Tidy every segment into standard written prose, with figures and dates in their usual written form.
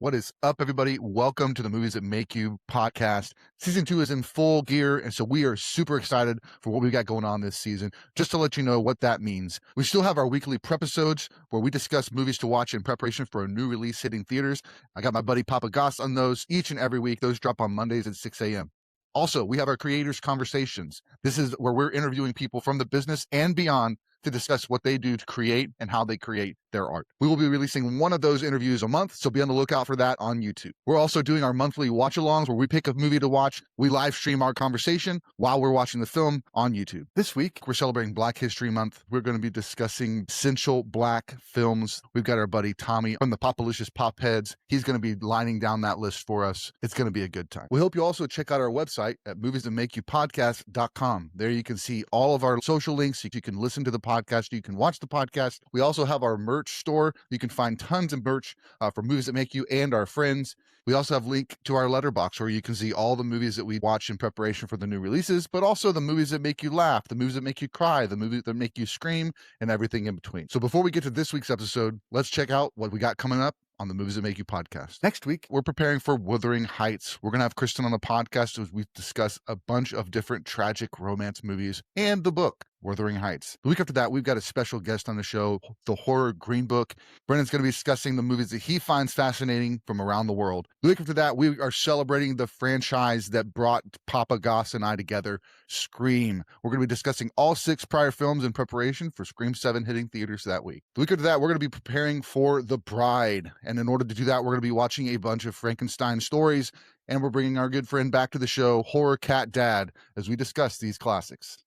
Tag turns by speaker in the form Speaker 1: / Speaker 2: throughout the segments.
Speaker 1: What is up, everybody? Welcome to the Movies That Make You podcast. Season 2 is in full gear, and so we are super excited for what we got going on this season. Just to let you know what that means, we still have our weekly Prepisodes where we discuss movies to watch in preparation for a new release hitting theaters. I got my buddy POPpaGoss on those each and every week. Those drop on Mondays at 6 a.m. Also, we have our Creators Conversations. This is where we're interviewing people from the business and beyond to discuss what they do to create and how they create their art. We will be releasing one of those interviews a month, so be on the lookout for that on YouTube. We're also doing our monthly watch-alongs where we pick a movie to watch. We live stream our conversation while we're watching the film on YouTube. This week, we're celebrating Black History Month. We're going to be discussing essential Black films. We've got our buddy Tommie from the Popalicious Popheads. He's going to be lining down that list for us. It's going to be a good time. We hope you also check out our website at moviesthatmakeyoupodcast.com. There you can see all of our social links. You can listen to the podcast. You can watch the podcast. We also have our merch store. You can find tons of merch for Movies That Make You and our friends. We also have a link to our letterbox where you can see all the movies that we watch in preparation for the new releases, but also the movies that make you laugh, the movies that make you cry, the movies that make you scream, and everything in between. So before we get to this week's episode, let's check out what we got coming up on the Movies That Make You podcast. Next week, we're preparing for Wuthering Heights. We're going to have Kristen on the podcast as we discuss a bunch of different tragic romance movies and the book, Wuthering Heights. The week after that, we've got a special guest on the show, the horror Green Book. Brendan's going to be discussing the movies that he finds fascinating from around the world. The week after that, we are celebrating the franchise that brought POPpaGoss and I together, Scream. We're going to be discussing all 6 prior films in preparation for Scream 7 hitting theaters that week. The week after that, we're going to be preparing for The Bride. And in order to do that, we're going to be watching a bunch of Frankenstein stories, and we're bringing our good friend back to the show, Horror Cat Dad, as we discuss these classics.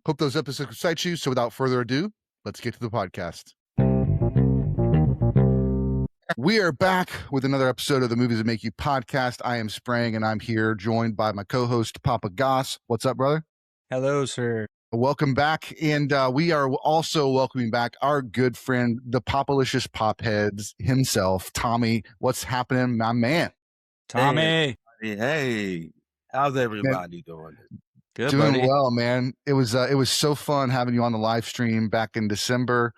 Speaker 1: Hope those episodes excite you. So without further ado, let's get to the podcast. We are back with another episode of the Movies That Make You podcast. I am Sprang, and I'm here joined by my co-host, POPpaGoss. What's up, brother?
Speaker 2: Hello, sir.
Speaker 1: Welcome back. And we are also welcoming back our good friend, the Popalicious Popheads himself, Tommie. What's happening, my man?
Speaker 2: Tommie.
Speaker 3: Hey, how's everybody doing?
Speaker 2: Good,
Speaker 1: Doing
Speaker 2: buddy.
Speaker 1: well, man. It was so fun having you on the live stream back in December,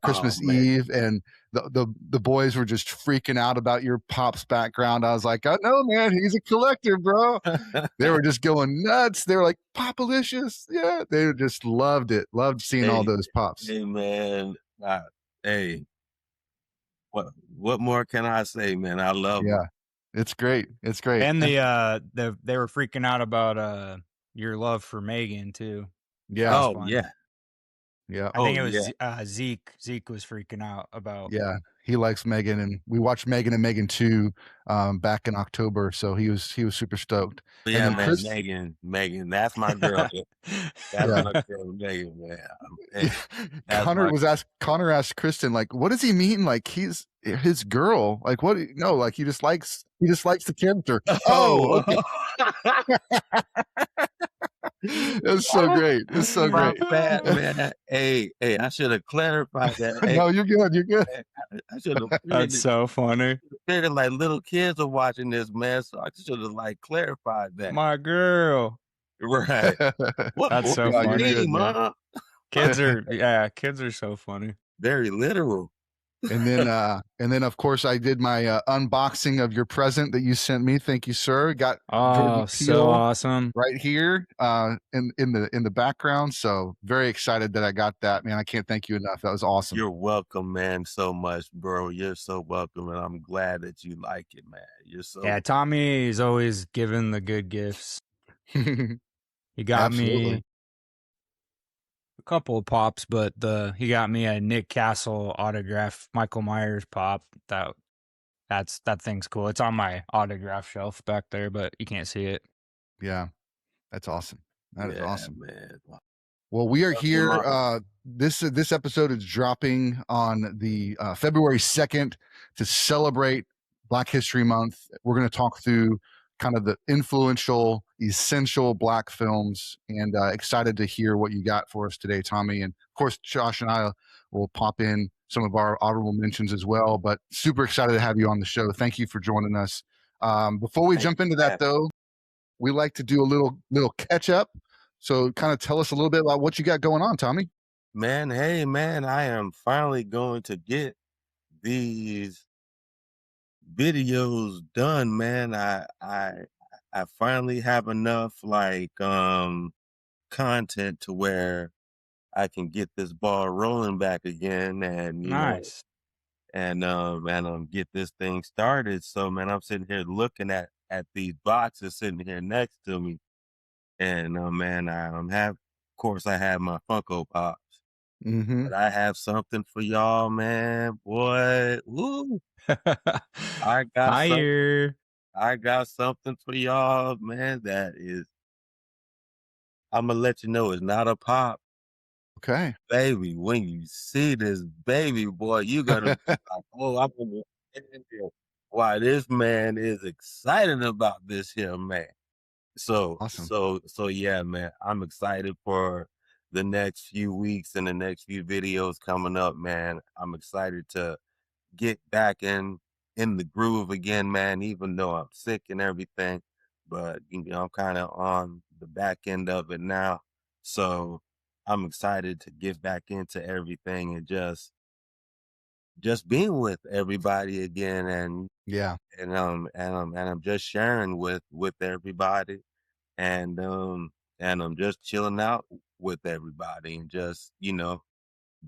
Speaker 1: Christmas Eve, and the boys were just freaking out about your Pop's background. I was like, oh no, man, he's a collector, bro. They were just going nuts. They were like, Popalicious, yeah. They just loved it. Loved seeing all those Pops.
Speaker 3: Hey, man. Hey, what more can I say, man? I love
Speaker 1: Yeah,
Speaker 3: them.
Speaker 1: it's great. It's great.
Speaker 2: And they were freaking out about your love for Megan too.
Speaker 1: Yeah.
Speaker 2: That was
Speaker 3: Oh,
Speaker 2: fun.
Speaker 3: yeah.
Speaker 1: Yeah.
Speaker 2: I think it was
Speaker 3: yeah.
Speaker 2: Zeke. Zeke was freaking out about.
Speaker 1: Yeah, he likes Megan, and we watched Megan and Megan 2 back in October, so he was super stoked.
Speaker 3: Yeah,
Speaker 1: then
Speaker 3: man,
Speaker 1: Chris-
Speaker 3: Megan, that's my girl. That's my girl, Megan, man. Hey, that's
Speaker 1: Connor asked Kristen, like, what does he mean? Like, he's his girl? Like, what? No, like he just likes the character. Oh, okay. It's so great. It's so
Speaker 3: My
Speaker 1: great.
Speaker 3: bad, man. Hey, I should have clarified that. Hey,
Speaker 1: No, you're good. You're good.
Speaker 3: I should have
Speaker 2: That's so funny.
Speaker 3: figured like little kids are watching this, man, so I should have like clarified that.
Speaker 2: My girl.
Speaker 3: Right. What
Speaker 2: That's so
Speaker 3: you
Speaker 2: funny.
Speaker 3: mean,
Speaker 1: Good, man.
Speaker 3: Mom?
Speaker 2: Kids are so funny.
Speaker 3: Very literal.
Speaker 1: And then of course I did my unboxing of your present that you sent me. Thank you, sir. Got
Speaker 2: Oh,
Speaker 1: Jordan
Speaker 2: so
Speaker 1: Peele
Speaker 2: awesome.
Speaker 1: right here in the background. So very excited that I got that, man. I can't thank you enough. That was awesome.
Speaker 3: You're welcome, man, so much, bro. You're so welcome, and I'm glad that you like it, man. You're so
Speaker 2: Yeah, Tommie is always giving the good gifts. He got
Speaker 1: Absolutely.
Speaker 2: me a couple of Pops, but he got me a Nick Castle autograph Michael Myers Pop. That thing's cool. It's on my autograph shelf back there, but you can't see it.
Speaker 1: Yeah, that's awesome. That is awesome,
Speaker 3: man.
Speaker 1: Well, we are here. This episode is dropping on the February 2nd to celebrate Black History Month. We're going to talk through kind of the influential, essential Black films, and excited to hear what you got for us today, Tommie. And of course, Josh and I will pop in some of our honorable mentions as well, but super excited to have you on the show. Thank you for joining us. Before we jump into that though, we like to do a little catch up. So kind of tell us a little bit about what you got going on, Tommie.
Speaker 3: man. Hey, man, I am finally going to get these videos done, man. I finally have enough content to where I can get this ball rolling back again, and
Speaker 2: Nice.
Speaker 3: get this thing started. So, man, I'm sitting here looking at these boxes sitting here next to me, and man, of course, I have my Funko Pops,
Speaker 1: Mm-hmm.
Speaker 3: but I have something for y'all, man. Boy, woo! I got some.
Speaker 2: Fire.
Speaker 3: I got something for y'all, man. That is, I'm gonna let you know, it's not a pop,
Speaker 1: Okay.
Speaker 3: baby. When you see this baby boy, you gonna be like, "Oh, I'm gonna understand why this man is excited about this here, man." So,
Speaker 1: Awesome.
Speaker 3: yeah, man. I'm excited for the next few weeks and the next few videos coming up, man. I'm excited to get back in the groove again, man, even though I'm sick and everything. But I'm kind of on the back end of it now. So I'm excited to get back into everything and just being with everybody again,
Speaker 1: Yeah.
Speaker 3: and I'm just sharing with everybody, and I'm just chilling out with everybody, and just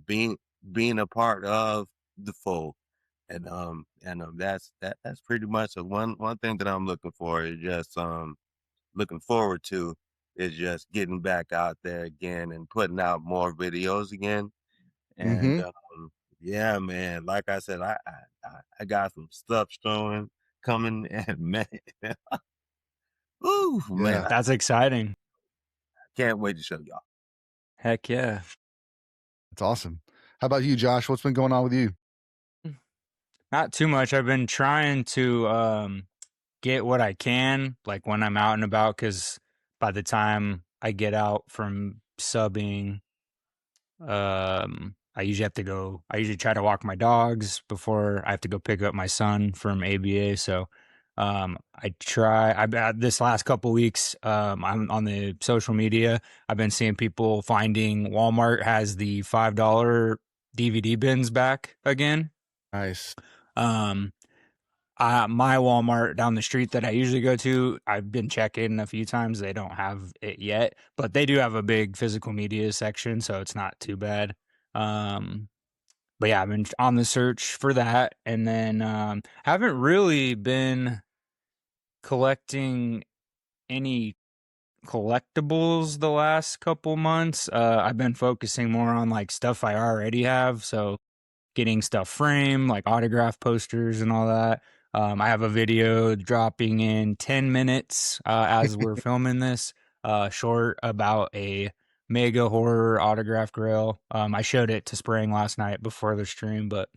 Speaker 3: being being a part of the fold. And that's pretty much one thing that I'm looking for, is just looking forward to, is just getting back out there again and putting out more videos again. And
Speaker 1: Mm-hmm.
Speaker 3: yeah, man, like I said, I got some stuff coming, and man, ooh, man,
Speaker 1: Yeah.
Speaker 3: I
Speaker 2: That's exciting.
Speaker 3: can't wait to show y'all.
Speaker 2: Heck yeah.
Speaker 1: That's awesome. How about you, Josh? What's been going on with you?
Speaker 2: Not too much. I've been trying to get what I can, like when I'm out and about, because by the time I get out from subbing, I usually try to walk my dogs before I have to go pick up my son from ABA. So this last couple weeks, I'm on the social media. I've been seeing people finding Walmart has the $5 DVD bins back again.
Speaker 1: Nice.
Speaker 2: Um, my Walmart down the street that I usually go to, I've been checking a few times. They don't have it yet, but they do have a big physical media section, so it's not too bad. Um, but yeah, I've been on the search for that, and then haven't really been collecting any collectibles the last couple months. I've been focusing more on like stuff I already have, so getting stuff framed, like autograph posters and all that. I have a video dropping in 10 minutes as we're filming this, short about a mega horror autograph grail. I showed it to Sprang last night before the stream, but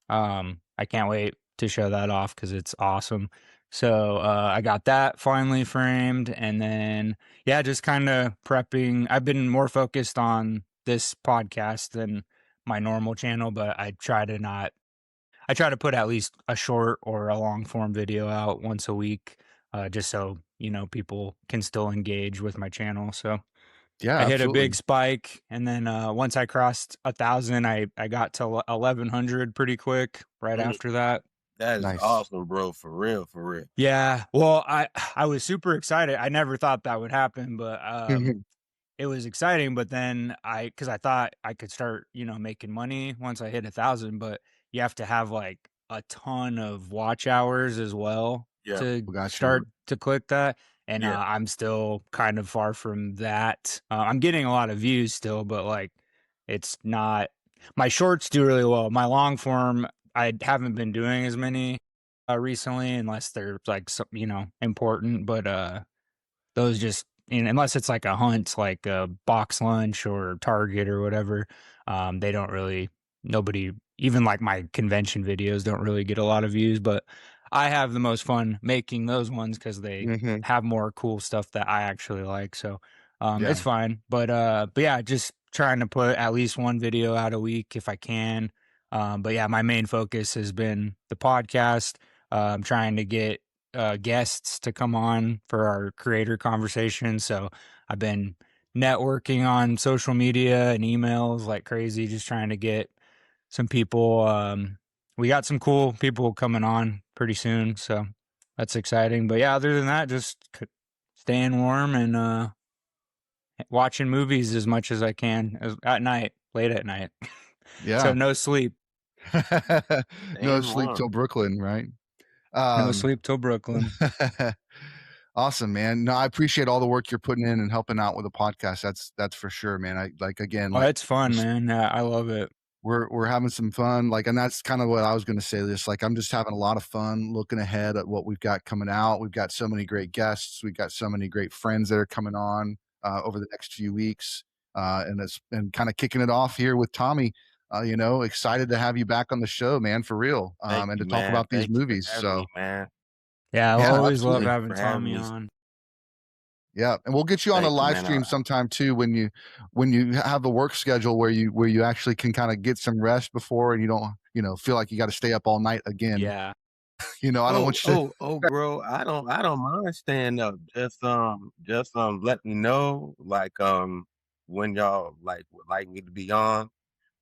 Speaker 2: I can't wait to show that off because it's awesome. So I got that finally framed, and then yeah, just kind of prepping. I've been more focused on this podcast than my normal channel, but I try to put at least a short or a long form video out once a week, just so, people can still engage with my channel. So
Speaker 1: Yeah,
Speaker 2: I hit a big
Speaker 1: absolutely.
Speaker 2: spike, and then once I crossed 1,000, I got to 1,100 pretty quick right
Speaker 3: Mm,
Speaker 2: after that.
Speaker 3: that is
Speaker 1: Nice.
Speaker 3: awesome, bro. For real, for real.
Speaker 2: Yeah, well, I was super excited. I never thought that would happen, but it was exciting. But then because I thought I could start, making money once I hit 1,000, but you have to have like a ton of watch hours as well
Speaker 3: Yeah,
Speaker 2: to
Speaker 1: Got you.
Speaker 2: start to click that. And
Speaker 3: yeah.
Speaker 2: I'm still kind of far from that. I'm getting a lot of views still, but like it's not. My shorts do really well. My long form, I haven't been doing as many recently, unless they're like important. But those just unless it's like a hunt, like a box lunch or Target or whatever, they don't really. Nobody, even like my convention videos, don't really get a lot of views. But I have the most fun making those ones because they
Speaker 1: Mm-hmm.
Speaker 2: have more cool stuff that I actually like. So
Speaker 1: Yeah.
Speaker 2: it's fine. But yeah, just trying to put at least one video out a week if I can. But yeah, my main focus has been the podcast. I'm trying to get guests to come on for our creator conversation. So I've been networking on social media and emails like crazy, just trying to get some people. We got some cool people coming on pretty soon, so that's exciting. But yeah, other than that, just staying warm and watching movies as much as I can at night, late at night.
Speaker 1: Yeah.
Speaker 2: So no sleep.
Speaker 1: No
Speaker 3: Staying
Speaker 1: sleep
Speaker 3: warm.
Speaker 1: till Brooklyn, right?
Speaker 2: No sleep till Brooklyn.
Speaker 1: Awesome, man. No, I appreciate all the work you're putting in and helping out with the podcast. That's for sure, man.
Speaker 2: Oh, it's fun, man. I love it.
Speaker 1: We're having some fun, like, and that's kind of what I was going to say. This, like, I'm just having a lot of fun looking ahead at what we've got coming out. We've got so many great guests. We've got so many great friends that are coming on over the next few weeks, and kind of kicking it off here with Tommie. Excited to have you back on the show, man, for real,
Speaker 3: Thank
Speaker 1: and
Speaker 3: you,
Speaker 1: to talk
Speaker 3: man.
Speaker 1: about these
Speaker 3: Thank you for
Speaker 1: movies.
Speaker 3: having
Speaker 1: So
Speaker 3: me, man.
Speaker 2: Yeah, I
Speaker 1: Yeah,
Speaker 2: always love
Speaker 1: absolutely.
Speaker 2: having
Speaker 3: For having
Speaker 2: Tommie
Speaker 3: me.
Speaker 2: on.
Speaker 1: Yeah, and we'll get you on a
Speaker 3: Thank you,
Speaker 1: live
Speaker 3: man.
Speaker 1: stream sometime too when you have a work schedule where you actually can kind of get some rest before, and you don't feel like you got to stay up all night again.
Speaker 2: Yeah.
Speaker 1: I don't want you to.
Speaker 3: Bro, I don't mind staying up. Just let me know when y'all would like me to be on,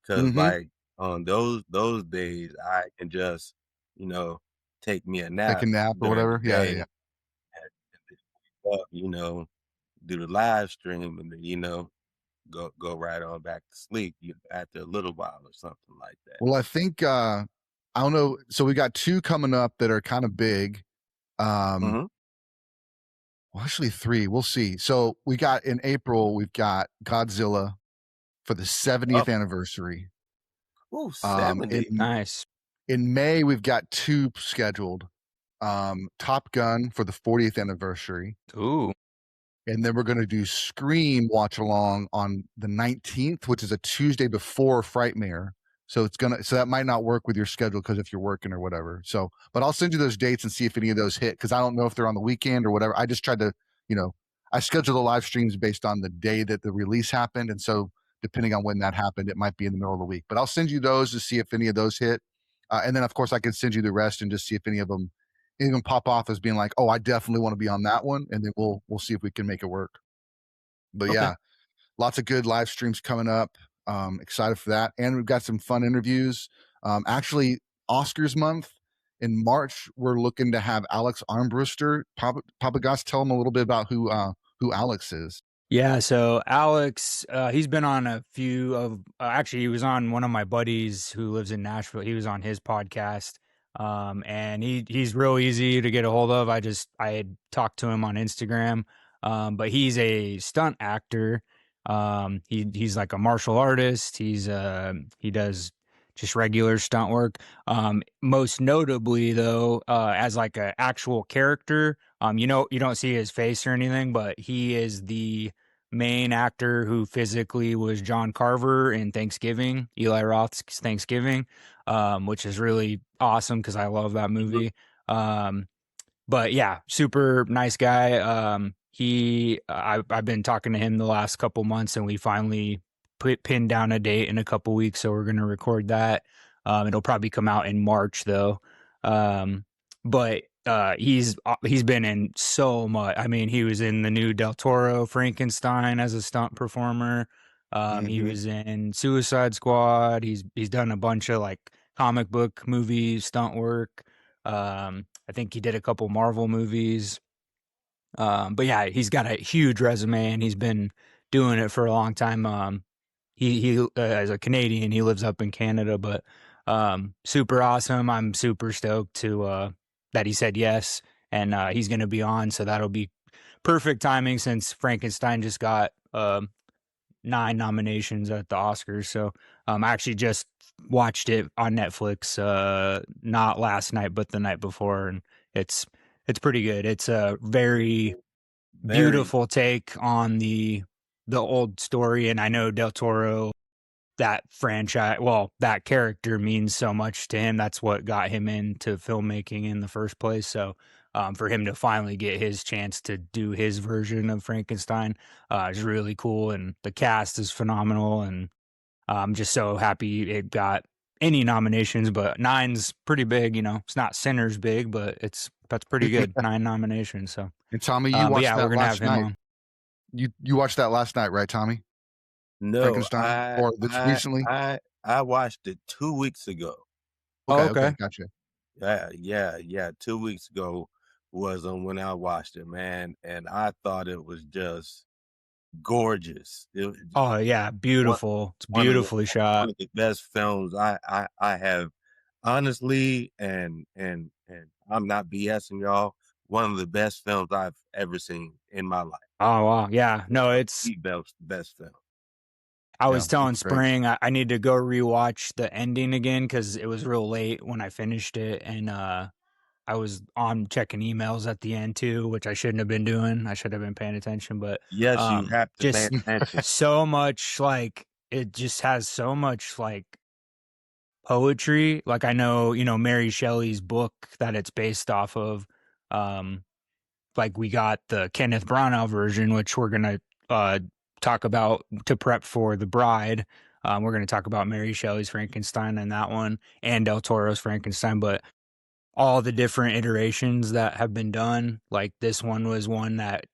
Speaker 3: because
Speaker 1: Mhm.
Speaker 3: like on those days I can just take me a
Speaker 1: Take
Speaker 3: nap
Speaker 1: a nap or
Speaker 3: during the
Speaker 1: whatever. Yeah,
Speaker 3: day
Speaker 1: yeah.
Speaker 3: and then wake up, do the live stream and then go right on back to sleep after a little while or something like that.
Speaker 1: Well, I think I don't know. So we got two coming up that are kind of big.
Speaker 3: Mhm.
Speaker 1: Well, actually three. We'll see. So we got in April, we've got Godzilla for the 70th
Speaker 3: Up.
Speaker 1: anniversary.
Speaker 3: Ooh,
Speaker 1: In
Speaker 3: 70.
Speaker 2: Nice.
Speaker 1: in May, we've got two scheduled. Top Gun for the 40th anniversary.
Speaker 2: Ooh.
Speaker 1: And then we're going to do Scream watch along on the 19th, which is a Tuesday before Frightmare. So that might not work with your schedule because if you're working or whatever. So, but I'll send you those dates and see if any of those hit, because I don't know if they're on the weekend or whatever. I just tried to, I schedule the live streams based on the day that the release happened. And so depending on when that happened, it might be in the middle of the week. But I'll send you those to see if any of those hit. And then, of course, I can send you the rest and just see if any of them even pop off as being like, oh, I definitely want to be on that one. And then we'll see if we can make it work. But
Speaker 3: Okay.
Speaker 1: yeah, lots of good live streams coming up. Excited for that. And we've got some fun interviews. Actually, Oscars month in March, we're looking to have Alex Armbruster. POPpaGoss, tell him a little bit about who Alex is.
Speaker 2: Yeah, so Alex, he's been on a few of. Actually, he was on one of my buddies who lives in Nashville. He was on his podcast, and he's real easy to get a hold of. I had talked to him on Instagram, but he's a stunt actor. He's like a martial artist. He does just regular stunt work. Most notably, though, as like an actual character. You don't see his face or anything, but he is the main actor who physically was John Carver in Thanksgiving, Eli Roth's Thanksgiving, which is really awesome because I love that movie. But yeah, super nice guy. I've been talking to him the last couple months, and we finally pinned down a date in a couple weeks, so we're gonna record that. It'll probably come out in March though. But he's been in so much. I mean, he was in the new Del Toro Frankenstein as a stunt performer. He was in Suicide Squad. He's done a bunch of like comic book movies, stunt work. I think he did a couple Marvel movies. But yeah, he's got a huge resume and he's been doing it for a long time. He as a Canadian, he lives up in Canada, but super awesome. I'm super stoked to that he said yes, and he's going to be on, so that'll be perfect timing since Frankenstein just got 9 nominations at the Oscars. So I actually just watched it on Netflix, not last night, but the night before, and it's pretty good. It's a very beautiful take on the old story, and I know Del Toro, that franchise, well, that character means so much to him. That's what got him into filmmaking in the first place. So for him to finally get his chance to do his version of Frankenstein is really cool, and the cast is phenomenal, and I'm just so happy it got any nominations, but 9's pretty big. It's not Sinners big, but that's pretty good. 9 nominations. So
Speaker 1: And Tommie, you
Speaker 2: but
Speaker 1: watched
Speaker 2: yeah, we're
Speaker 1: that
Speaker 2: gonna have
Speaker 1: last
Speaker 2: him
Speaker 1: night.
Speaker 2: on.
Speaker 1: You watched that last night, right, Tommie?
Speaker 3: No,
Speaker 1: Frankenstein, or this recently?
Speaker 3: I watched it 2 weeks ago.
Speaker 2: Oh,
Speaker 1: Okay,
Speaker 2: okay.
Speaker 1: gotcha.
Speaker 3: Yeah. 2 weeks ago was when I watched it, man, and I thought it was just gorgeous. It was
Speaker 2: Oh yeah,
Speaker 3: one
Speaker 2: beautiful. It's
Speaker 3: one of the
Speaker 2: beautifully shot.
Speaker 3: best films I have honestly, and I'm not BSing y'all, one of the best films I've ever seen in my life.
Speaker 2: Oh wow, yeah. No, it's.
Speaker 3: The best film.
Speaker 2: I
Speaker 1: Yeah,
Speaker 2: was telling
Speaker 1: it's great.
Speaker 2: Spring I need to go rewatch the ending again because it was real late when I finished it, and I was on checking emails at the end too, which I shouldn't have been doing. I should have been paying attention, but
Speaker 3: Yes, you have to pay
Speaker 2: just
Speaker 3: attention.
Speaker 2: so much like it just has so much like poetry. Like I know, Mary Shelley's book that it's based off of. Um, like we got the Kenneth Branagh version, which we're gonna talk about to prep for The Bride. We're gonna talk about Mary Shelley's Frankenstein and that one, and Del Toro's Frankenstein, but all the different iterations that have been done. Like this one was one that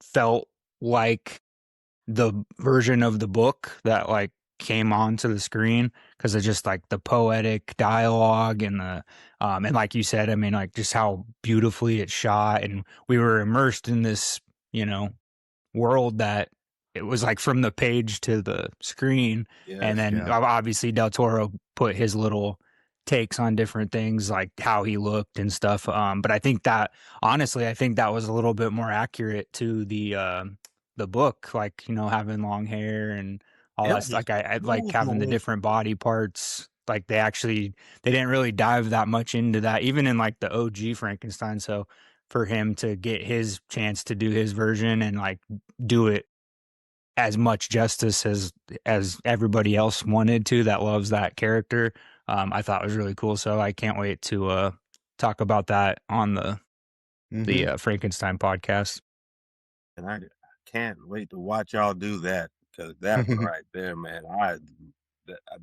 Speaker 2: felt like the version of the book that like came onto the screen because of just like the poetic dialogue and the and like you said, I mean, like just how beautifully it's shot, and we were immersed in this, world that it was like from the page to the screen. And
Speaker 3: Yes.
Speaker 2: then
Speaker 1: Yeah.
Speaker 2: obviously Del Toro put his little takes on different things, like how he looked and stuff. But I think that honestly, I think that was a little bit more accurate to the book, like, having long hair and all
Speaker 3: It
Speaker 2: that.
Speaker 3: was
Speaker 2: Like I like
Speaker 3: smooth,
Speaker 2: having the
Speaker 3: man.
Speaker 2: different body parts. Like they didn't really dive that much into that, even in like the OG Frankenstein. So for him to get his chance to do his version and like do it as much justice as everybody else wanted to that loves that character, I thought was really cool. So I can't wait to talk about that on the
Speaker 1: Mhm.
Speaker 2: Frankenstein podcast.
Speaker 3: And I can't wait to watch y'all do that because that one right there, man,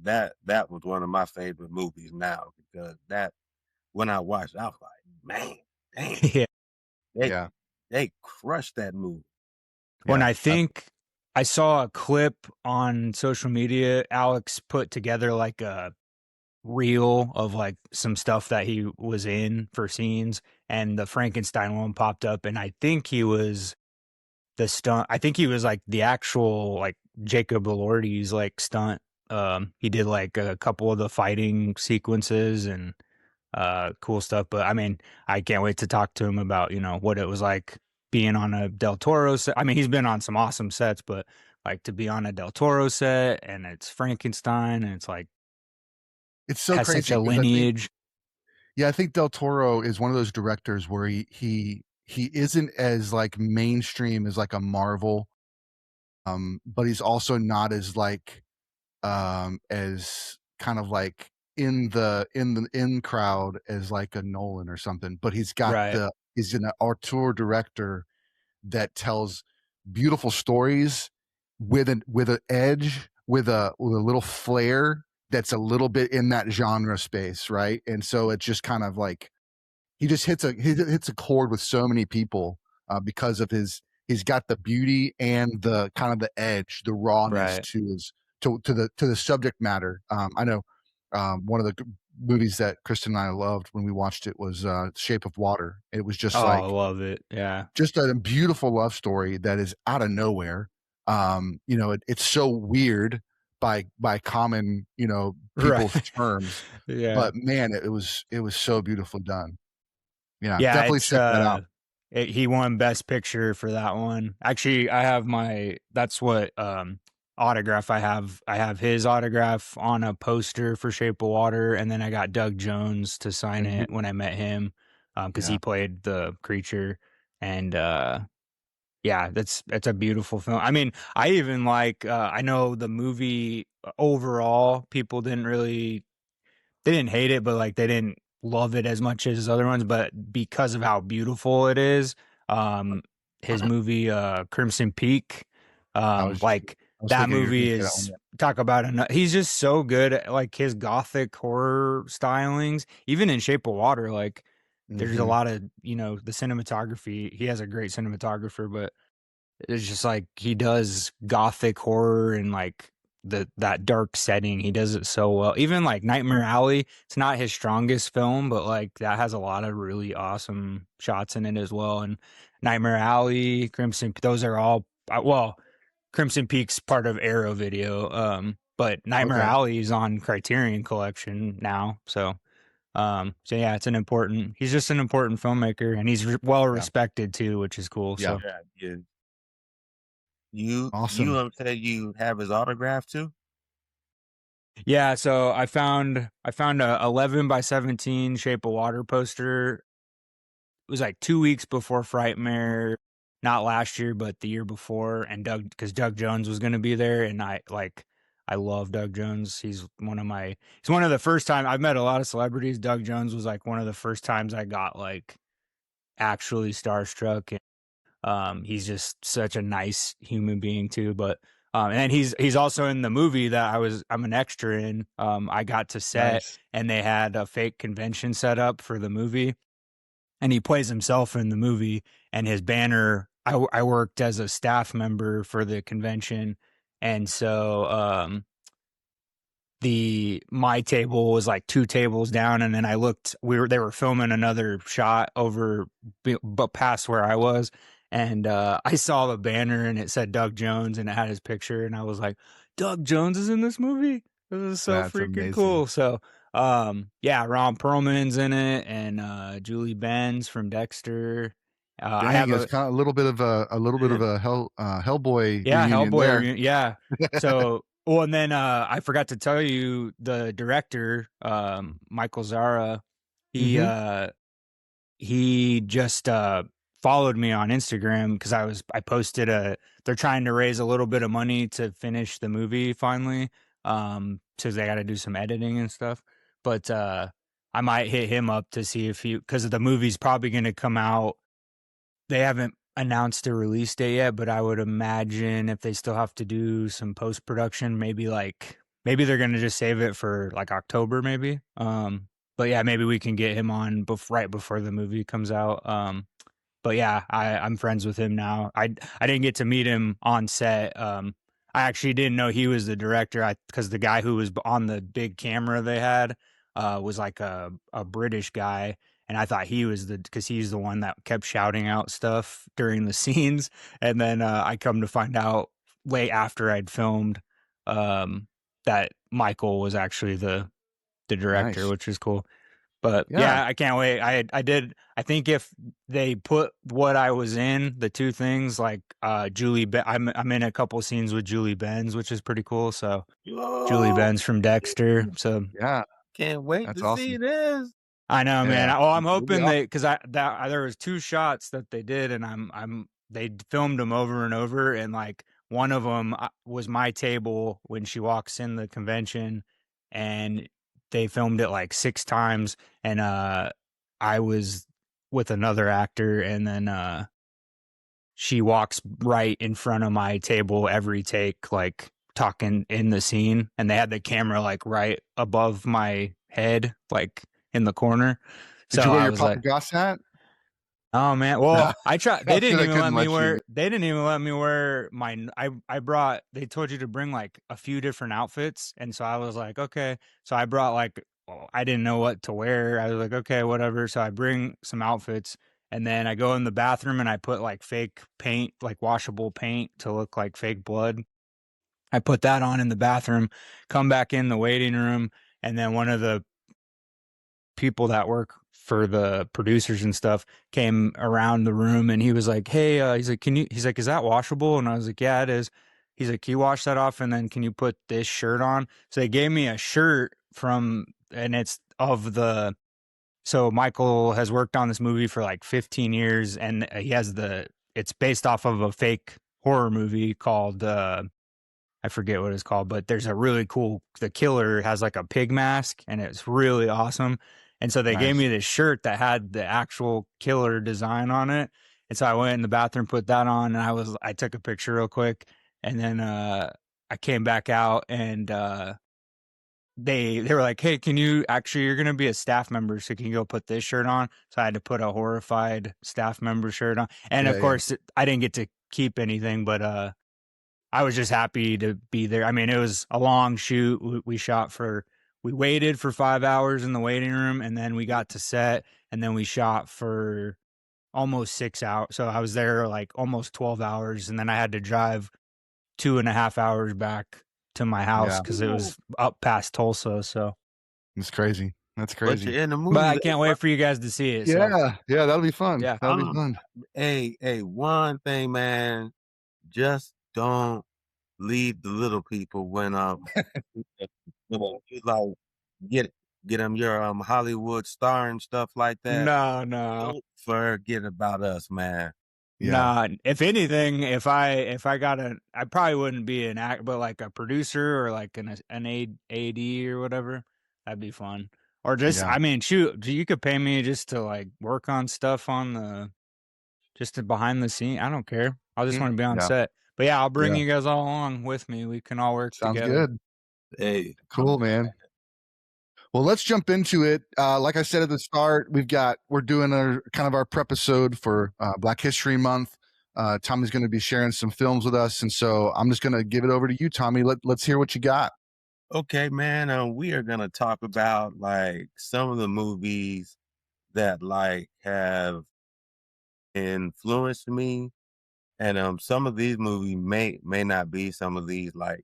Speaker 3: that was one of my favorite movies now because that when I watched, I was like, man, damn,
Speaker 2: Yeah.
Speaker 3: they
Speaker 1: Yeah.
Speaker 3: they crushed that movie.
Speaker 2: When
Speaker 1: Yeah.
Speaker 2: I think I saw a clip on social media, Alex put together like a reel of like some stuff that he was in for scenes, and the Frankenstein one popped up, and I think he was the stunt. I think he was like the actual like Jacob Elordi's like stunt. He did like a couple of the fighting sequences and cool stuff. But I mean, I can't wait to talk to him about, what it was like being on a Del Toro set. I mean, he's been on some awesome sets, but like to be on a Del Toro set and it's Frankenstein and it's like
Speaker 1: It's so
Speaker 2: has such
Speaker 1: crazy
Speaker 2: a
Speaker 1: because
Speaker 2: lineage.
Speaker 1: I think Del Toro is one of those directors where he isn't as like mainstream as like a Marvel, but he's also not as like as kind of like in crowd as like a Nolan or something. But
Speaker 2: Right.
Speaker 1: he's an auteur director that tells beautiful stories with an edge, with a little flair that's a little bit in that genre space, right? And so it's just kind of like he just hits a chord with so many people because of he's got the beauty and the kind of the edge, the rawness
Speaker 2: Right.
Speaker 1: to his to the subject matter. I know one of the movies that Kristen and I loved when we watched it was Shape of Water. It was just
Speaker 2: Oh, I
Speaker 1: like
Speaker 2: love it. Yeah.
Speaker 1: just a beautiful love story that is out of nowhere. It's so weird by common,
Speaker 2: Right.
Speaker 1: people's terms,
Speaker 2: Yeah.
Speaker 1: but man, it was so beautifully done. Yeah,
Speaker 2: Yeah,
Speaker 1: definitely
Speaker 2: it's
Speaker 1: check that out.
Speaker 2: he won best picture for that one. Actually, I have that's what autograph I have. I have his autograph on a poster for Shape of Water, and then I got Doug Jones to sign
Speaker 1: Mhm.
Speaker 2: it when I met him because
Speaker 1: Yeah.
Speaker 2: he played the creature. And yeah, that's a beautiful film. I mean, I even like I know the movie overall people didn't really, they didn't hate it, but like they didn't love it as much as his other ones. But because of how beautiful it is, um, his movie Crimson Peak,
Speaker 1: I was just
Speaker 2: like
Speaker 1: I was
Speaker 2: that
Speaker 1: thinking you were gonna
Speaker 2: movie
Speaker 1: say that one,
Speaker 2: is
Speaker 1: yeah.
Speaker 2: talk about he's just so good at like his gothic horror stylings. Even in Shape of Water, like there's a
Speaker 1: Mhm.
Speaker 2: lot of the cinematography. He has a great cinematographer, but it's just like he does gothic horror and like that dark setting. He does it so well. Even like Nightmare Alley, it's not his strongest film, but like that has a lot of really awesome shots in it as well. And Nightmare Alley, Crimson, those are all well, Crimson Peak's part of Arrow Video. But Nightmare
Speaker 1: Okay.
Speaker 2: Alley is on Criterion Collection now. So yeah, he's just an important filmmaker, and he's well respected too, which is cool.
Speaker 1: Yeah.
Speaker 2: So
Speaker 3: Yeah. You
Speaker 1: Awesome.
Speaker 3: said you have his autograph too?
Speaker 2: yeah, so I found a 11x17 Shape of Water poster. It was like 2 weeks before Frightmare, not last year, but the year before, and because Doug Jones was going to be there, and I love Doug Jones. He's one of the first time I've met a lot of celebrities. Doug Jones was like one of the first times I got like actually starstruck. He's just such a nice human being too. But and he's also in the movie that I'm an extra in. I got to set
Speaker 1: Nice.
Speaker 2: and they had a fake convention set up for the movie, and he plays himself in the movie. And his banner, I worked as a staff member for the convention, and so my table was like 2 tables down, and then I looked. They were filming another shot over, but past where I was, and I saw the banner and it said Doug Jones and it had his picture, and I was like, Doug Jones is in this movie. This is so
Speaker 1: That's
Speaker 2: freaking
Speaker 1: amazing.
Speaker 2: cool. So yeah, Ron Perlman's in it, and Julie Benz from Dexter. I
Speaker 1: Dang,
Speaker 2: have
Speaker 1: it's kind of a little bit of a Hellboy
Speaker 2: yeah,
Speaker 1: reunion
Speaker 2: Hellboy
Speaker 1: there.
Speaker 2: yeah. So, well, and then I forgot to tell you, the director, Michael Zara, he just followed me on Instagram because I posted they're trying to raise a little bit of money to finish the movie finally, so they got to do some editing and stuff. But I might hit him up to see if because the movie's probably going to come out. They haven't announced a release date yet, but I would imagine if they still have to do some post production, maybe they're gonna just save it for like October, maybe. But yeah, maybe we can get him on right before the movie comes out. But yeah, I'm friends with him now. I didn't get to meet him on set. I actually didn't know he was the director. Because the guy who was on the big camera they had was like a British guy, and I thought he was because he's the one that kept shouting out stuff during the scenes. And then I come to find out late after I'd filmed that Michael was actually the director,
Speaker 1: Nice.
Speaker 2: which is cool. But
Speaker 1: Yeah.
Speaker 2: yeah, I can't wait. I think if they put what I was in, the 2 things, like I'm in a couple scenes with Julie Benz, which is pretty cool. So Julie Benz from Dexter. So
Speaker 1: Yeah.
Speaker 3: Can't wait
Speaker 1: That's
Speaker 3: to see
Speaker 1: awesome.
Speaker 3: this.
Speaker 2: I know, man.
Speaker 1: Yeah.
Speaker 2: I'm hoping
Speaker 1: Yeah.
Speaker 2: because there was 2 shots that they did, and they filmed them over and over, and like one of them was my table when she walks in the convention, and they filmed it like 6 times, and I was with another actor, and then she walks right in front of my table every take, like talking in the scene, and they had the camera like right above my head, like in the corner.
Speaker 1: Did
Speaker 2: So
Speaker 1: you wear
Speaker 2: I
Speaker 1: your
Speaker 2: was like,
Speaker 1: POPpaGoss hat?
Speaker 2: oh man, well, I tried.
Speaker 1: I said I couldn't let you.
Speaker 2: They didn't even let me wear my. I brought. They told you to bring like a few different outfits, and so I was like, okay. So I brought like, I didn't know what to wear. I was like, okay, whatever. So I bring some outfits, and then I go in the bathroom and I put like fake paint, like washable paint to look like fake blood. I put that on in the bathroom, come back in the waiting room, and then one of the people that work for the producers and stuff came around the room, and he was like, hey, he's like, is that washable? And I was like, yeah, it is. He's like, can you wash that off, and then can you put this shirt on? So they gave me a shirt and it's so Michael has worked on this movie for like 15 years, and it's based off of a fake horror movie called I forget what it's called, but there's a really cool, the killer has like a pig mask, and it's really awesome. And so they gave
Speaker 1: Nice.
Speaker 2: me this shirt that had the actual killer design on it. And so I went in the bathroom, put that on, and I took a picture real quick. And then I came back out, and they were like, hey, you're going to be a staff member, so can you go put this shirt on? So I had to put a horrified staff member shirt on. And of
Speaker 1: Yeah.
Speaker 2: course, I didn't get to keep anything, but I was just happy to be there. I mean, it was a long shoot. We waited for 5 hours in the waiting room, and then we got to set, and then we shot for almost 6 hours. So I was there like almost 12 hours, and then I had to drive 2.5 hours back to my house because it was up past Tulsa. So
Speaker 1: it's crazy. That's
Speaker 3: But
Speaker 1: crazy.
Speaker 3: you're in the movie.
Speaker 2: but I can't wait for you guys to see it.
Speaker 1: Yeah,
Speaker 2: So.
Speaker 1: yeah, that'll be fun.
Speaker 2: Yeah.
Speaker 1: That'll be fun.
Speaker 3: Hey, one thing, man, just don't leave the little people when you like get them your Hollywood star and stuff like that.
Speaker 2: No.
Speaker 3: Don't forget about us, man.
Speaker 1: Yeah.
Speaker 2: Nah, if anything, if I got I probably wouldn't be an act, but like a producer or like an AD or whatever, that'd be fun. Or just,
Speaker 1: Yeah.
Speaker 2: I mean, shoot, you could pay me just to like work on stuff just to behind the scene. I don't care. I just want to be on
Speaker 1: Yeah.
Speaker 2: set. But yeah, I'll bring
Speaker 1: Yeah.
Speaker 2: you guys all along with me. We can all work
Speaker 1: Sounds
Speaker 2: together.
Speaker 1: good.
Speaker 3: Hey,
Speaker 1: Cool, man. Well, let's jump into it. Like I said at the start, we're doing our Prepisode for Black History Month. Tommie's going to be sharing some films with us, and so I'm just going to give it over to you, Tommie. Let's hear what you got.
Speaker 3: Okay, man. We are gonna talk about like some of the movies that like have influenced me, and some of these movies may not be some of these like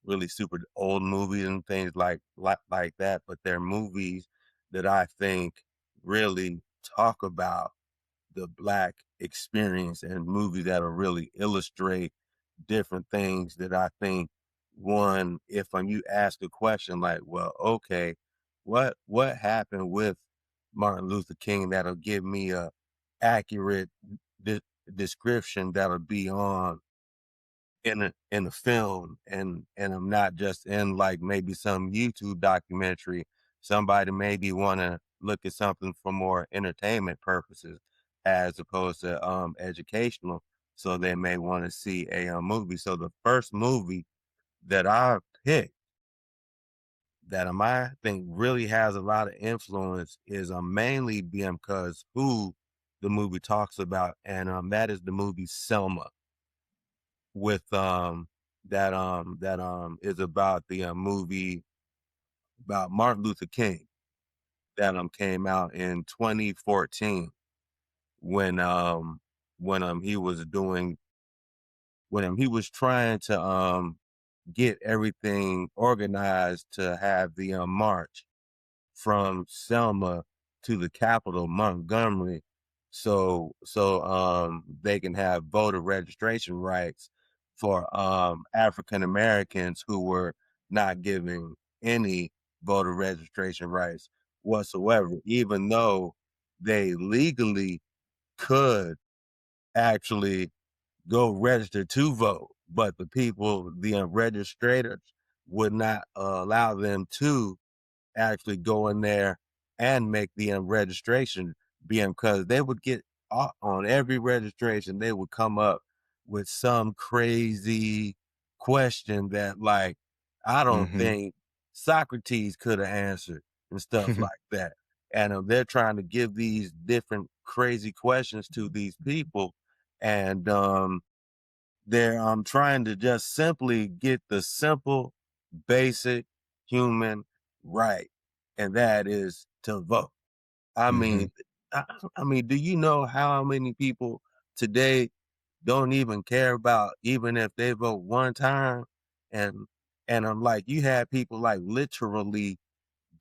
Speaker 3: really super old movies and things like that, but they're movies that I think really talk about the Black experience, and movies that'll really illustrate different things that I think, one, if you ask a question like, well, okay, what happened with Martin Luther King, that'll give me a accurate description that'll be on in a film, and I'm not just in like maybe some YouTube documentary. Somebody maybe want to look at something for more entertainment purposes as opposed to educational, so they may want to see a movie. So the first movie that I picked that I think really has a lot of influence is mainly because who the movie talks about, and that is the movie Selma, with that is about the movie about Martin Luther King that came out in 2014 when he was doing when he was trying to get everything organized to have the march from Selma to the capital, Montgomery, so they can have voter registration rights for African Americans who were not given any voter registration rights whatsoever, even though they legally could actually go register to vote, but the people, the registrators, would not allow them to actually go in there and make the registration, because they would get on every registration, they would come up with some crazy question that like I don't think Socrates could have answered and stuff like that. And they're trying to give these different crazy questions to these people, and they're trying to just simply get the simple, basic human right, and that is to vote. I mean, I mean, do you know how many people today don't even care about even if they vote one time? And I'm like, you had people like literally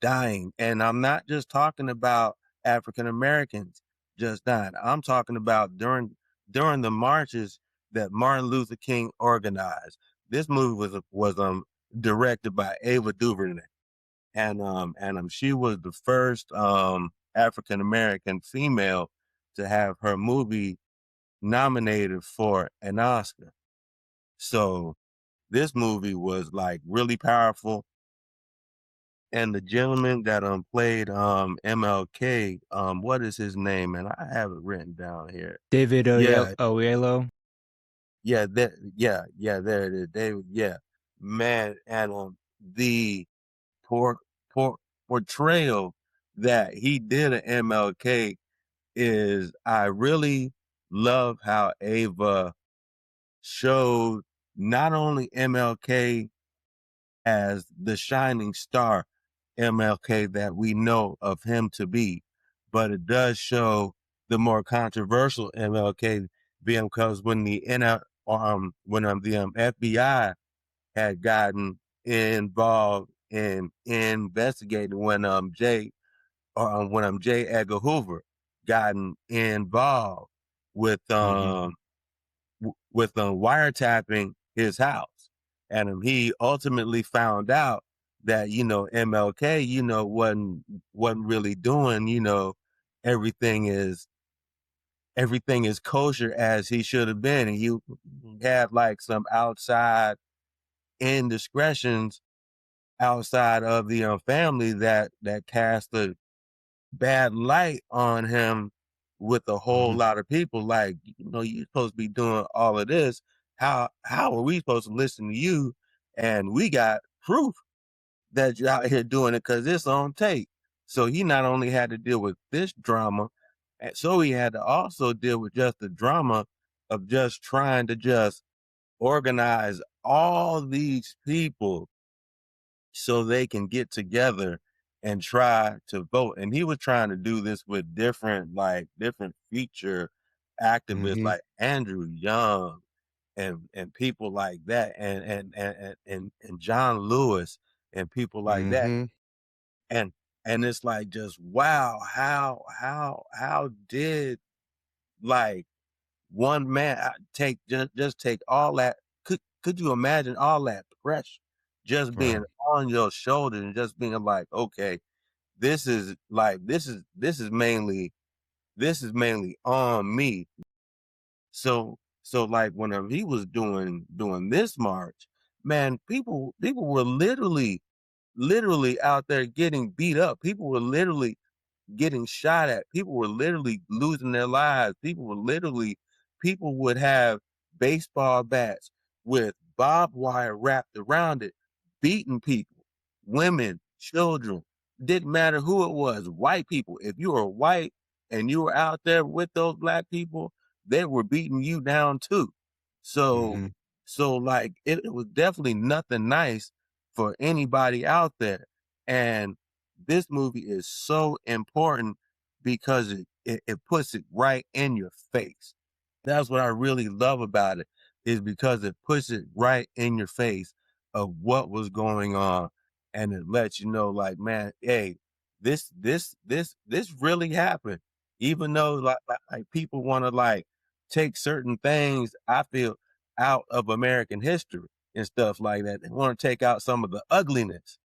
Speaker 3: dying, and I'm not just talking about African Americans just dying. I'm talking about during the marches that Martin Luther King organized. This movie was directed by Ava DuVernay, and she was the first African American female to have her movie nominated for an Oscar. So this movie was like really powerful. And the gentleman that played MLK, what is his name? And I have it written down here.
Speaker 2: David
Speaker 3: Yeah,
Speaker 2: Oyelowo.
Speaker 3: yeah, there it is. David, yeah, man, and the portrayal that he did of MLK is, I really love how Ava showed not only MLK as the shining star MLK that we know of him to be, but it does show the more controversial MLK, because when the FBI had gotten involved in investigating when J. Edgar Hoover gotten involved with wiretapping his house, and he ultimately found out that MLK wasn't really doing everything is kosher as he should have been, and he had like some outside indiscretions outside of the family that cast a bad light on him with a whole lot of people. Like, you're supposed to be doing all of this. How are we supposed to listen to you? And we got proof that you're out here doing it because it's on tape. So he not only had to deal with this drama, and so he had to also deal with just the drama of just trying to just organize all these people so they can get together and try to vote. And he was trying to do this with different feature activists like Andrew Young and people like that, and John Lewis and people like that. And it's like, just wow, how did like one man take all that? Could you imagine all that pressure just being on your shoulder and just being like, okay, this is mainly on me. So like when he was doing this march, man, people were literally out there getting beat up. People were literally getting shot at. People were literally losing their lives. People would have baseball bats with barbed wire wrapped around it, beating people, women, children. Didn't matter who it was, white people. If you were white and you were out there with those black people, they were beating you down too. So like it was definitely nothing nice for anybody out there. And this movie is so important because it puts it right in your face. That's what I really love about it, is because it puts it right in your face of what was going on, and it lets you know, like, man, hey, this really happened. Even though like people want to like take certain things, I feel, out of American history and stuff like that. They want to take out some of the ugliness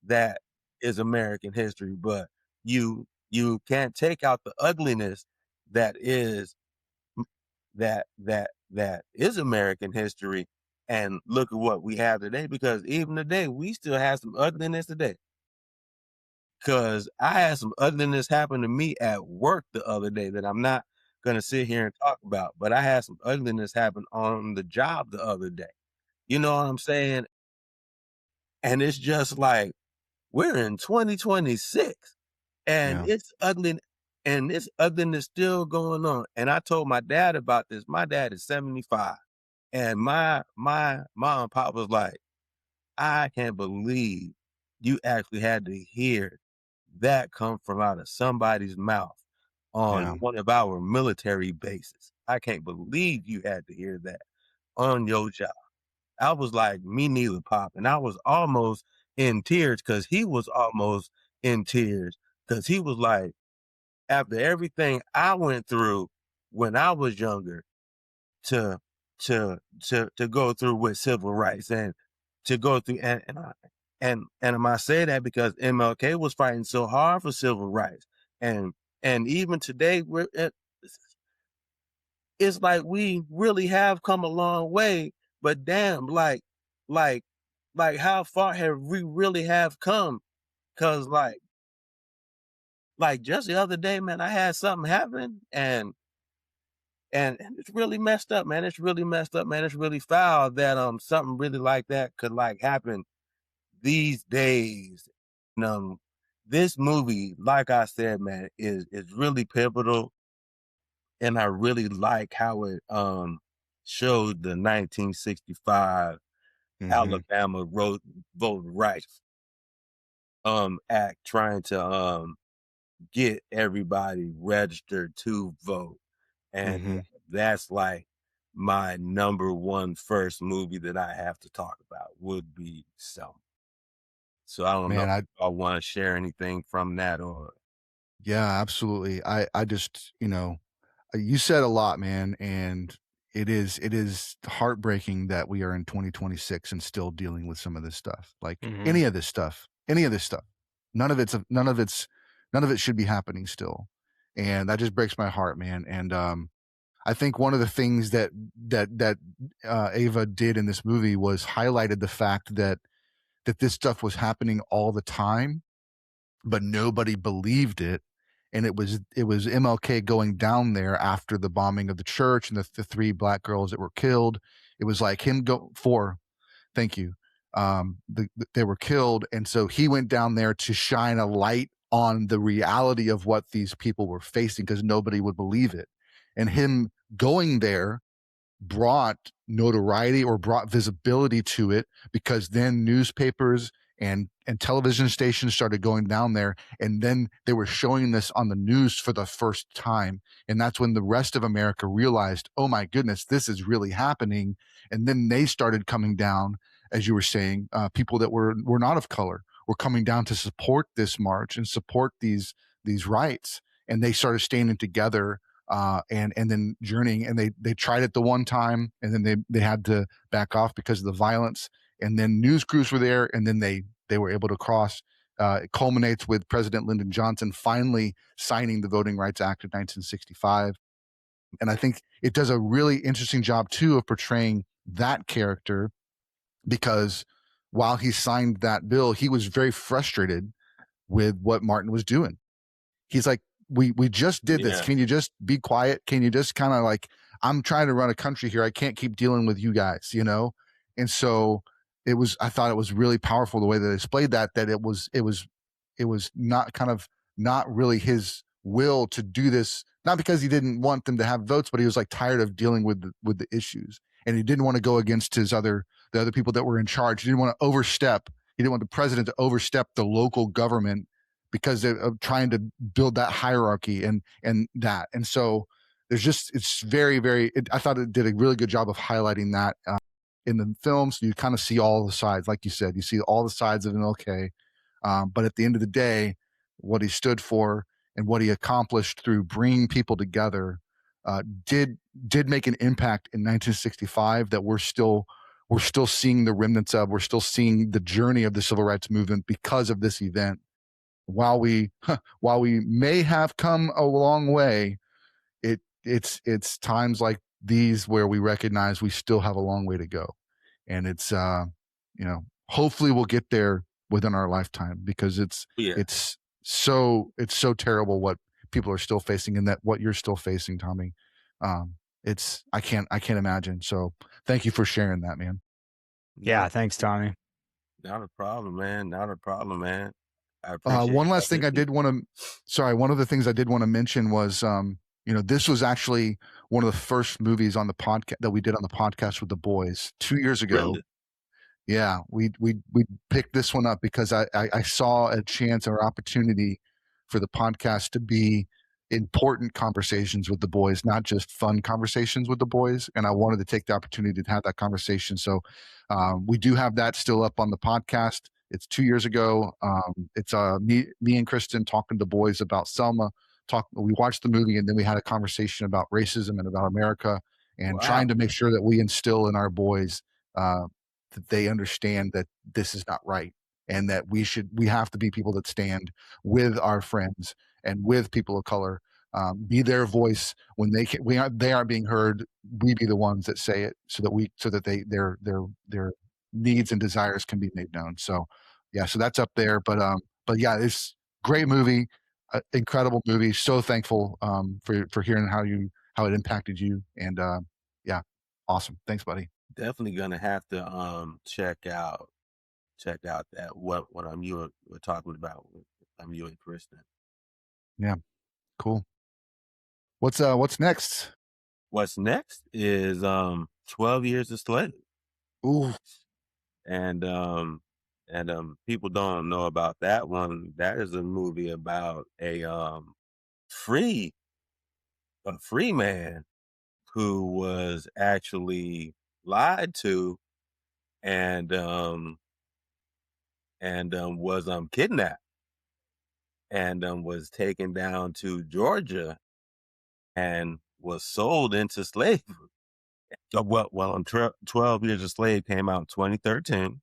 Speaker 3: that is American history, but you can't take out the ugliness that is American history and look at what we have today, because even today we still have some ugliness today. Because I had some ugliness happen to me at work the other day that I'm not gonna sit here and talk about, but I had some ugliness happen on the job the other day. You know what I'm saying? And it's just like, we're in 2026 and it's ugly, and this ugliness still going on. And I told my dad about this. My dad is 75. And my mom and pop was like, I can't believe you actually had to hear that come from out of somebody's mouth on one of our military bases. I can't believe you had to hear that on your job. I was like, me neither, Pop. And I was almost in tears because he was almost in tears, because he was like, after everything I went through when I was younger, to go through with civil rights, and to go through, and I say that because MLK was fighting so hard for civil rights, and even today it's like we really have come a long way, but damn, like how far have we really have come? Cause like just the other day, man, I had something happen, and it's really messed up, man. It's really messed up, man. It's really foul that something really like that could like happen these days. And this movie, like I said, man, is really pivotal, and I really like how it showed the 1965 Alabama voting rights act, trying to get everybody registered to vote. And that's like my number one first movie that I have to talk about would be Selma. So I don't know if I want to share anything from that or.
Speaker 1: Yeah, absolutely. I just, you said a lot, man, and it is heartbreaking that we are in 2026 and still dealing with some of this stuff. Like any of this stuff. None of it should be happening still. And that just breaks my heart, man. And I think one of the things that Ava did in this movie was highlighted the fact that this stuff was happening all the time, but nobody believed it. And it was MLK going down there after the bombing of the church and the 3 black girls that were killed. It was like him thank you. They were killed. And so he went down there to shine a light on the reality of what these people were facing, because nobody would believe it. And him going there brought notoriety or brought visibility to it, because then newspapers and television stations started going down there, and then they were showing this on the news for the first time. And that's when the rest of America realized, oh my goodness, this is really happening. And then they started coming down, as you were saying, people that were not of color were coming down to support this march and support these rights. And they started standing together and then journeying. And they tried it the one time, and then they had to back off because of the violence. And then news crews were there, and then they were able to cross. It culminates with President Lyndon Johnson finally signing the Voting Rights Act of 1965. And I think it does a really interesting job too of portraying that character, because while he signed that bill, he was very frustrated with what Martin was doing. He's like, we just did this. Can you just be quiet? Can you just kind of like, I'm trying to run a country here. I can't keep dealing with you guys, And so I thought it was really powerful the way that they displayed that it was not really his will to do this, not because he didn't want them to have votes, but he was like tired of dealing with the issues. And he didn't want to go against the other people that were in charge. He didn't want to overstep. He didn't want the president to overstep the local government, because they're trying to build that hierarchy and that. And so it's very, very, I thought it did a really good job of highlighting that in the film. So you kind of see all the sides, like you said, you see all the sides of MLK. But at the end of the day, what he stood for and what he accomplished through bringing people together did make an impact in 1965 that we're still seeing the remnants of. We're still seeing the journey of the civil rights movement because of this event. While we may have come a long way, it's times like these where we recognize we still have a long way to go. And it's hopefully we'll get there within our lifetime, because it's so terrible what people are still facing, and that what you're still facing, Tommie. I can't imagine. So thank you for sharing that, man.
Speaker 2: Yeah, thanks, Tommie.
Speaker 3: Not a problem, man.
Speaker 1: One last thing one of the things I did want to mention was, this was actually one of the first movies on the podcast that we did on the podcast with the boys 2 years ago.
Speaker 3: Really?
Speaker 1: Yeah, we picked this one up because I saw a chance or opportunity for the podcast to be important conversations with the boys, not just fun conversations with the boys. And I wanted to take the opportunity to have that conversation. So we do have that still up on the podcast. It's 2 years ago. It's me and Kristen talking to boys about Selma. We watched the movie, and then we had a conversation about racism and about America, and trying to make sure that we instill in our boys that they understand that this is not right, and that we have to be people that stand with our friends and with people of color, be their voice when they aren't being heard. We be the ones that say it, so that their needs and desires can be made known. So yeah, so that's up there. But yeah, it's great movie, incredible movie. So thankful for hearing how it impacted you, and yeah, awesome. Thanks, buddy.
Speaker 3: Definitely gonna have to check out that what you were talking about with you and Kristen.
Speaker 1: Yeah, cool. What's next?
Speaker 3: What's next is 12 Years a Slave.
Speaker 1: Ooh,
Speaker 3: And people don't know about that one. That is a movie about free a free man who was actually lied to and was kidnapped and was taken down to Georgia and was sold into slavery. Well, 12 Years a Slave came out in 2013.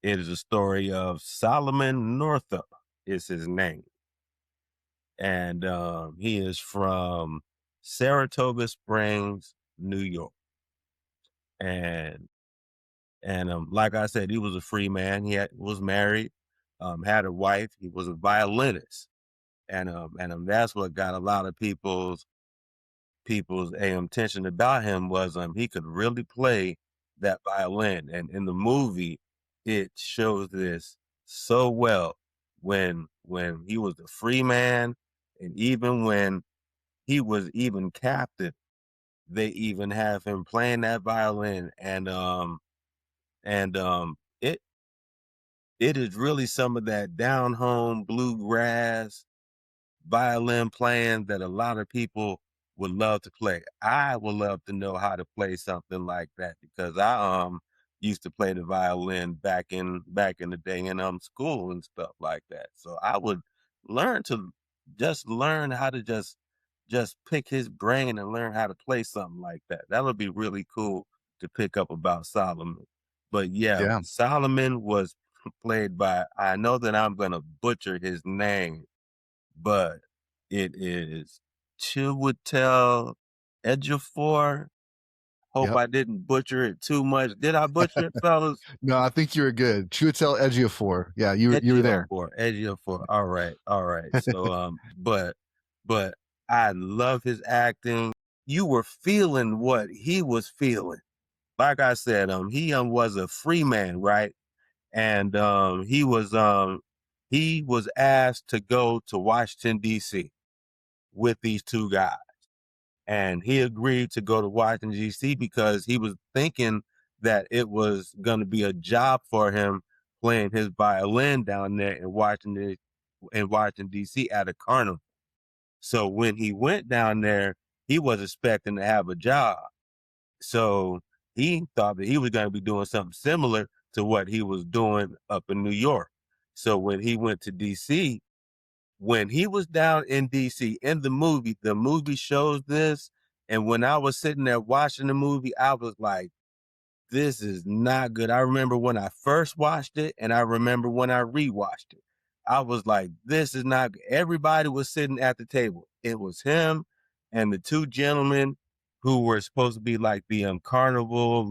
Speaker 3: It is a story of Solomon Northup is his name. And he is from Saratoga Springs, New York. And like I said, he was a free man. He was married, had a wife. He was a violinist. And that's what got a lot of people's attention about him was he could really play that violin. And in the movie, it shows this so well when he was a free man, and even when he was even captive, they even have him playing that violin. And it is really some of that down home bluegrass violin playing that a lot of people would love to play. I would love to know how to play something like that because I used to play the violin back in the day in school and stuff like that. So I would learn how to just pick his brain and learn how to play something like that. That would be really cool to pick up about Solomon. But yeah. Solomon was played by, I know that I'm gonna butcher his name, but it is Chiwetel Ejiofor. Hope I didn't butcher it too much. Did I butcher it, fellas?
Speaker 1: No, I think you were good. Chiwetel Ejiofor. Yeah, you were there.
Speaker 3: Ejiofor. All right. So but I love his acting. You were feeling what he was feeling. Like I said, he was a free man, right? And he was asked to go to Washington, D.C. with these two guys. And he agreed to go to Washington, D.C. because he was thinking that it was going to be a job for him playing his violin down there in Washington, D.C. at a carnival. So when he went down there, he was expecting to have a job. So he thought that he was going to be doing something similar to what he was doing up in New York. So when he went to D.C., when he was down in D.C. in the movie shows this. And when I was sitting there watching the movie, I was like, this is not good. I remember when I first watched it, and I remember when I rewatched it. I was like, this is not good. Everybody was sitting at the table. It was him and the two gentlemen who were supposed to be like the carnival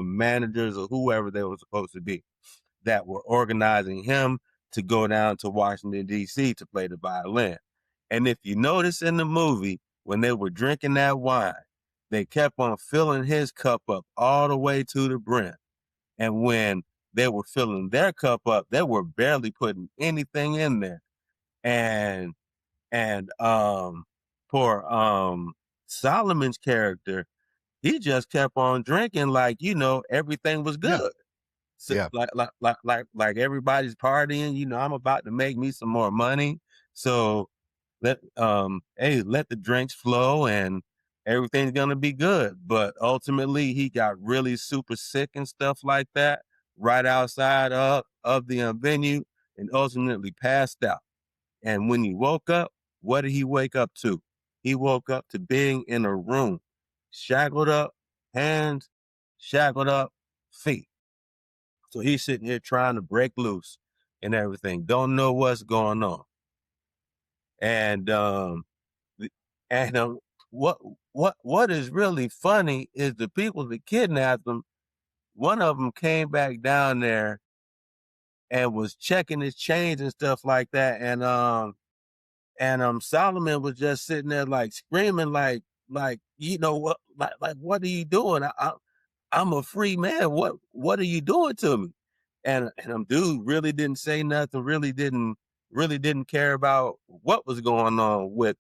Speaker 3: managers or whoever they were supposed to be that were organizing him to go down to Washington, D.C. to play the violin. And if you notice in the movie, when they were drinking that wine, they kept on filling his cup up all the way to the brim. And when they were filling their cup up, they were barely putting anything in there. And for Solomon's character, he just kept on drinking like, everything was good.
Speaker 1: Yeah.
Speaker 3: So like everybody's partying, I'm about to make me some more money. So let the drinks flow and everything's gonna be good. But ultimately he got really super sick and stuff like that right outside of the venue and ultimately passed out. And when he woke up, what did he wake up to? He woke up to being in a room, shackled up hands, shackled up feet. So he's sitting here trying to break loose and everything. Don't know what's going on. And what is really funny is the people that kidnapped him. One of them came back down there and was checking his chains and stuff like that. And Solomon was just sitting there like screaming, like what, what are you doing? I'm a free man. What are you doing to me? And dude really didn't say nothing. Really didn't care about what was going on with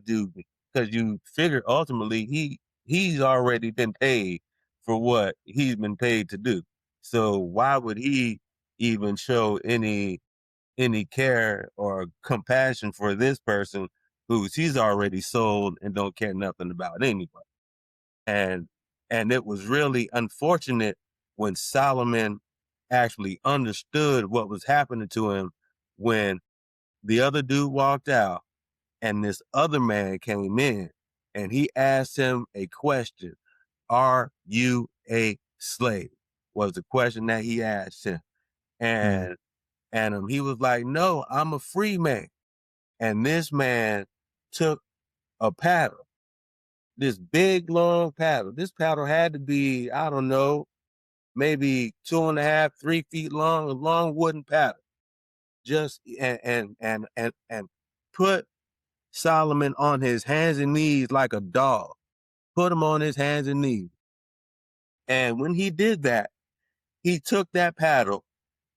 Speaker 3: dude, because you figure ultimately he's already been paid for what he's been paid to do. So why would he even show any care or compassion for this person who's he's already sold and don't care nothing about anybody? And it was really unfortunate when Solomon actually understood what was happening to him when the other dude walked out and this other man came in and he asked him a question. Are you a slave? Was the question that he asked him. And he was like, no, I'm a free man. And this man took a paddle, this big long paddle. This paddle had to be, I don't know, maybe 2.5, 3 feet long, a long wooden paddle. Just and put Solomon on his hands and knees like a dog. Put him on his hands and knees. And when he did that, he took that paddle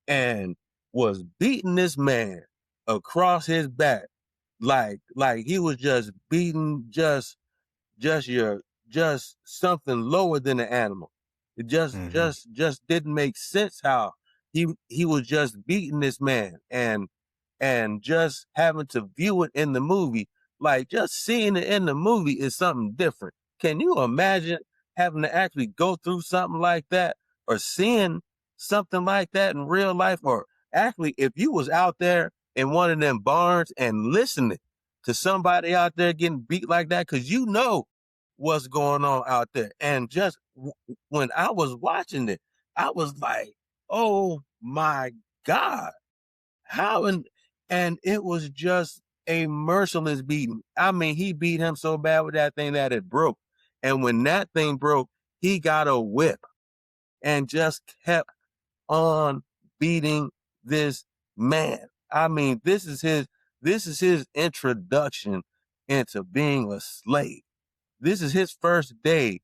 Speaker 3: and was beating this man across his back like he was just beating just something lower than an animal. It just didn't make sense how he was just beating this man and just having to view it in the movie. Like just seeing it in the movie is something different. Can you imagine having to actually go through something like that or seeing something like that in real life? Or actually, if you was out there in one of them barns and listening to somebody out there getting beat like that, because you know what's going on out there. And just when I was watching it, I was like, oh my God, how? And it was just a merciless beating. I mean, he beat him so bad with that thing that it broke. And when that thing broke, he got a whip and just kept on beating this man. I mean, this is his introduction into being a slave. This is his first day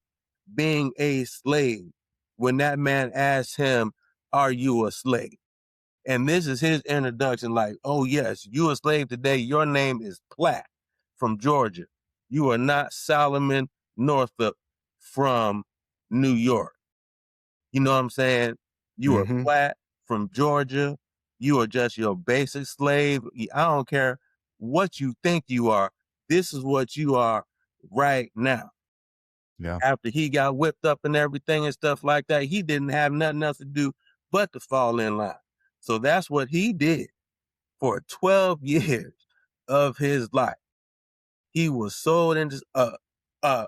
Speaker 3: being a slave when that man asked him, are you a slave? And this is his introduction, like, oh yes, you a slave today. Your name is Platt from Georgia. You are not Solomon Northup from New York. You know what I'm saying? You are Platt from Georgia. You are just your basic slave. I don't care what you think you are. This is what you are right now.
Speaker 1: Yeah.
Speaker 3: After he got whipped up and everything and stuff like that, he didn't have nothing else to do but to fall in line. So that's what he did for 12 years of his life. He was sold into a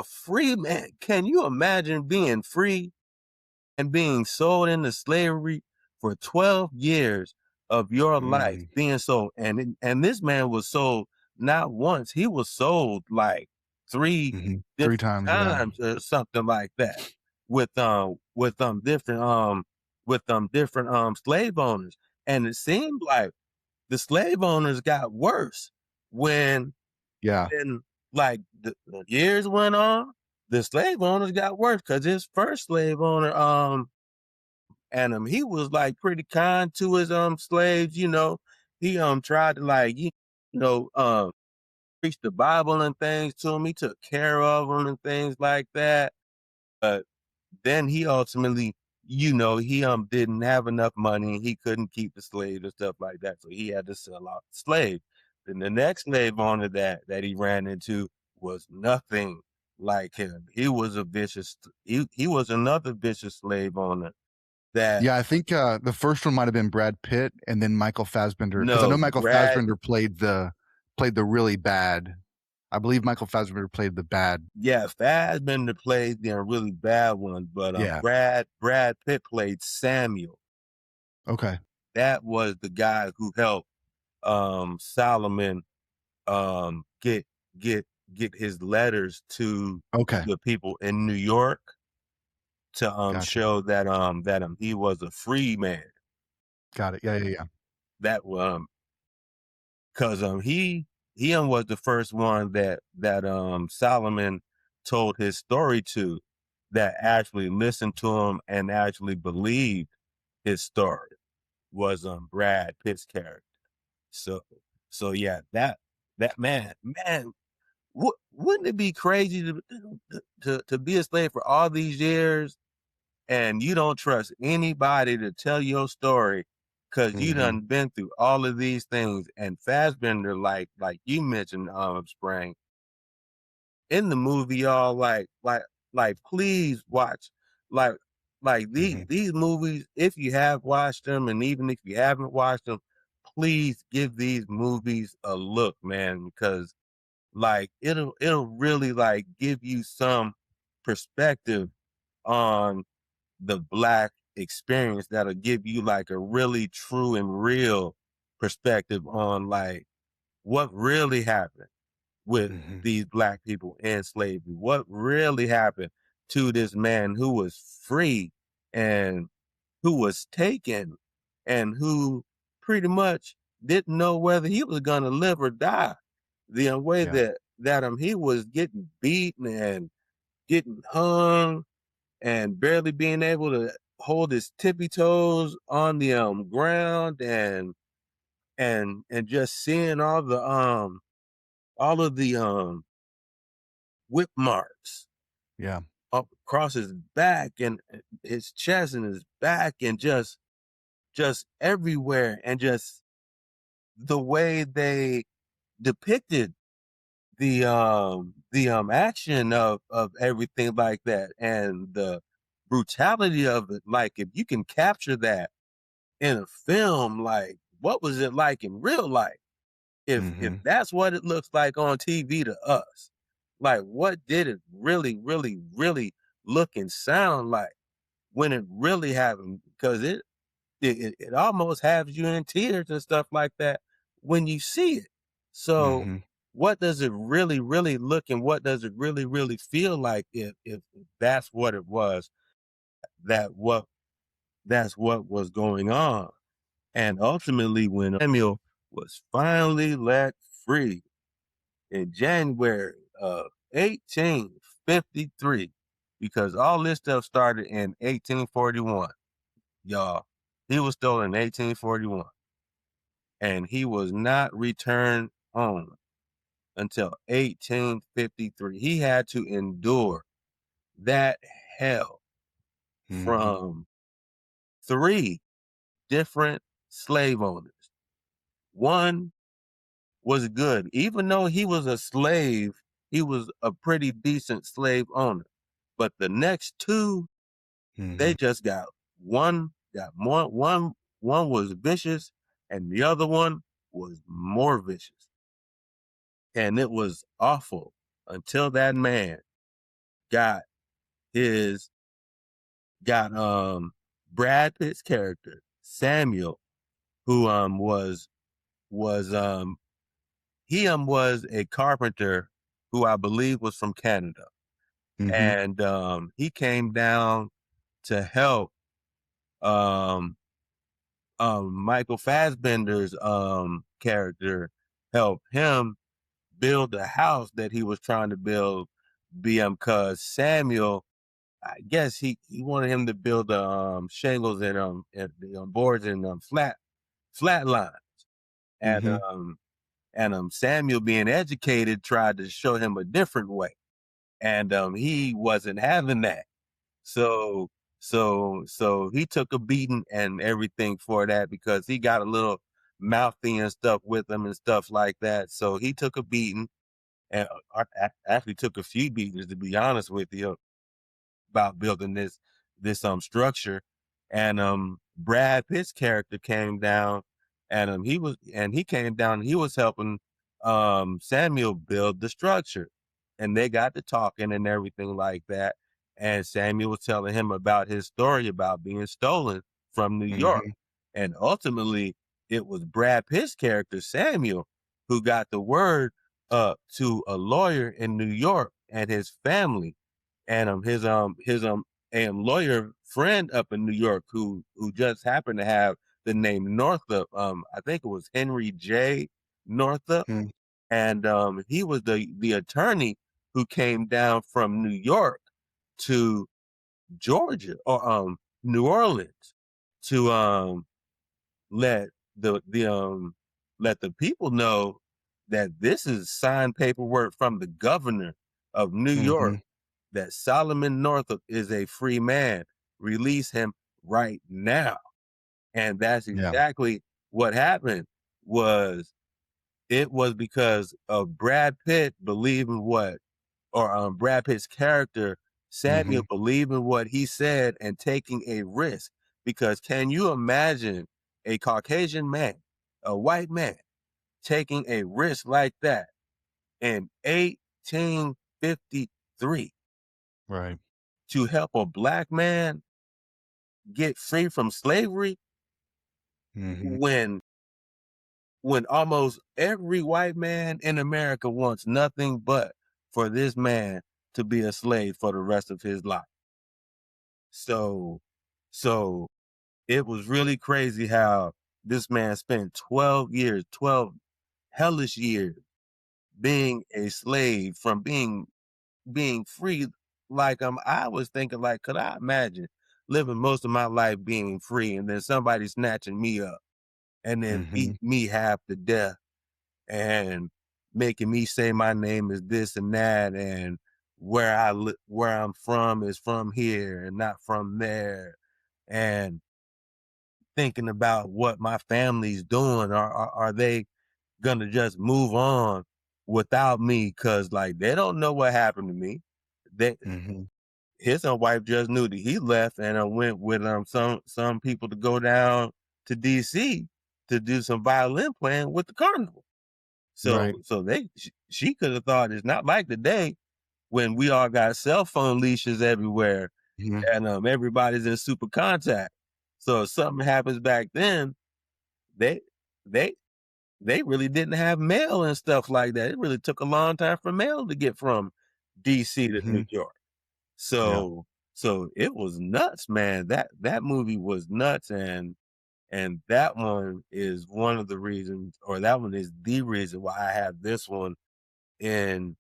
Speaker 3: free man. Can you imagine being free and being sold into slavery for 12 years of your life being sold? And this man was sold not once, he was sold like three
Speaker 1: times,
Speaker 3: or something like that with different slave owners. And it seemed like the slave owners got worse when like the years went on. The slave owners got worse because his first slave owner, he was like pretty kind to his slaves. You know, he tried to like preach the Bible and things to him. He took care of them and things like that. But then he ultimately, he didn't have enough money. He couldn't keep the slaves and stuff like that, so he had to sell out the slave. Then the next slave owner that he ran into was nothing like him. He was a vicious. He was another vicious slave owner.
Speaker 1: I think the first one might have been Brad Pitt and then Michael Fassbender, because I know Michael Fassbender played the really bad. I believe Michael Fassbender played the bad.
Speaker 3: Yeah, Fassbender played the really bad one, but Brad Pitt played Samuel.
Speaker 1: Okay,
Speaker 3: that was the guy who helped Solomon get his letters to the people in New York to show that he was a free man.
Speaker 1: Got it. Yeah.
Speaker 3: That because he was the first one that Solomon told his story to, that actually listened to him and actually believed his story, was Brad Pitt's character. So yeah, that man, wouldn't it be crazy to be a slave for all these years and you don't trust anybody to tell your story because you done been through all of these things? And Fassbender, like you mentioned, Sprang, in the movie, y'all, like please watch like these movies. If you have watched them, and even if you haven't watched them, please give these movies a look, man, because like it'll really like give you some perspective on the Black experience that'll give you like a really true and real perspective on like what really happened with these Black people in slavery. What really happened to this man who was free and who was taken and who pretty much didn't know whether he was gonna live or die. The way that he was getting beaten and getting hung and barely being able to hold his tippy toes on the ground and just seeing all of the whip marks up across his back and his chest and his back and just everywhere, and just the way they depicted the action of everything like that and the brutality of it. Like, if you can capture that in a film, like what was it like in real life? If that's what it looks like on TV to us, like what did it really, really, really look and sound like when it really happened? Because it almost has you in tears and stuff like that when you see it. So what does it really, really look, and what does it really, really feel like if that's what it was, that's what was going on? And ultimately, when Samuel was finally let free in January of 1853, because all this stuff started in 1841, y'all. He was stolen in 1841, and he was not returned home until 1853. He had to endure that hell from 3 different slave owners. One was good. Even though he was a slave, he was a pretty decent slave owner. But the next 2, they just got one was vicious and the other one was more vicious. And it was awful until that man got Brad Pitt's character, Samuel, who was a carpenter who I believe was from Canada. And he came down to help Michael Fassbender's character, help him build the house that he was trying to build, because Samuel, I guess he wanted him to build the shingles and the boards and flat lines. And Samuel, being educated, tried to show him a different way. And he wasn't having that. So he took a beating and everything for that, because he got a little mouthy and stuff with him and stuff like that. So he took a beating, and actually took a few beatings, to be honest with you, about building this structure. And Brad Pitt's character came down, and he came down and he was helping Samuel build the structure. And they got to talking and everything like that. And Samuel was telling him about his story about being stolen from New York. And ultimately, it was Brad Pitt's character, Samuel, who got the word up to a lawyer in New York and his family. And his lawyer friend up in New York, who just happened to have the name Northup. I think it was Henry J. Northup. And he was the attorney who came down from New York to Georgia, or New Orleans, to let the people know that this is signed paperwork from the governor of New York that Solomon Northup is a free man. Release him right now. And that's exactly what happened. It was because of Brad Pitt believing Brad Pitt's character, Samuel, believing what he said and taking a risk. Because can you imagine a Caucasian man, a white man, taking a risk like that in 1853
Speaker 1: Right.
Speaker 3: to help a black man get free from slavery when almost every white man in America wants nothing but for this man to be a slave for the rest of his life. So it was really crazy how this man spent 12 hellish years being a slave from being free. Like I was thinking, like, could I imagine living most of my life being free and then somebody snatching me up and then beat me half to death and making me say my name is this and that and where I'm from is from here and not from there, and thinking about what my family's doing. Are they gonna just move on without me? Cause like they don't know what happened to me. They his wife just knew that he left and I went with some people to go down to DC to do some violin playing with the carnival. So she could have thought it's not like today when we all got cell phone leashes everywhere and everybody's in super contact. So if something happens back then, they really didn't have mail and stuff like that. It really took a long time for mail to get from DC to New York. So it was nuts, man. That movie was nuts, and that one is one of the reasons, or that one is the reason why I have this one in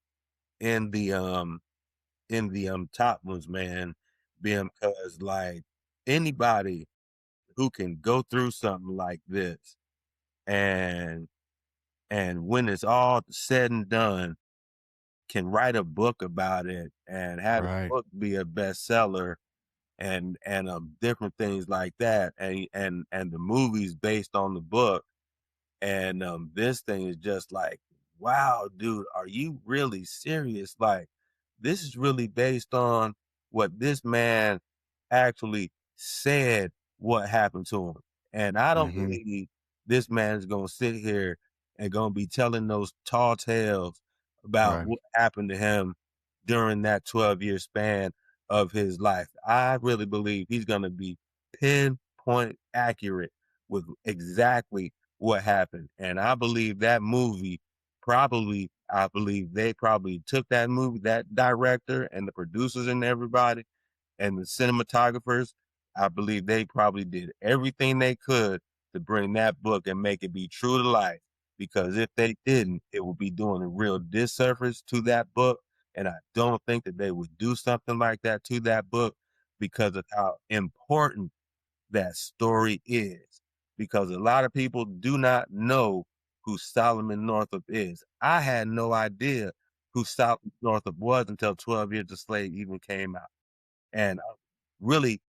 Speaker 3: the top ones, man. Because like anybody who can go through something like this and when it's all said and done can write a book about it and have the book be a bestseller and different things like that, and the movies based on the book, and this thing is just like, wow, dude, are you really serious? Like, this is really based on what this man actually said what happened to him. And I don't believe this man is gonna sit here and gonna be telling those tall tales about what happened to him during that 12-year span of his life. I really believe he's gonna be pinpoint accurate with exactly what happened. And I believe that movie I believe they probably took that movie, that director and the producers and everybody and the cinematographers. I believe they probably did everything they could to bring that book and make it be true to life. Because if they didn't, it would be doing a real disservice to that book. And I don't think that they would do something like that to that book because of how important that story is. Because a lot of people do not know who Solomon Northup is. I had no idea who Solomon Northup was until 12 Years a Slave even came out. And really,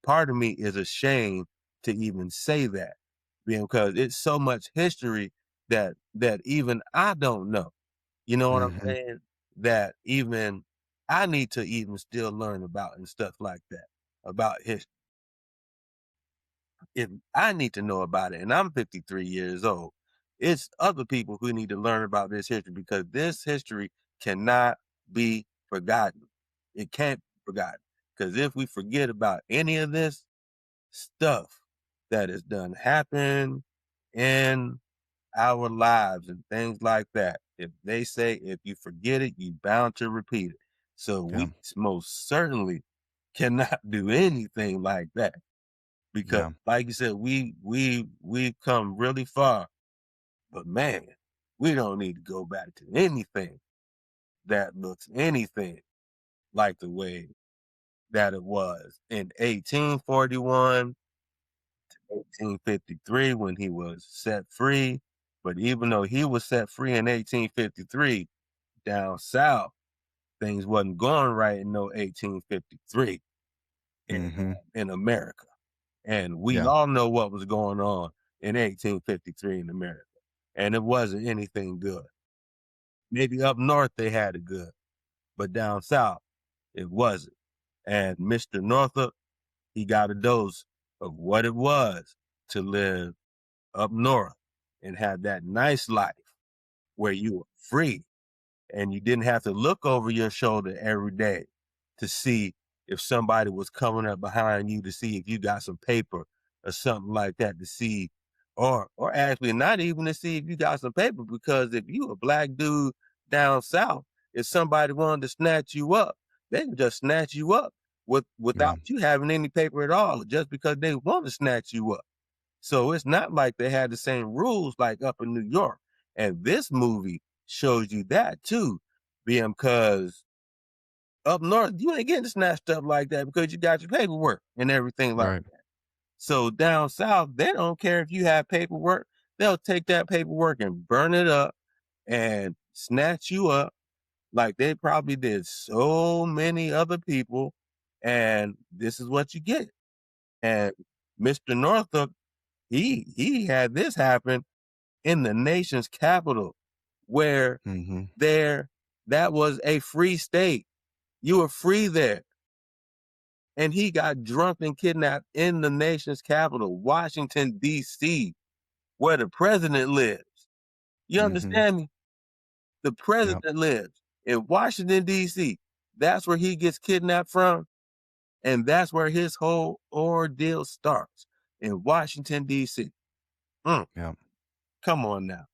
Speaker 3: part of me is ashamed to even say that because it's so much history that even I don't know. You know what I'm saying? That even I need to even still learn about and stuff like that, about history. If I need to know about it, and I'm 53 years old, it's other people who need to learn about this history because this history cannot be forgotten. It can't be forgotten. Because if we forget about any of this stuff that has done happen in our lives and things like that, if they say if you forget it, you bound to repeat it. So we most certainly cannot do anything like that. Because like you said, we've come really far. But man, we don't need to go back to anything that looks anything like the way that it was in 1841 to 1853 when he was set free But even though he was set free in 1853, down south, things wasn't going right in no 1853 in America. And we all know what was going on in 1853 in America. And it wasn't anything good. Maybe up north they had it good, but down south it wasn't. And Mr. Northup, he got a dose of what it was to live up north and have that nice life where you were free and you didn't have to look over your shoulder every day to see if somebody was coming up behind you to see if you got some paper or something like that to see, or actually not even to see if you got some paper, because if you a black dude down south, if somebody wanted to snatch you up, they can just snatch you up without you having any paper at all, just because they want to snatch you up. So it's not like they had the same rules like up in New York. And this movie shows you that too, because up north, you ain't getting snatched up like that because you got your paperwork and everything like that. So down south, they don't care if you have paperwork. They'll take that paperwork and burn it up and snatch you up like they probably did so many other people. And this is what you get. And Mr. Northup, he had this happen in the nation's capital, where that was a free state. You were free there. And he got drunk and kidnapped in the nation's capital, Washington, D.C., where the president lives. You understand me? The president lives in Washington, D.C. That's where he gets kidnapped from. And that's where his whole ordeal starts, in Washington, D.C. Come on now.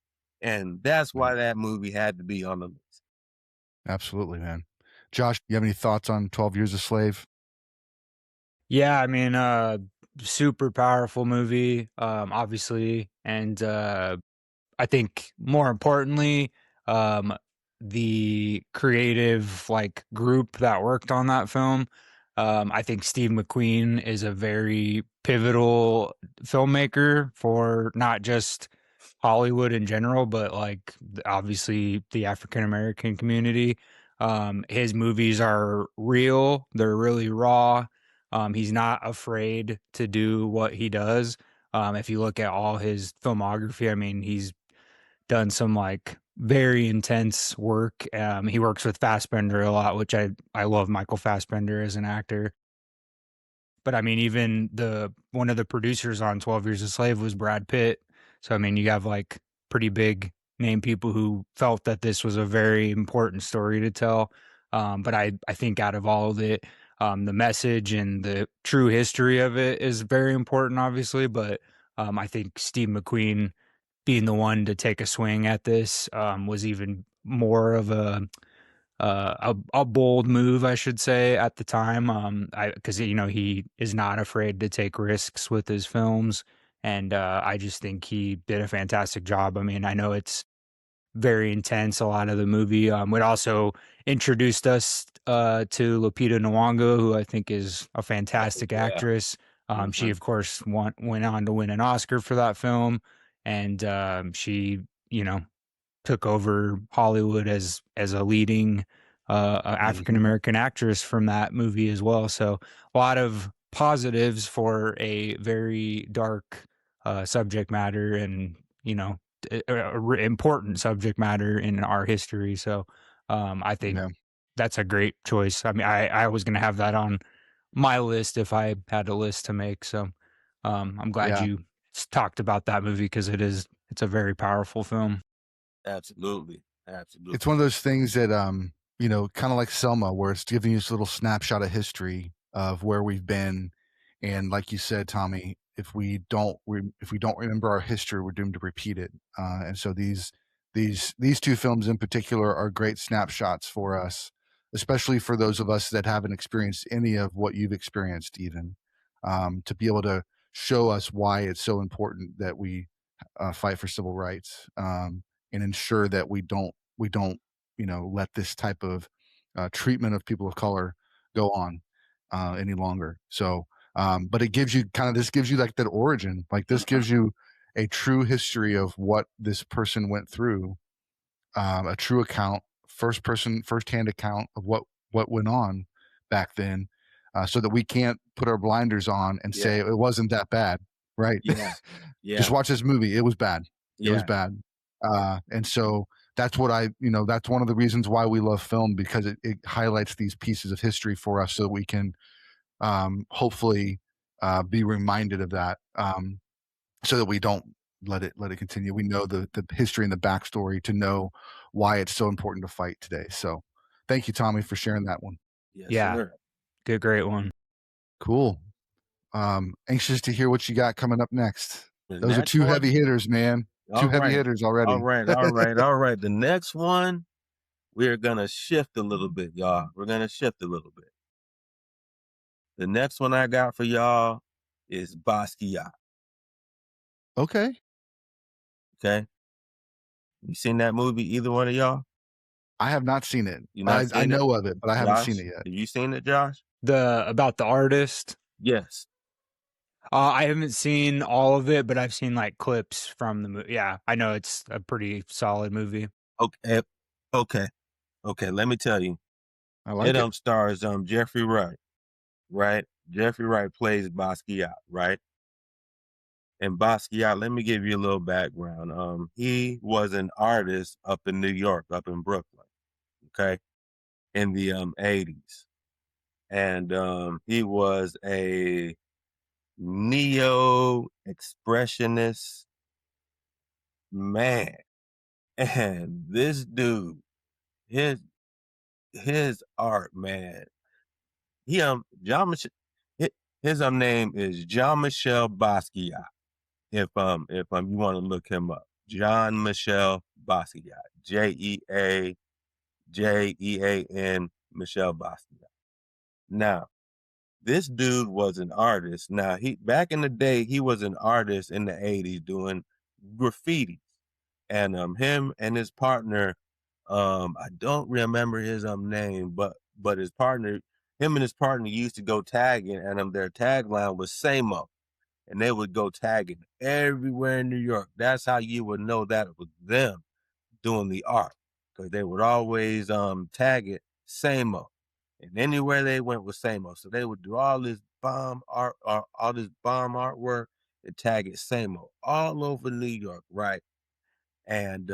Speaker 3: And that's why that movie had to be on the list.
Speaker 1: Absolutely, man. Josh, you have any thoughts on 12 Years a Slave?
Speaker 2: Yeah, I mean, super powerful movie, obviously. And I think more importantly, the creative like group that worked on that film. I think Steve McQueen is a very pivotal filmmaker for not just Hollywood in general, but like obviously the African American community. His movies are real, they're really raw. He's not afraid to do what he does. If you look at all his filmography, I mean, he's done some like very intense work. He works with Fassbender a lot, which I love Michael Fassbender as an actor. But I mean, even one of the producers on 12 Years a Slave was Brad Pitt. So I mean, you have like pretty big name people who felt that this was a very important story to tell. But I think out of all of it, the message and the true history of it is very important, obviously. But I think Steve McQueen being the one to take a swing at this was even more of a bold move, I should say, at the time. Because he is not afraid to take risks with his films, and I just think he did a fantastic job. I mean, I know it's very intense. A lot of the movie it also introduced us to Lupita Nyong'o, who I think is a fantastic actress. She, of course, went on to win an Oscar for that film, and she, took over Hollywood as a leading African American actress from that movie as well. So a lot of positives for a very dark subject matter, and important subject matter in our history. So I think that's a great choice. I mean, I was going to have that on my list if I had a list to make. So I'm glad you talked about that movie, because it's a very powerful film.
Speaker 3: Absolutely.
Speaker 1: It's one of those things that kind of like Selma, where it's giving you this little snapshot of history of where we've been. And like you said, Tommie, if we don't remember our history, we're doomed to repeat it. And so these two films in particular are great snapshots for us, especially for those of us that haven't experienced any of what you've experienced, even to be able to show us why it's so important that we fight for civil rights, and ensure that we don't let this type of treatment of people of color go on any longer. So but this gives you like that origin, like this gives you a true history of what this person went through, a true account, first-hand account of what went on back then, so that we can't put our blinders on and say it wasn't that bad, right?
Speaker 3: Yeah. Yeah.
Speaker 1: Just watch this movie. It was bad. It was
Speaker 3: Yeah.
Speaker 1: bad. And so that's what that's one of the reasons why we love film, because it highlights these pieces of history for us so that we can hopefully be reminded of that, so that we don't let it continue. We know the history and the backstory to know why it's so important to fight today. So thank you, Tommie, for sharing that one.
Speaker 3: Yes,
Speaker 2: Yeah.
Speaker 3: sir.
Speaker 2: Good, great one.
Speaker 1: Cool. Anxious to hear what you got coming up next.
Speaker 3: The
Speaker 1: Those are
Speaker 3: next
Speaker 1: two
Speaker 3: one-
Speaker 1: heavy hitters, man. Two
Speaker 3: All
Speaker 1: heavy
Speaker 3: right.
Speaker 1: hitters already.
Speaker 3: All right. The next one, we're gonna shift a little bit, y'all. We're gonna shift a little bit. The next one I got for y'all is Basquiat.
Speaker 1: Okay.
Speaker 3: Okay. You seen that movie, either one of y'all?
Speaker 1: I have not seen it.
Speaker 3: You not
Speaker 1: I
Speaker 3: seen it?
Speaker 1: know of it, but I haven't
Speaker 3: Josh,
Speaker 1: seen it yet.
Speaker 3: Have you seen it, Josh?
Speaker 2: About the artist.
Speaker 3: Yes.
Speaker 2: I haven't seen all of it, but I've seen like clips from the movie. Yeah, I know it's a pretty solid movie.
Speaker 3: Okay. Let me tell you.
Speaker 1: I like it.
Speaker 3: Stars Jeffrey Wright, right? Jeffrey Wright plays Basquiat, right? And Basquiat, let me give you a little background. He was an artist up in New York, up in Brooklyn, okay, in the 80s. And he was a neo-expressionist man. And this dude, his art, man, he Jean-Michel, his name is Jean-Michel Basquiat. If you want to look him up, Jean-Michel Basquiat, Jean Michel Basquiat. Now, this dude was an artist. Now, back in the day, he was an artist in the 80s doing graffiti. And him and his partner, I don't remember his name, but his partner, him and his partner used to go tagging, and their tagline was Selma. And they would go tagging everywhere in New York. That's how you would know that it was them doing the art, because they would always tag it Selma. And anywhere they went was Selma. So they would do all this bomb art, all this bomb artwork, and tag it Selma all over New York, right? And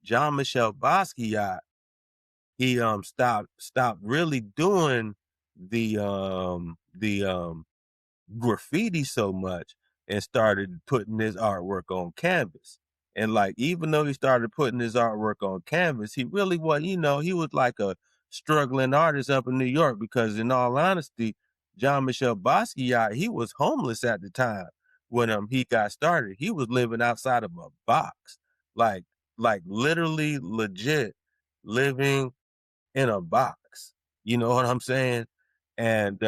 Speaker 3: Jean-Michel Basquiat, he stopped really doing the graffiti so much and started putting his artwork on canvas. And like, even though he started putting his artwork on canvas, he really was, he was like a struggling artist up in New York, because in all honesty, Jean-Michel Basquiat, he was homeless at the time when he got started. He was living outside of a box, like literally legit living in a box. You know what I'm saying? And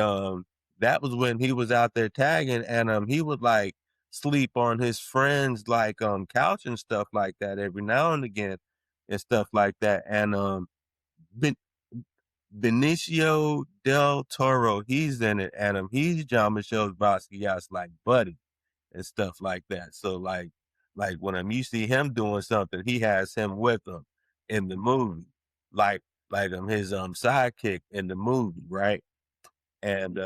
Speaker 3: that was when he was out there tagging, and he would like sleep on his friends like couch and stuff like that every now and again and stuff like that. And ben- Benicio del Toro, he's in it, and he's Jean-Michel Basquiat's like buddy and stuff like that. So like when you see him doing something, he has him with him in the movie, like his sidekick in the movie, right? And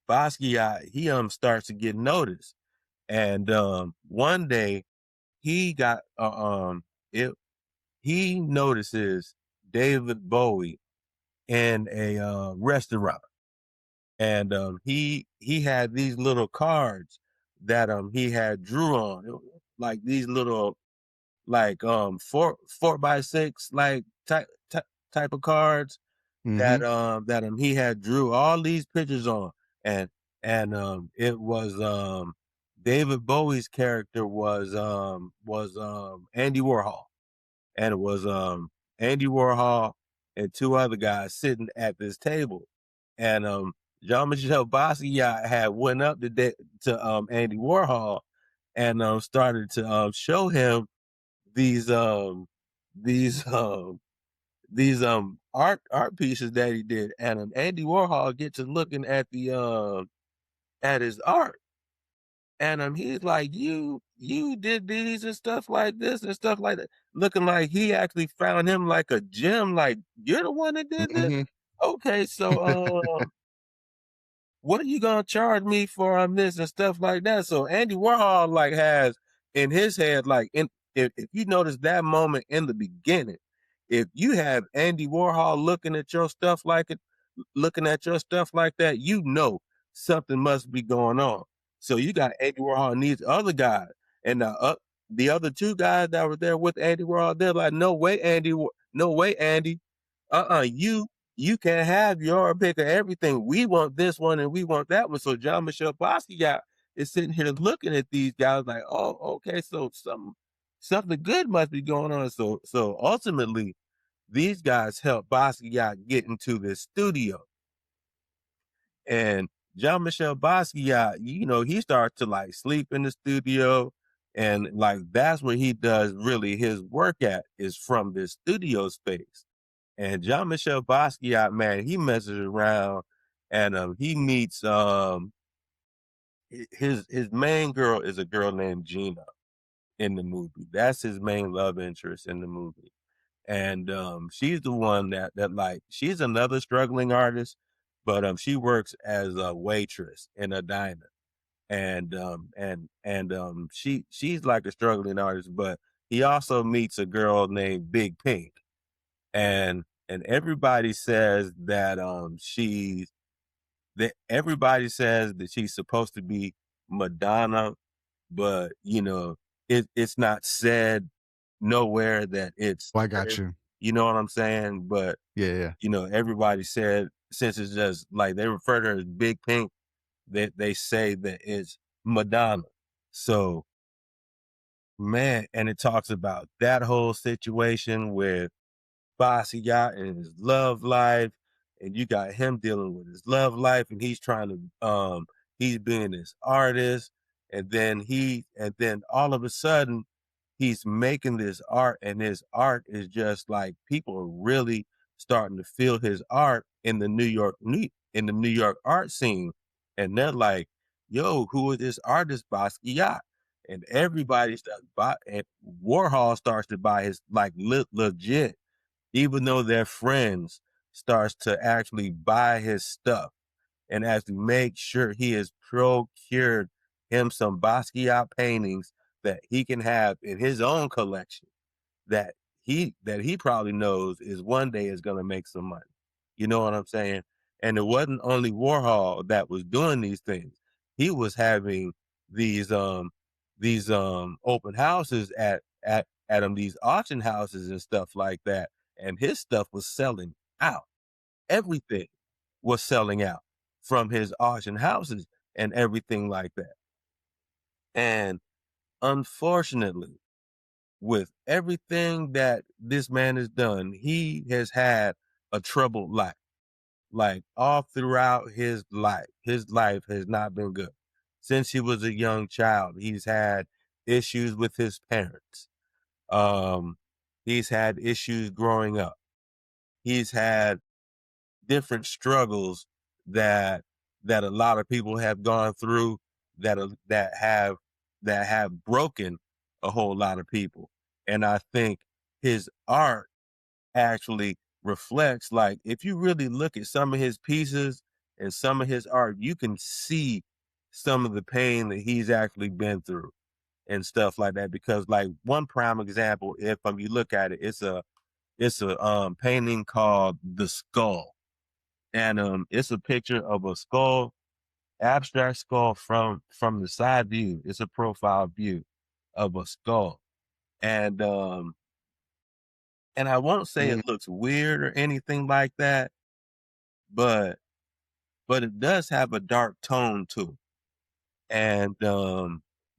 Speaker 3: Basquiat, he starts to get noticed, and one day he got he notices David Bowie in a restaurant, and he had these little cards that he had drew on. It was like these little like 4x6 like type of cards that he had drew all these pictures on, and it was David Bowie's character was Andy Warhol, and it was Andy Warhol and two other guys sitting at this table, and Jean-Michel Basquiat had went up to Andy Warhol and started to show him these these um these art pieces that he did, and Andy Warhol get to looking at the at his art, And he's like, you did these and stuff like this and stuff like that, looking like he actually found him like a gem. Like, you're the one that did this.
Speaker 1: Hmm.
Speaker 3: Okay, so what are you gonna charge me for on this and stuff like that? So Andy Warhol like has in his head, like if you notice that moment in the beginning, if you have Andy Warhol looking at your stuff like that, you know something must be going on. So you got Andy Warhol and these other guys, and the other two guys that were there with Andy Warhol, they're like, no way, Andy, no way, Andy, you can't have your pick of everything. We want this one and we want that one. So Jean-Michel Basquiat is sitting here looking at these guys like, oh, okay, so something good must be going on. So ultimately, these guys helped Basquiat get into this studio. And Jean-Michel Basquiat, he starts to like sleep in the studio. And like that's where he does really his work at, is from this studio space. And Jean-Michel Basquiat, man, he messes around and he meets his main girl is a girl named Gina in the movie. That's his main love interest in the movie. And she's the one that like, she's another struggling artist, but she works as a waitress in a diner. And she's like a struggling artist, but he also meets a girl named Big Pink. And everybody says that everybody says that she's supposed to be Madonna, but it's not said nowhere that it's
Speaker 1: I got you.
Speaker 3: You know what I'm saying? But
Speaker 1: Yeah.
Speaker 3: everybody said, since it's just like they refer to her as Big Pink, that they say that it's Madonna. So man, and it talks about that whole situation with Basquiat and his love life, and you got him dealing with his love life, and he's trying to he's being this artist, and then all of a sudden he's making this art, and his art is just like, people are really starting to feel his art in the New York art scene, and they're like, yo, who is this artist Basquiat? And everybody and Warhol starts to buy his, like, legit, even though they're friends, starts to actually buy his stuff and actually make sure he has procured him some Basquiat paintings that he can have in his own collection, that he probably knows is one day is going to make some money. You know what I'm saying? And it wasn't only Warhol that was doing these things. He was having these open houses at these auction houses and stuff like that, and his stuff was selling out. Everything was selling out from his auction houses and everything like that. And unfortunately, with everything that this man has done, he has had a troubled life. Like, all throughout his life has not been good. Since he was a young child, he's had issues with his parents. He's had issues growing up. He's had different struggles that a lot of people have gone through, that have broken a whole lot of people. And I think his art actually reflects, like, if you really look at some of his pieces and some of his art, you can see some of the pain that he's actually been through and stuff like that. Because, like, one prime example, if you look at it, it's a painting called The Skull. And it's a picture of a skull, abstract skull from the side view. It's a profile view of a skull. And I won't say it looks weird or anything like that, but it does have a dark tone to it. And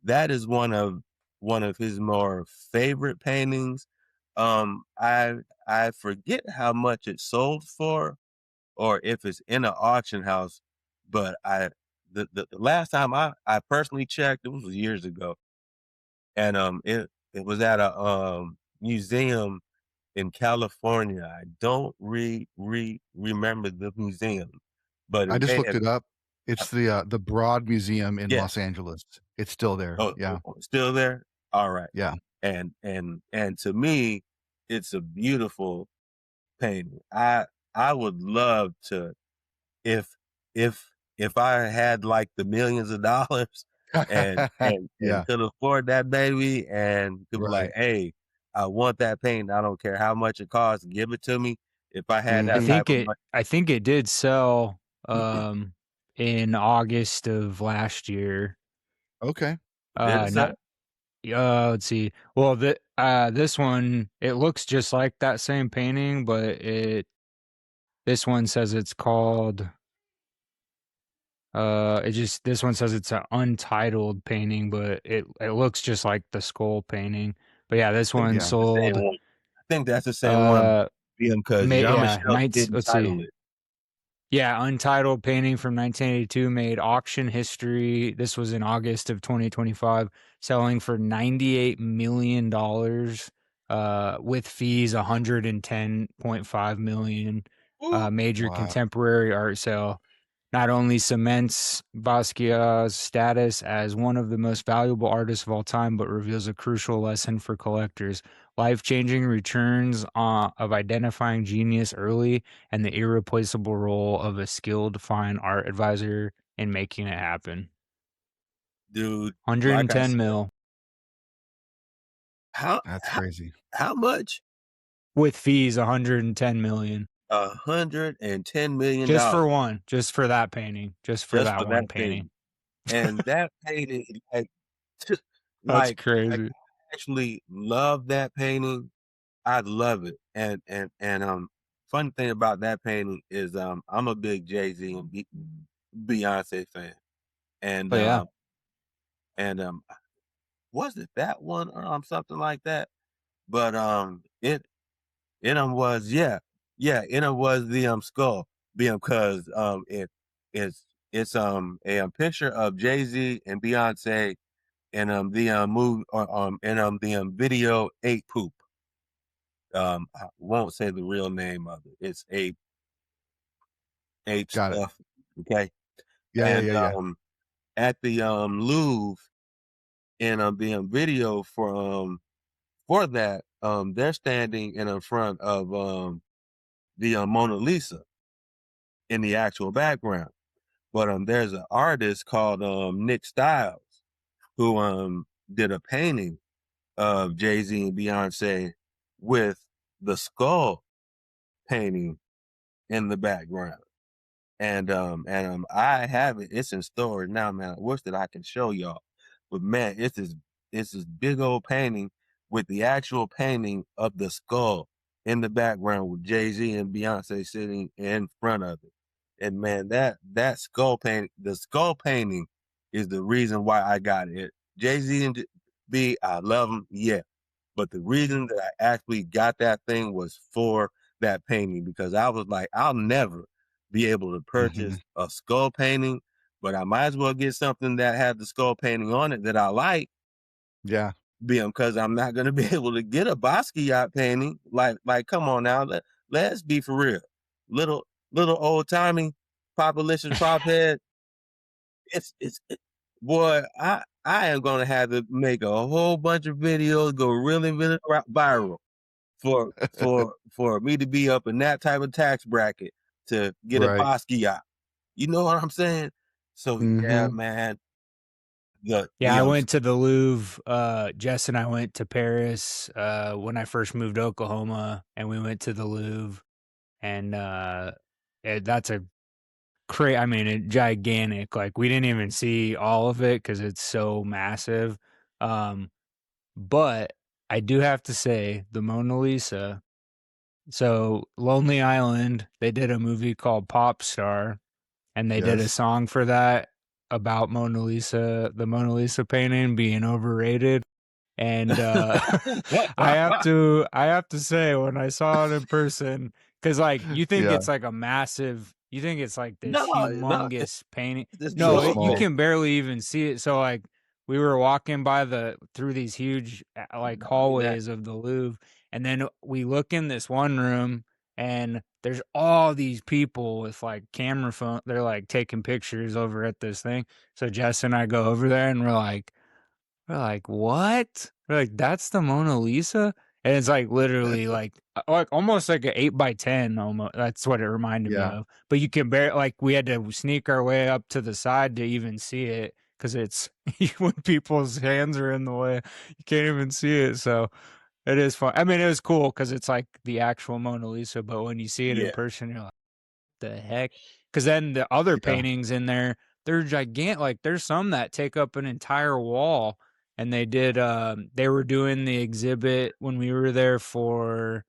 Speaker 3: that is one of his more favorite paintings. I forget how much it sold for, or if it's in an auction house, but the last time I personally checked, it was years ago, and it was at a museum in California. I don't remember the museum, but
Speaker 1: I
Speaker 3: it
Speaker 1: just
Speaker 3: may
Speaker 1: looked
Speaker 3: have,
Speaker 1: it up. It's the Broad Museum in
Speaker 3: Yeah.
Speaker 1: Los Angeles. It's still there.
Speaker 3: Oh,
Speaker 1: Yeah.
Speaker 3: still there? All right.
Speaker 1: Yeah.
Speaker 3: And to me, it's a beautiful painting. I would love to, if if I had like the millions of dollars and
Speaker 1: Yeah.
Speaker 3: could afford that baby and could be like,
Speaker 1: Right.
Speaker 3: hey, I want that painting. I don't care how much it costs. Give it to me. If I had that
Speaker 1: Mhm.
Speaker 3: type of money.
Speaker 2: I think it did sell in August of last year.
Speaker 1: Okay.
Speaker 3: Did it
Speaker 2: Not
Speaker 3: sell?
Speaker 2: let's see. Well, this one, it looks just like that same painting, but this one says it's called this one says it's an untitled painting, but it looks just like the skull painting. But yeah, this one
Speaker 1: Yeah.
Speaker 3: The same
Speaker 2: sold
Speaker 3: one. I think that's the same one. Because Jean-Michel didn't
Speaker 2: let's see.
Speaker 3: title it.
Speaker 2: Yeah, untitled painting from 1982 made auction history. This was in August of 2025, selling for $98 million, with fees $110.5 million. Major
Speaker 1: Wow.
Speaker 2: contemporary art sale. Not only cements Basquiat's status as one of the most valuable artists of all time, but reveals a crucial lesson for collectors. Life-changing returns of identifying genius early and the irreplaceable role of a skilled fine art advisor in making it happen.
Speaker 3: Dude, like I
Speaker 2: 110
Speaker 3: said,
Speaker 2: mil.
Speaker 1: That's crazy.
Speaker 3: How much?
Speaker 2: With fees, 110 million.
Speaker 3: $110 million.
Speaker 2: Just for one. Just for that painting. Just for that one painting.
Speaker 3: And that painting,
Speaker 2: That's
Speaker 3: like
Speaker 2: crazy.
Speaker 3: I actually love that painting. I love it. And fun thing about that painting is I'm a big Jay-Z and Beyonce fan. And
Speaker 2: Oh, yeah.
Speaker 3: was it that one or something like that? But it was it was the skull because it's a picture of Jay-Z and Beyonce and the movie or and the video Ape Poop. I won't say the real name of it. It's ape
Speaker 1: Got
Speaker 3: stuff. Okay.
Speaker 1: Yeah.
Speaker 3: And
Speaker 1: Yeah.
Speaker 3: at the Louvre in the video for that, they're standing in front of the Mona Lisa in the actual background. But there's an artist called Nick Styles who did a painting of Jay-Z and Beyonce with the skull painting in the background. And I have it. It's in storage now, man. I wish that I can show y'all. But man, it's this big old painting with the actual painting of the skull in the background with Jay-Z and Beyonce sitting in front of it. And man, that skull painting, the skull painting is the reason why I got it. Jay-Z and B, I love them, yeah. But the reason that I actually got that thing was for that painting because I was like, I'll never be able to purchase a skull painting, but I might as well get something that has the skull painting on it that I like.
Speaker 1: Yeah.
Speaker 3: Because I'm not gonna be able to get a Basquiat painting. Like, come on now, let's be for real. Little old Tommie, Popalicious Popheads. Boy, I am gonna have to make a whole bunch of videos go really viral for me to be up in that type of tax bracket to get a Basquiat. You know what I'm saying? So yeah, man.
Speaker 2: I went to the Louvre. Jess and I went to Paris when I first moved to Oklahoma, and we went to the Louvre, and that's a gigantic. Like we didn't even see all of it because it's so massive. But I do have to say the Mona Lisa. So Lonely Island, they did a movie called Pop Star, and they did a song for that about Mona Lisa, the Mona Lisa painting being overrated. And I have to say when I saw it in person, because like you think it's like a massive, you think it's like this humongous painting. No, you can barely even see it. So like we were walking by through these huge like hallways of the Louvre, and then we look in this one room, and there's all these people with like camera phone. They're like taking pictures over at this thing. So Jess and I go over there, and we're like, what? We're like, that's the Mona Lisa, and it's like literally like almost like an 8x10. Almost, that's what it reminded me of. But you can we had to sneak our way up to the side to even see it, because it's when people's hands are in the way, you can't even see it. So it is fun. I mean, it was cool because it's like the actual Mona Lisa, but when you see it in person, you're like, the heck? Because then the other paintings in there, they're gigantic. Like there's some that take up an entire wall. And they were doing the exhibit when we were there for,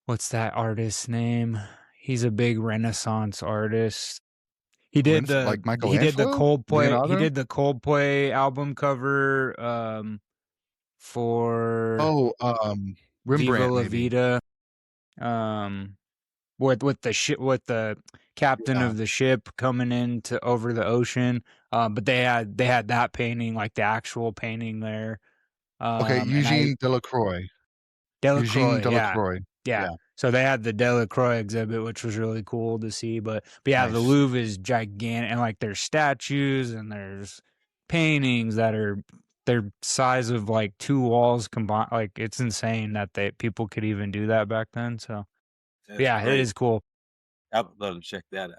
Speaker 2: what's that artist's name? He's a big Renaissance artist. He did
Speaker 1: like Michelangelo?
Speaker 2: Coldplay.
Speaker 1: Leonardo?
Speaker 2: He did the Coldplay album cover for
Speaker 1: Rembrandt,
Speaker 2: Viva La
Speaker 1: maybe.
Speaker 2: Vida. With the captain of the ship coming in over the ocean. But they had that painting, like the actual painting there.
Speaker 1: Okay, Eugene Delacroix.
Speaker 2: Delacroix,
Speaker 1: Delacroix.
Speaker 2: Yeah. So they had the Delacroix exhibit, which was really cool to see. But yeah, the Louvre is gigantic, and like there's statues and there's paintings that are their size of like 2 walls combined. Like it's insane that people could even do that back then. So
Speaker 3: That's
Speaker 2: yeah,
Speaker 3: great.
Speaker 2: it is cool.
Speaker 3: I would love to check that out.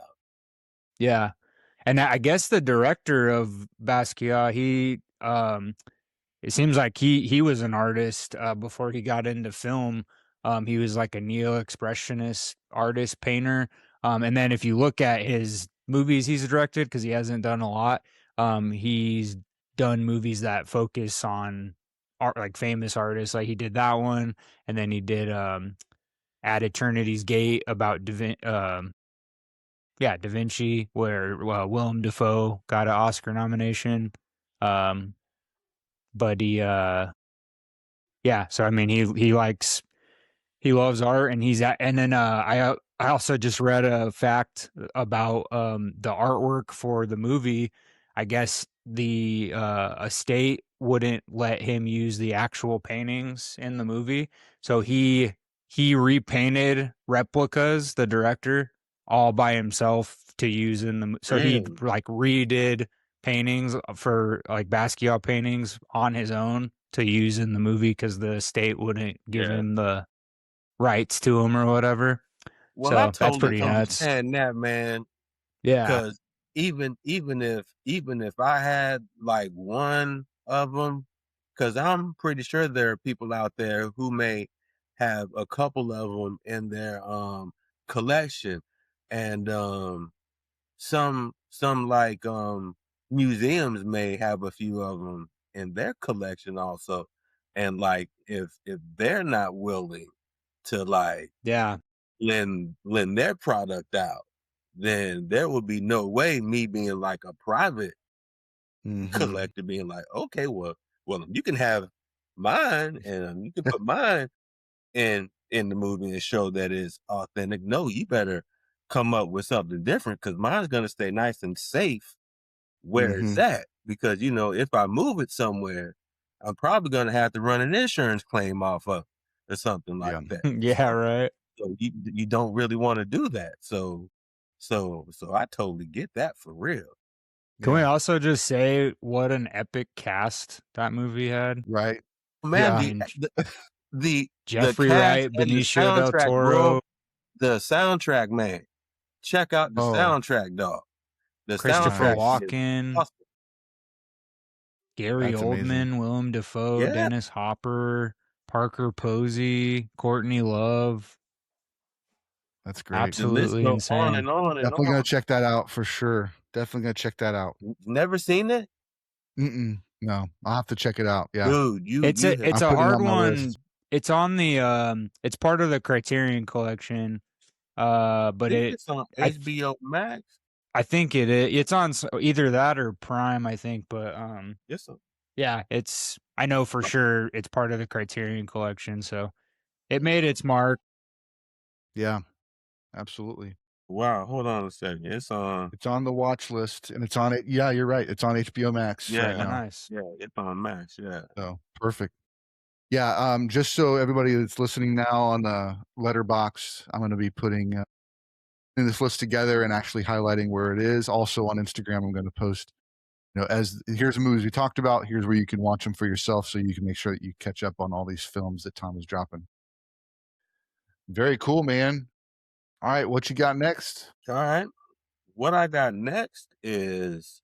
Speaker 2: Yeah. And I guess the director of Basquiat, it seems like he was an artist before he got into film. He was like a neo-expressionist artist, painter. And then if you look at his movies he's directed, because he hasn't done a lot, he's done movies that focus on art, like famous artists. Like he did that one, and then he did At Eternity's Gate about Da Vinci, where Willem Dafoe got an Oscar nomination. But so I mean, he loves art, and and then I also just read a fact about the artwork for the movie. I guess the estate wouldn't let him use the actual paintings in the movie, so he repainted replicas, the director, all by himself to use in the. So he like redid paintings for like Basquiat paintings on his own to use in the movie because the estate wouldn't give him the rights to him or whatever.
Speaker 3: Well,
Speaker 2: so
Speaker 3: I
Speaker 2: that's
Speaker 3: totally
Speaker 2: pretty nuts.
Speaker 3: understand that, man.
Speaker 2: Yeah,
Speaker 3: Because even if I had like one of them, because I'm pretty sure there are people out there who may have a couple of them in their collection, and some like museums may have a few of them in their collection also, and like if they're not willing to like lend their product out, then there would be no way me being like a private collector being like, okay, well, you can have mine and you can put mine in the movie and show that it's authentic. No, you better come up with something different, because mine's gonna stay nice and safe where it's at. Because if I move it somewhere, I'm probably gonna have to run an insurance claim off of or something like that.
Speaker 2: Right.
Speaker 3: So you don't really want to do that. So I totally get that for real.
Speaker 2: Can we also just say what an epic cast that movie had?
Speaker 1: Right.
Speaker 3: Man, the
Speaker 2: Jeffrey
Speaker 3: cast
Speaker 2: Wright,
Speaker 3: and the
Speaker 2: Benicio del
Speaker 3: soundtrack,
Speaker 2: Toro.
Speaker 3: bro, the soundtrack, man. Check out the soundtrack, dog. The
Speaker 2: Christopher
Speaker 3: soundtrack
Speaker 2: Walken,
Speaker 3: awesome.
Speaker 2: Gary
Speaker 1: That's
Speaker 2: Oldman,
Speaker 1: amazing.
Speaker 2: Willem Dafoe, Dennis Hopper, Parker Posey, Courtney Love.
Speaker 1: That's great.
Speaker 2: Absolutely insane.
Speaker 3: On and on and
Speaker 1: Definitely
Speaker 3: on.
Speaker 1: gonna check that out for sure. Definitely gonna check that out.
Speaker 3: Never seen it?
Speaker 1: No, I'll have to check it out. Yeah,
Speaker 3: dude,
Speaker 2: it's a hard one. It's on the it's part of the Criterion Collection. But
Speaker 3: it's on HBO Max.
Speaker 2: I think it is. It's on either that or Prime, I think. But yeah, it's. I know for sure it's part of the Criterion Collection, so it made its mark.
Speaker 1: Yeah, absolutely.
Speaker 3: Wow, hold on a second. It's
Speaker 1: on the watch list, and it's on it. Yeah, you're right. It's on HBO Max right now.
Speaker 2: Nice.
Speaker 3: Yeah, it's on Max. Yeah.
Speaker 1: So perfect. Yeah, just so everybody that's listening now on the letterbox, I'm going to be putting in this list together and actually highlighting where it is. Also on Instagram, I'm going to post, as here's the movies we talked about. Here's where you can watch them for yourself, so you can make sure that you catch up on all these films that Tom is dropping. Very cool, man. All right, what you got next?
Speaker 3: All right, what I got next is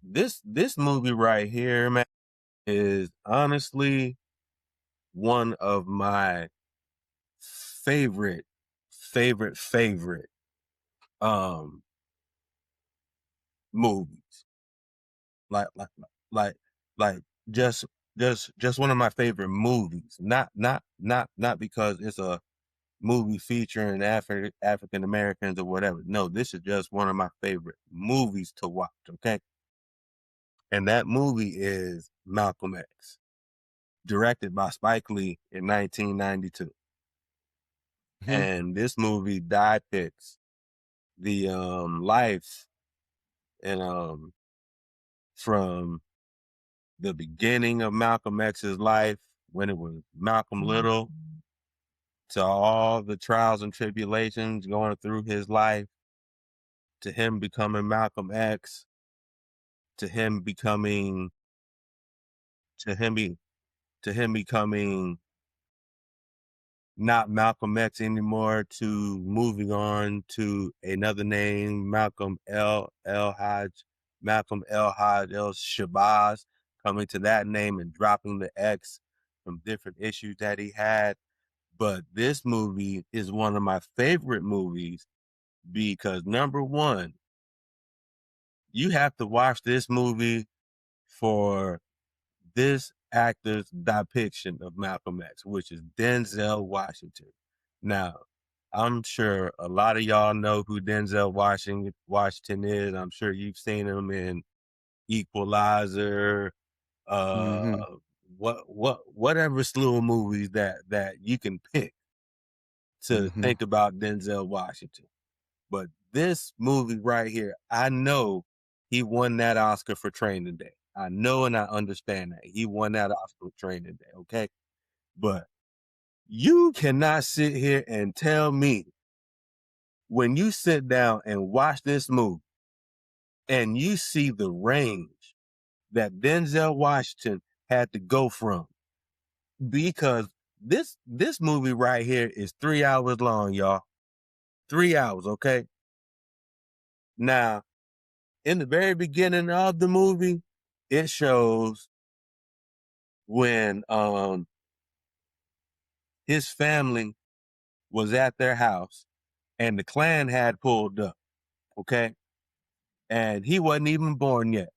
Speaker 3: this movie right here, man, is honestly one of my favorite movies. Like just one of my favorite movies. Not because it's a movie featuring African Americans or whatever. No, this is just one of my favorite movies to watch, okay? And that movie is Malcolm X, directed by Spike Lee in 1992. And this movie depicts the life and from the beginning of Malcolm X's life, when it was Malcolm Little, to all the trials and tribulations going through his life, to him becoming Malcolm X, to him becoming not Malcolm X anymore, to moving on to another name, Malcolm L. Shabazz, coming to that name and dropping the X from different issues that he had. But this movie is one of my favorite movies because, number one, you have to watch this movie for this actor's depiction of Malcolm X, which is Denzel Washington. Now, I'm sure a lot of y'all know who Denzel Washington is. I'm sure you've seen him in Equalizer, whatever slew of movies that you can pick to think about Denzel Washington. But this movie right here, I know he won that Oscar for Training Day. I know and I understand that. He won that Oscar for Training Day, okay? But you cannot sit here and tell me, when you sit down and watch this movie and you see the range that Denzel Washington had to go from, because this movie right here is 3 hours long, y'all. 3 hours, okay? Now, in the very beginning of the movie, it shows when his family was at their house and the Klan had pulled up, okay? And he wasn't even born yet.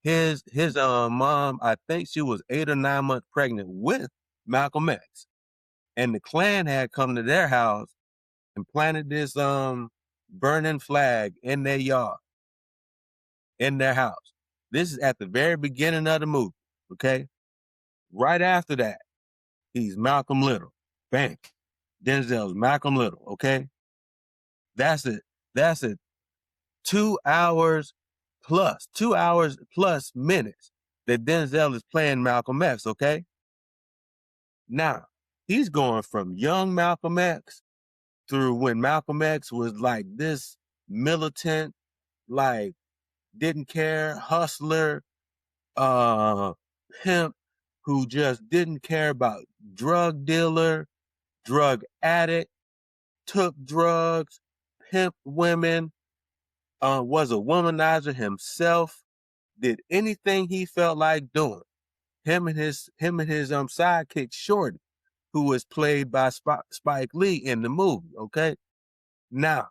Speaker 3: His mom, I think she was 8 or 9 months pregnant with Malcolm X. And the Klan had come to their house and planted this burning flag in their yard, in their house. This is at the very beginning of the movie, okay? Right after that, he's Malcolm Little. Bang. Denzel's Malcolm Little, okay? That's it. 2 hours plus minutes that Denzel is playing Malcolm X, okay? Now, he's going from young Malcolm X through when Malcolm X was like this militant, like didn't care, hustler, pimp who just didn't care about drug dealer, drug addict, took drugs, pimped women, was a womanizer himself, did anything he felt like doing. Him and his sidekick Shorty, who was played by Spike Lee in the movie. Okay, now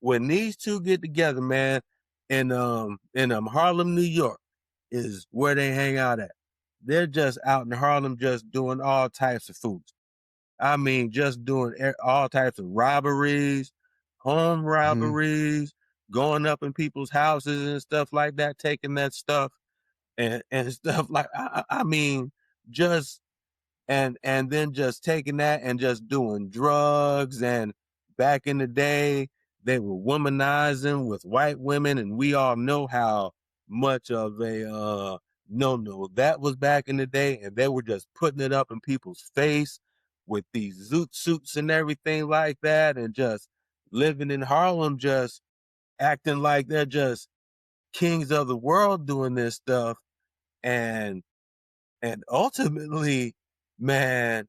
Speaker 3: when these two get together, man, in Harlem, New York, is where they hang out at. They're just out in Harlem, just doing all types of foods. I mean, just doing all types of robberies, home robberies, going up in people's houses and stuff like that, taking that stuff and stuff like, I mean, just, and then just taking that and just doing drugs. And back in the day, they were womanizing with white women. And we all know how much of a No, that was back in the day, and they were just putting it up in people's face with these zoot suits and everything like that, and just living in Harlem, just acting like they're just kings of the world doing this stuff. And ultimately, man,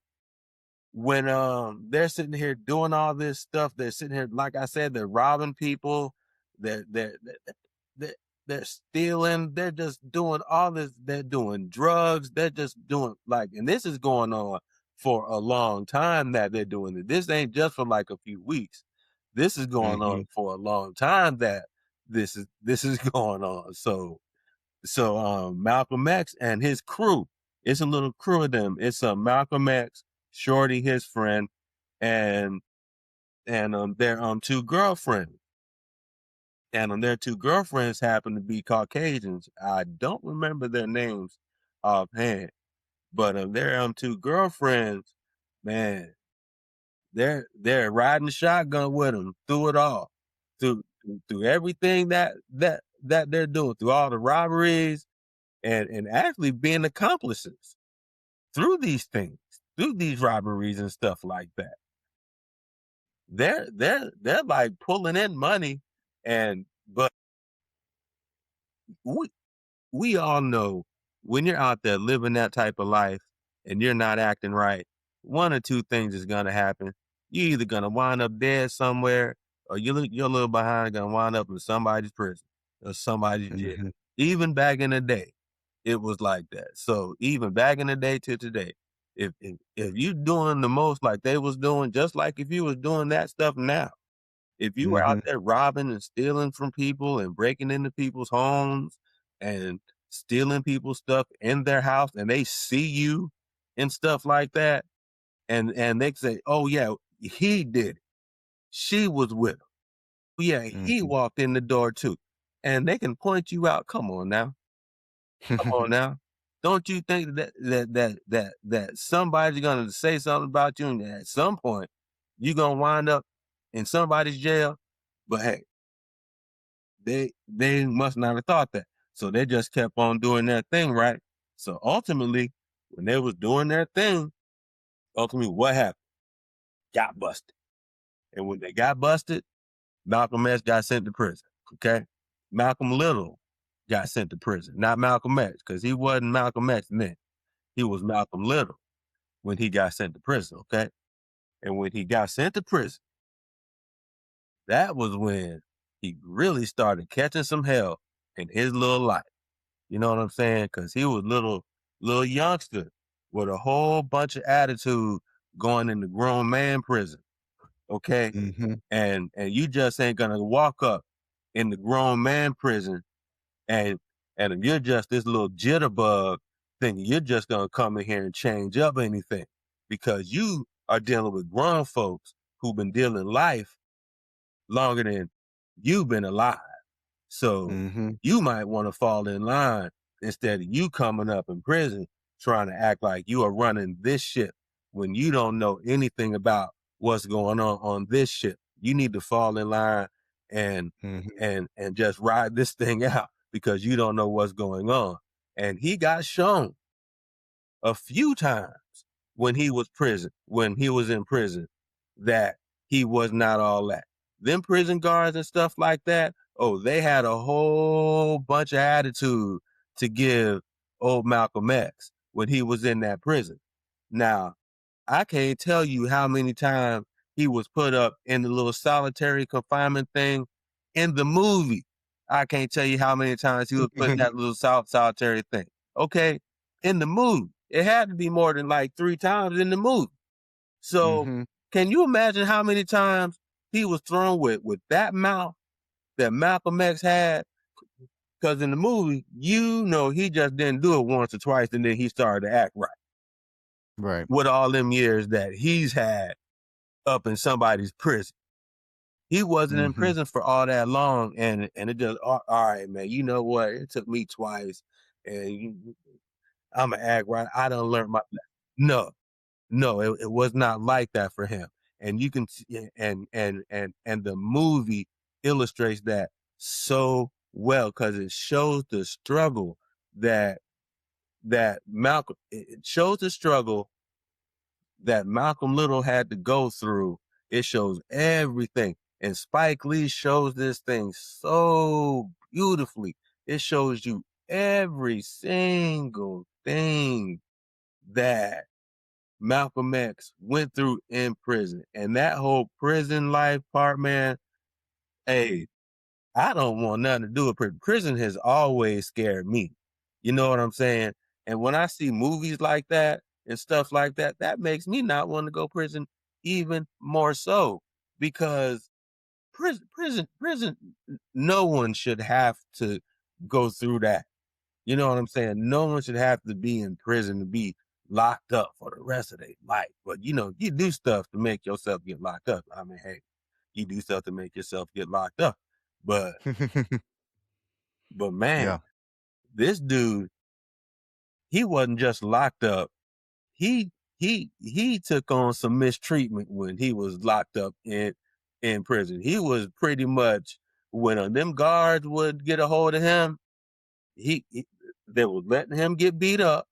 Speaker 3: when they're sitting here doing all this stuff, they're sitting here, like I said, they're robbing people, they're they're stealing, they're just doing all this, they're doing drugs, they're just doing like, and this is going on for a long time that they're doing it. This ain't just for like a few weeks. This is going on for a long time that this is going on. So Malcolm X and his crew, it's a little crew of them. It's Malcolm X, Shorty, his friend, and their two girlfriends. And their two girlfriends happen to be Caucasians. I don't remember their names offhand, but their two girlfriends, man, they're riding shotgun with them through it all, through everything that they're doing, through all the robberies, and actually being accomplices through these things, through these robberies and stuff like that. They're like pulling in money, but we all know when you're out there living that type of life and you're not acting right, one or two things is gonna happen. You're either gonna wind up dead somewhere, or your little behind gonna wind up in somebody's prison or somebody's jail. Even back in the day, it was like that. So even back in the day to today, if you doing the most like they was doing, just like if you was doing that stuff now, if you were out there robbing and stealing from people and breaking into people's homes and stealing people's stuff in their house, and they see you and stuff like that, and they say, "Oh yeah, he did it. She was with him. Yeah, he walked in the door too," and they can point you out. Come on now. Come on now. Don't you think that somebody's gonna say something about you, and at some point you're gonna wind up in somebody's jail? But hey, they must not have thought that. So they just kept on doing their thing, right? So ultimately, when they was doing their thing, ultimately what happened? Got busted. And when they got busted, Malcolm X got sent to prison. Okay? Malcolm Little got sent to prison, not Malcolm X, because he wasn't Malcolm X then. He was Malcolm Little when he got sent to prison, okay? And when he got sent to prison, that was when he really started catching some hell in his little life. You know what I'm saying? Because he was little youngster with a whole bunch of attitude going into grown man prison, okay? And you just ain't gonna walk up in the grown man prison and if you're just this little jitterbug thinking you're just gonna come in here and change up anything, because you are dealing with grown folks who've been dealing life longer than you've been alive. So you might want to fall in line instead of you coming up in prison trying to act like you are running this ship when you don't know anything about what's going on this ship. You need to fall in line and just ride this thing out, because you don't know what's going on. And he got shown a few times when he was in prison that he was not all that. Them prison guards and stuff like that, oh, they had a whole bunch of attitude to give old Malcolm X when he was in that prison. Now, I can't tell you how many times he was put up in the little solitary confinement thing in the movie. I can't tell you how many times he was put in that little solitary thing. Okay? In the movie. It had to be more than like 3 times in the movie. So can you imagine how many times he was thrown with that mouth that Malcolm X had? Because in the movie, he just didn't do it once or twice, and then he started to act right.
Speaker 1: Right.
Speaker 3: With all them years that he's had up in somebody's prison. He wasn't in prison for all that long, and it just, all right, man, you know what? It took me twice, and I'm going to act right. I done learned my lesson. No, it was not like that for him. And you can see, and the movie illustrates that so well, because it shows the struggle that that Malcolm, it shows the struggle that Malcolm Little had to go through. It shows everything. And Spike Lee shows this thing so beautifully. It shows you every single thing that Malcolm X went through in prison. And that whole prison life part, man, hey, I don't want nothing to do with prison. Prison has always scared me. You know what I'm saying? And when I see movies like that and stuff like that, that makes me not want to go prison even more so, because prison, no one should have to go through that. You know what I'm saying? No one should have to be in prison to be locked up for the rest of their life. But, you know, you do stuff to make yourself get locked up. I mean, hey, you do stuff to make yourself get locked up. But man,
Speaker 1: Yeah.
Speaker 3: this dude, he wasn't just locked up. He took on some mistreatment when he was locked up in prison. He was pretty much, when them guards would get a hold of him, they were letting him get beat up.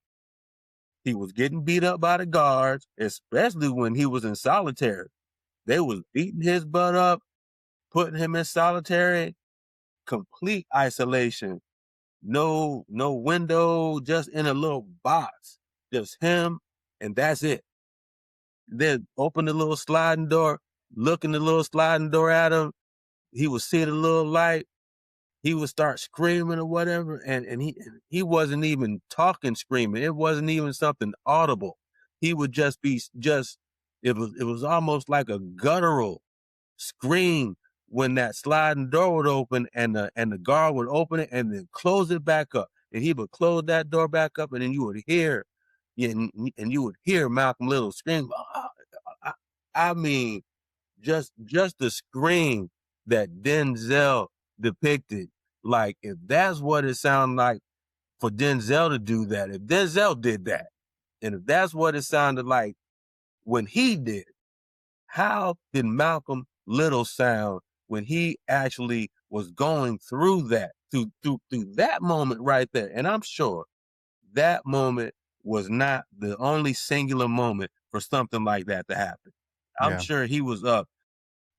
Speaker 3: He was getting beat up by the guards, especially when he was in solitary. They was beating his butt up, putting him in solitary, complete isolation. No window, just in a little box. Just him, and that's it. Then open the little sliding door, look in the little sliding door at him. He would see the little light. He would start screaming or whatever, and he wasn't even talking screaming. It wasn't even something audible. He would just be it was almost like a guttural scream when that sliding door would open, and the guard would open it and then close it back up, and he would close that door back up, and then you would hear, and you would hear Malcolm Little scream. I mean, just the scream that Denzel depicted. Like, if that's what it sounded like for Denzel to do that, if Denzel did that, and if that's what it sounded like when he did, how did Malcolm Little sound when he actually was going through that, through that moment right there? And I'm sure that moment was not the only singular moment for something like that to happen. I'm sure he was up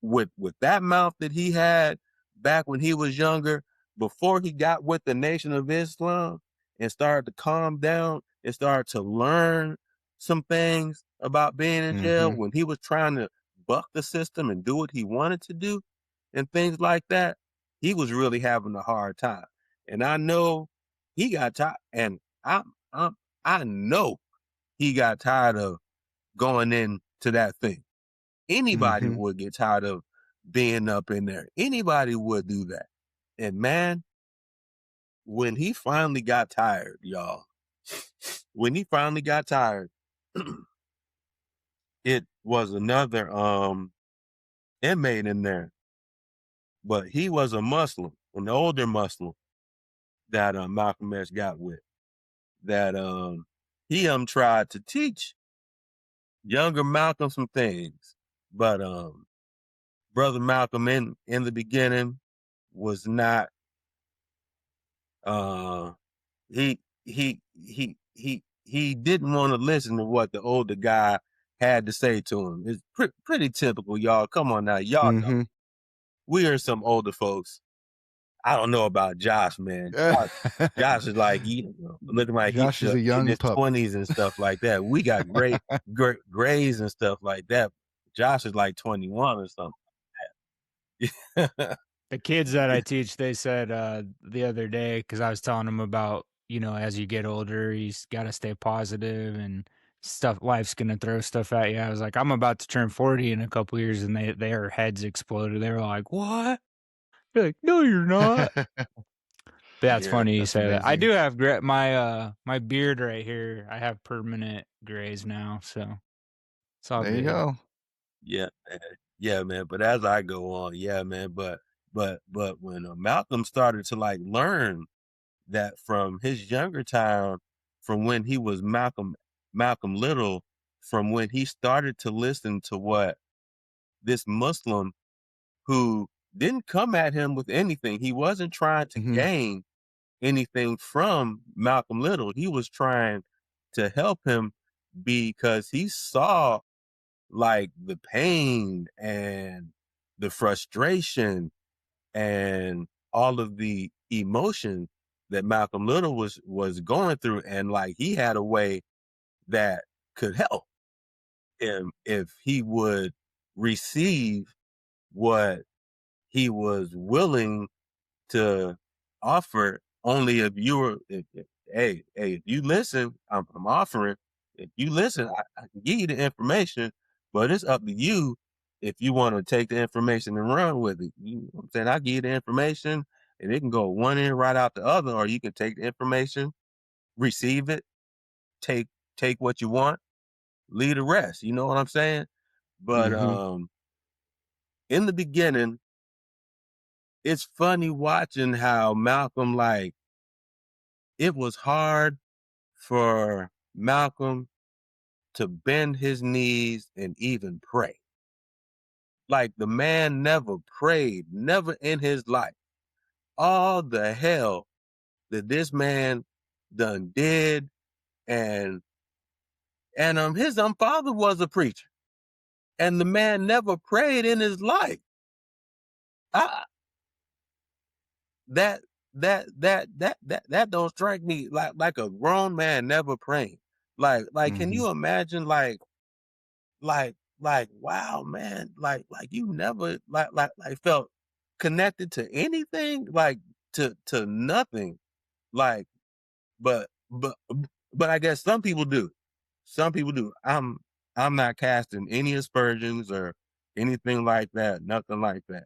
Speaker 3: with that mouth that he had back when he was younger, before he got with the Nation of Islam and started to calm down and started to learn some things about being in jail, when he was trying to buck the system and do what he wanted to do and things like that, he was really having a hard time. And I know he got tired, and I know he got tired of going into that thing. Anybody would get tired of being up in there. Anybody would do that. And man, when he finally got tired, y'all, when he finally got tired, it was another inmate in there. But he was a Muslim, an older Muslim that Malcolm X got with. That he tried to teach younger Malcolm some things. But Brother Malcolm in the beginning was not he didn't want to listen to what the older guy had to say to him. It's pretty typical, y'all. Come on now, y'all know. We are some older folks. I don't know about Josh, man. Josh is like, looking like
Speaker 1: Josh is a young
Speaker 3: in his
Speaker 1: pup.
Speaker 3: 20s and stuff like that. We got great grays and stuff like that. Josh is like 21 or something like that.
Speaker 2: The kids that I teach, they said the other day, because I was telling them about, as you get older, you got to stay positive and stuff. Life's going to throw stuff at you. I was like, I'm about to turn 40 in a couple years, and their heads exploded. They were like, what? They're like, no, you're not. But that's funny you say that. I do have my beard right here. I have permanent grays now, so it's all
Speaker 1: there
Speaker 2: good.
Speaker 1: you go.
Speaker 3: Yeah, man. But as I go on, yeah, man. But when Malcolm started to like learn that from his younger time, from when he was Malcolm Little, from when he started to listen to what this Muslim, who didn't come at him with anything, he wasn't trying to gain anything from Malcolm Little. He was trying to help him because he saw like the pain and the frustration and all of the emotion that Malcolm Little was going through, and like he had a way that could help him if he would receive what he was willing to offer. Only if you were, hey, if you listen, I'm offering. If you listen, I can give you the information, but it's up to you if you want to take the information and run with it. You know what I'm saying? I give you the information and it can go one end right out the other, or you can take the information, receive it, take what you want, leave the rest. You know what I'm saying? But in the beginning, it's funny watching how Malcolm, like, it was hard for Malcolm to bend his knees and even pray. Like, the man never prayed, never in his life. All the hell that this man done did, and his father was a preacher, and the man never prayed in his life. That don't strike me like a grown man never praying. Like, can you imagine like, wow, man, like you never like felt connected to anything, like to nothing, like, but I guess some people do. Some people do. I'm not casting any aspersions or anything like that, nothing like that.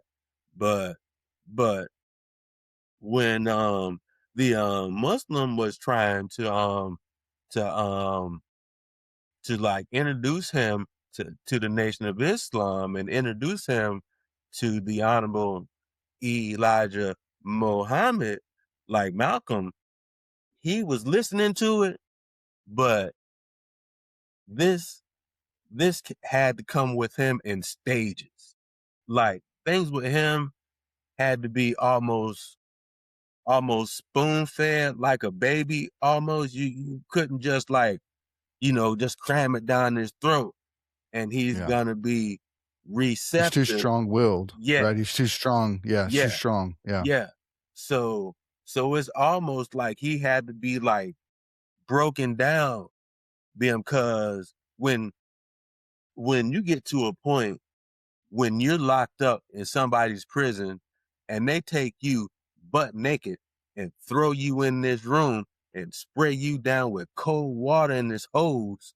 Speaker 3: But when the Muslim was trying to like introduce him to the Nation of Islam and introduce him to the Honorable Elijah Muhammad, like Malcolm, he was listening to it, but this had to come with him in stages. Like, things with him had to be almost spoon-fed like a baby. Almost, you couldn't just, like, just cram it down his throat and he's gonna be receptive.
Speaker 1: He's too strong-willed.
Speaker 3: Yeah.
Speaker 1: Right? He's too strong. Yeah, he's too strong. Yeah.
Speaker 3: Yeah. So it's almost like he had to be like broken down, because when you get to a point when you're locked up in somebody's prison and they take you butt naked and throw you in this room and spray you down with cold water in this hose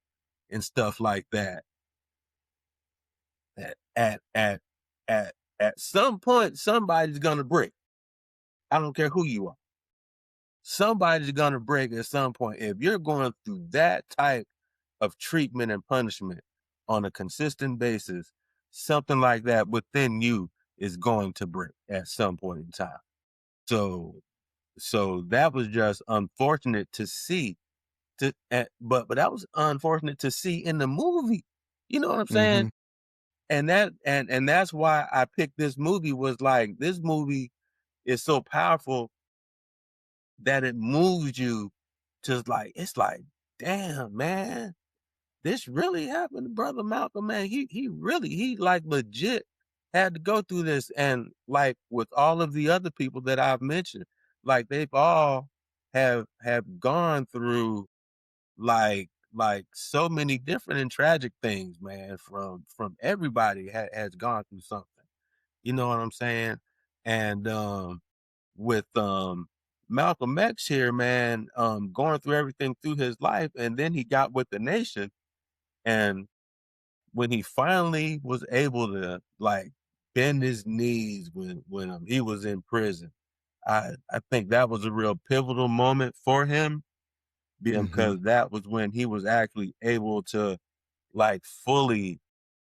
Speaker 3: and stuff like that, at some point, somebody's gonna break. I don't care who you are. Somebody's gonna break at some point. If you're going through that type of treatment and punishment on a consistent basis, something like that within you is going to break at some point in time. So that was just unfortunate to see. But that was unfortunate to see in the movie. You know what I'm saying? And that's why I picked this movie. Was like, this movie is so powerful that it moves you to, like, it's like, damn, man, this really happened to Brother Malcolm, man. He like legit had to go through this. And like with all of the other people that I've mentioned, like they've all have gone through like so many different and tragic things, man. From everybody has gone through something. You know what I'm saying? And with Malcolm X here, man, going through everything through his life, and then he got with the Nation, and when he finally was able to like bend his knees when he was in prison, I think that was a real pivotal moment for him, because that was when he was actually able to like fully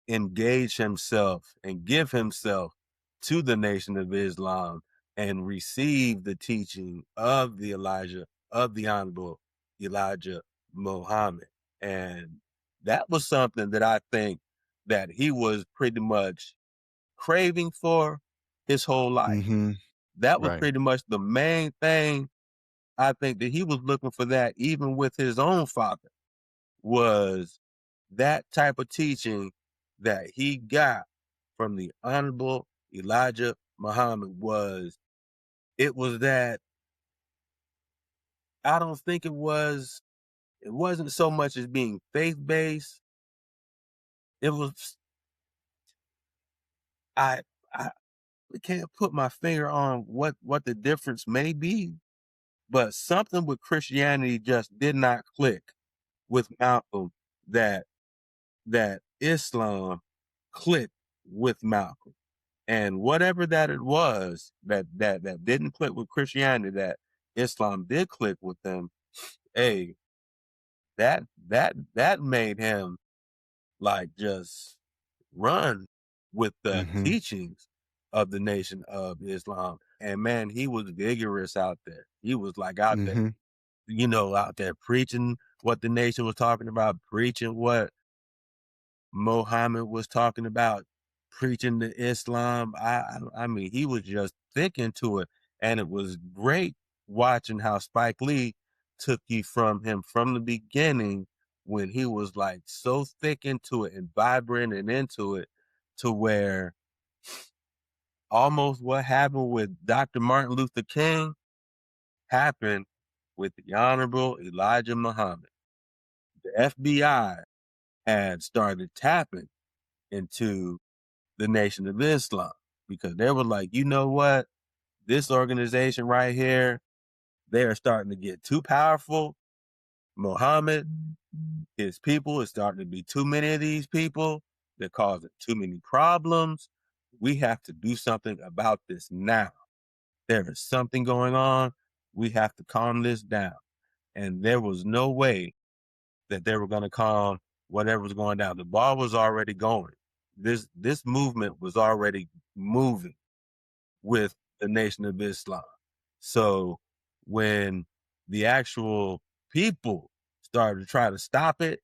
Speaker 3: engage himself and give himself to the Nation of Islam and receive the teaching of the Honorable Elijah Muhammad. And that was something that I think that he was pretty much craving for his whole life. That was pretty much the main thing I think that he was looking for that even with his own father, was that type of teaching that he got from the Honorable Elijah Muhammad. It was that, I don't think it wasn't so much as being faith-based. It was, I can't put my finger on what the difference may be, but something with Christianity just did not click with Malcolm, that Islam clicked with Malcolm. And whatever that it was that didn't click with Christianity, that Islam did click with them, hey, that made him like just run with the teachings of the Nation of Islam. And man, he was vigorous out there. He was like out there, out there preaching what the nation was talking about, preaching what Muhammad was talking about, preaching to Islam. I mean, he was just thick into it. And it was great watching how Spike Lee took you from him from the beginning, when he was like so thick into it and vibrant and into it, to where almost what happened with Dr. Martin Luther King happened with the Honorable Elijah Muhammad. The FBI had started tapping into the Nation of Islam, because they were like, you know what? This organization right here, they are starting to get too powerful. Muhammad, his people, is starting to be too many of these people. They're causing too many problems. We have to do something about this now. There is something going on. We have to calm this down. And there was no way that they were going to calm whatever was going down. The ball was already going. This movement was already moving with the Nation of Islam. So when the actual people started to try to stop it,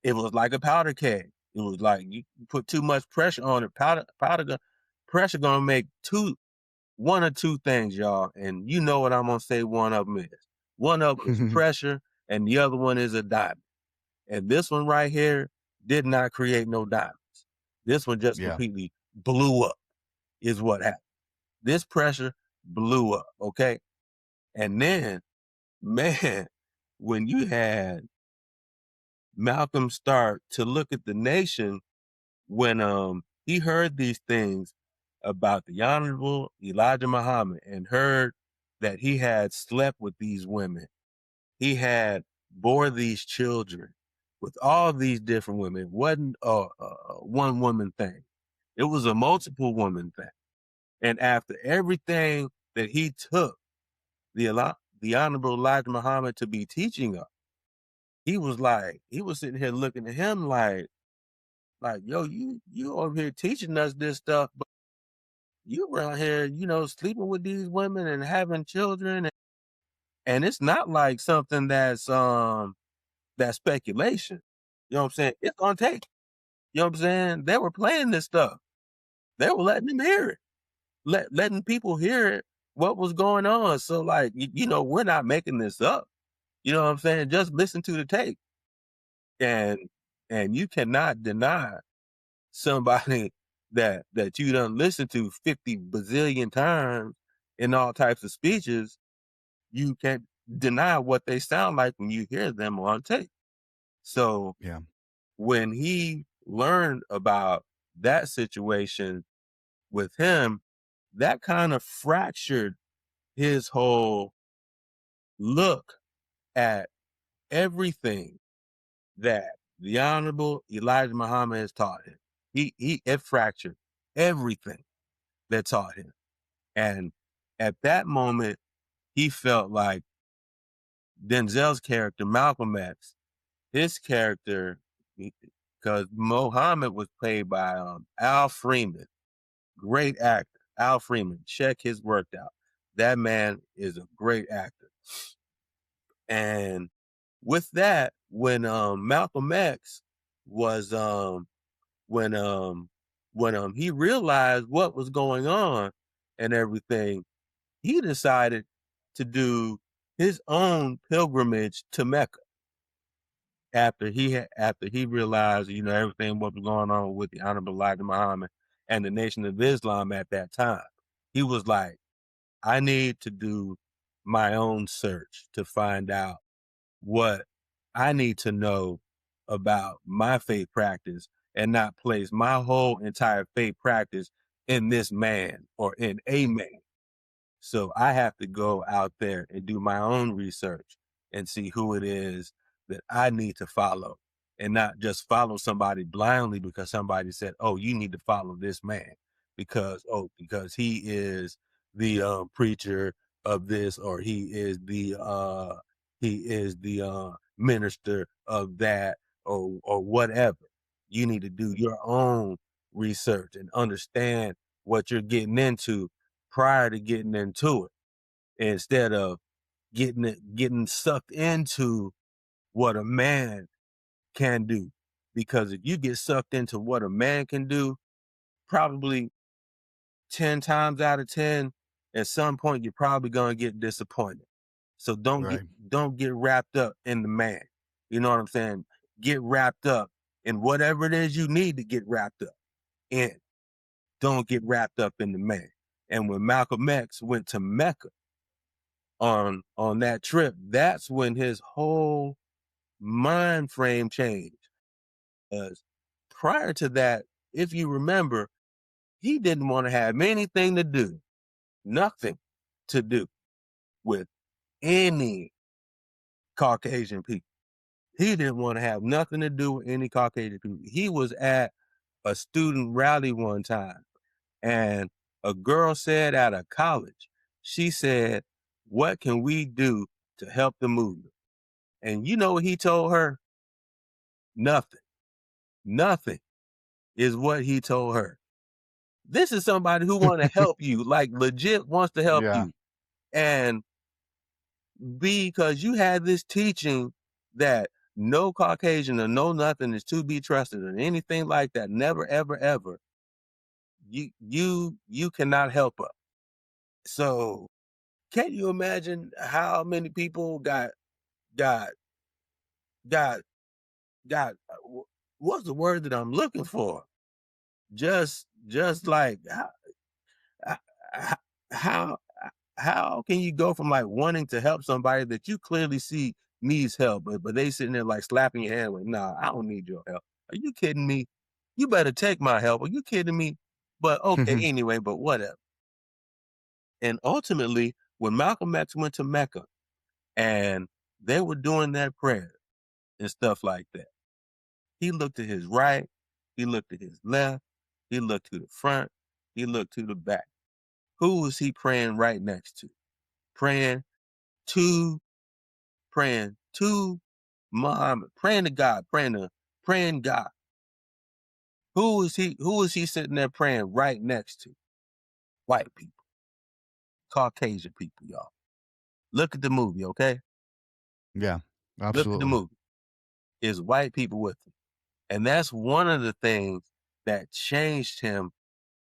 Speaker 3: it was like a powder keg. It was like you put too much pressure on it. Pressure gonna make one or two things, y'all. And you know what I'm gonna say one of them is. One of them is pressure, and the other one is a diamond. And this one right here did not create no diamonds. This one just completely blew up, is what happened. This pressure blew up, okay? And then, man, when you had Malcolm start to look at the nation, when he heard these things about the Honorable Elijah Muhammad, and heard that he had slept with these women, he had bore these children with all these different women. It wasn't a one woman thing. It was a multiple woman thing. And after everything that he took the Honorable Elijah Muhammad to be teaching us, he was sitting here looking at him like, yo, you over here teaching us this stuff, but you around here, sleeping with these women and having children. And it's not like something that's speculation. You know what I'm saying? It's on tape. You know what I'm saying? They were playing this stuff. They were letting them hear it. Letting people hear it, what was going on. So like, we're not making this up. You know what I'm saying? Just listen to the tape. And you cannot deny somebody that you done listened to 50 bazillion times in all types of speeches. You can't deny what they sound like when you hear them on tape. So when he learned about that situation with him, that kind of fractured his whole look at everything that the Honorable Elijah Muhammad has taught him. It fractured everything that taught him. And at that moment, he felt like Denzel's character, Malcolm X, his character, because Muhammad was played by Al Freeman, great actor. Al Freeman, check his work out. That man is a great actor. And with that, when Malcolm X was when he realized what was going on and everything, he decided to do his own pilgrimage to Mecca after he realized, you know, everything what was going on with the Honorable Elijah Muhammad and the Nation of Islam at that time. He was like, I need to do my own search to find out what I need to know about my faith practice and not place my whole entire faith practice in this man or in a man. So I have to go out there and do my own research and see who it is that I need to follow and not just follow somebody blindly because somebody said, oh, you need to follow this man because he is the preacher of this, or he is the minister of that, or whatever. You need to do your own research and understand what you're getting into prior to getting into it, instead of getting sucked into what a man can do. Because if you get sucked into what a man can do, probably 10 times out of 10, at some point you're probably gonna get disappointed. So don't get wrapped up in the man. You know what I'm saying? Get wrapped up in whatever it is you need to get wrapped up in. Don't get wrapped up in the man. And when Malcolm X went to Mecca on that trip, that's when his whole mind frame changed. Because prior to that, if you remember, he didn't want to have anything to do, nothing to do with any Caucasian people. He didn't want to have nothing to do with any Caucasian people. He was at a student rally one time, and a girl said at a college, she said, what can we do to help the movement? And you know what he told her? Nothing. Nothing is what he told her. This is somebody who want to help you, like legit wants to help you. And because you had this teaching that no Caucasian or no nothing is to be trusted or anything like that, never, ever, ever, you cannot help us. So can you imagine how many people got what's the word that I'm looking for? Just like how can you go from like wanting to help somebody that you clearly see needs help, but they sitting there like slapping your hand like, nah, I don't need your help. Are you kidding me? You better take my help. Are you kidding me? But okay, anyway, but whatever. And ultimately, when Malcolm X went to Mecca and they were doing that prayer and stuff like that, he looked to his right, he looked to his left, he looked to the front, he looked to the back. Who was he praying right next to? Praying to Muhammad, praying to God, praying God. Who is he sitting there praying right next to? White people. Caucasian people, y'all. Look at the movie, okay?
Speaker 1: Yeah, absolutely.
Speaker 3: Look at the movie. It's white people with him. And that's one of the things that changed him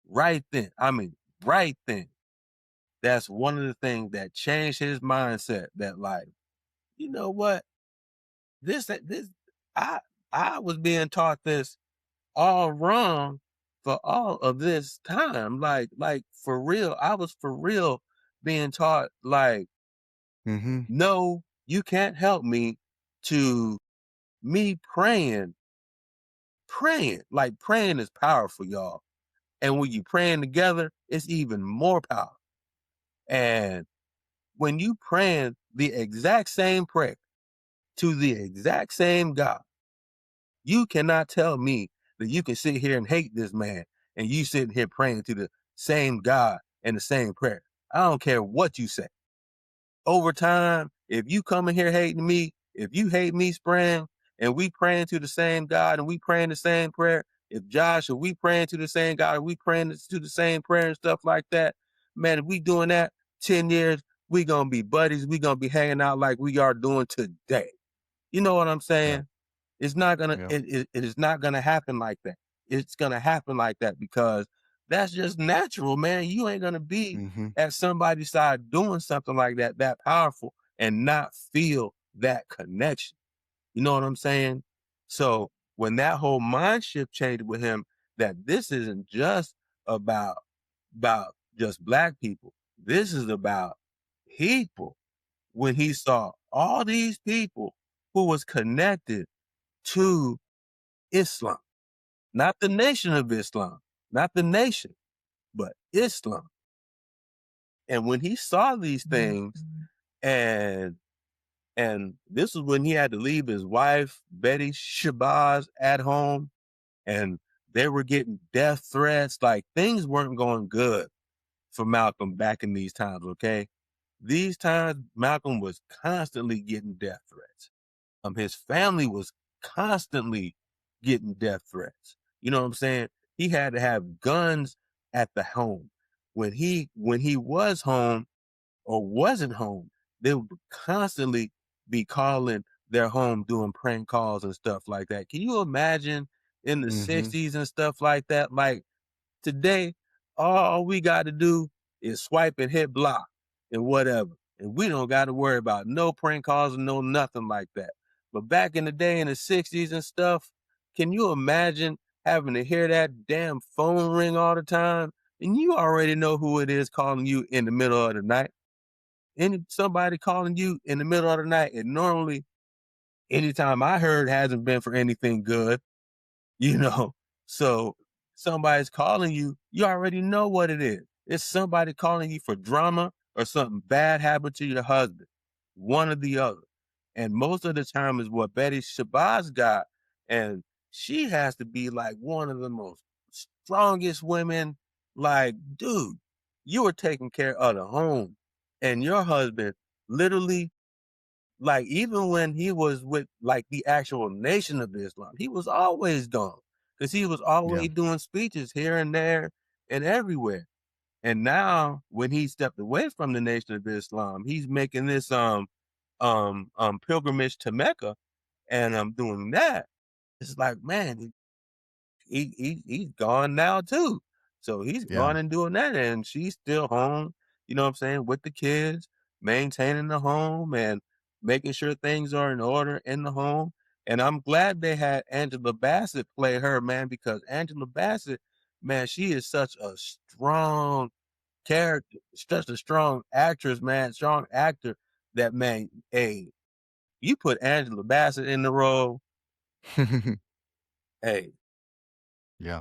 Speaker 3: right then. I mean, right then. That's one of the things that changed his mindset, that like, you know what? I was being taught this all wrong for all of this time. Like for real. I was for real being taught like, no, you can't help me to me praying. Like praying is powerful, y'all. And when you praying together, it's even more powerful. And when you praying the exact same prayer to the exact same God, you cannot tell me that you can sit here and hate this man and you sitting here praying to the same God and the same prayer. I don't care what you say. Over time, if you come in here hating me, if you hate me, Sprang, and we praying to the same God and we praying the same prayer, if Josh, if we praying to the same God and we praying to the same prayer and stuff like that, man, if we doing that 10 years, we gonna be buddies. We gonna be hanging out like we are doing today. You know what I'm saying?
Speaker 1: Yeah.
Speaker 3: It's not gonna, it is not gonna happen like that. It's gonna happen like that because that's just natural, man. You ain't gonna be at somebody's side doing something like that powerful and not feel that connection. You know what I'm saying? So when that whole mind shift changed with him, that this isn't just about just black people. This is about people. When he saw all these people who was connected to Islam, not the nation of Islam, not the nation, but Islam. And when he saw these things, and this was when he had to leave his wife, Betty Shabazz, at home, and they were getting death threats. Like, things weren't going good for Malcolm back in these times, okay? These times, Malcolm was constantly getting death threats. His family was constantly getting death threats. You know what I'm saying? He had to have guns at the home. When he was home or wasn't home, they would constantly be calling their home, doing prank calls and stuff like that. Can you imagine in the 60s and stuff like that? Like, today, all we got to do is swipe and hit block and whatever. And we don't got to worry about no prank calls and no nothing like that. But back in the day in the 60s and stuff, can you imagine having to hear that damn phone ring all the time? And you already know who it is calling you in the middle of the night. Somebody calling you in the middle of the night, and normally, anytime I heard, hasn't been for anything good. So somebody's calling you, you already know what it is. It's somebody calling you for drama or something bad happened to your husband, one or the other. And most of the time is what Betty Shabazz got. And she has to be like one of the most strongest women. Like, dude, you were taking care of the home, and your husband literally, like, even when he was with like the actual Nation of Islam, he was always gone because he was always doing speeches here and there and everywhere. And now when he stepped away from the Nation of Islam, he's making this pilgrimage to Mecca, and I'm doing that. It's like, man, he's gone now too. So he's gone and doing that, and she's still home, you know what I'm saying, with the kids, maintaining the home and making sure things are in order in the home. And I'm glad they had Angela Bassett play her, man, because Angela Bassett, man, she is such a strong character, such a strong actress, man, strong actor, that, man, hey, you put Angela Bassett in the role, hey,
Speaker 1: Yeah.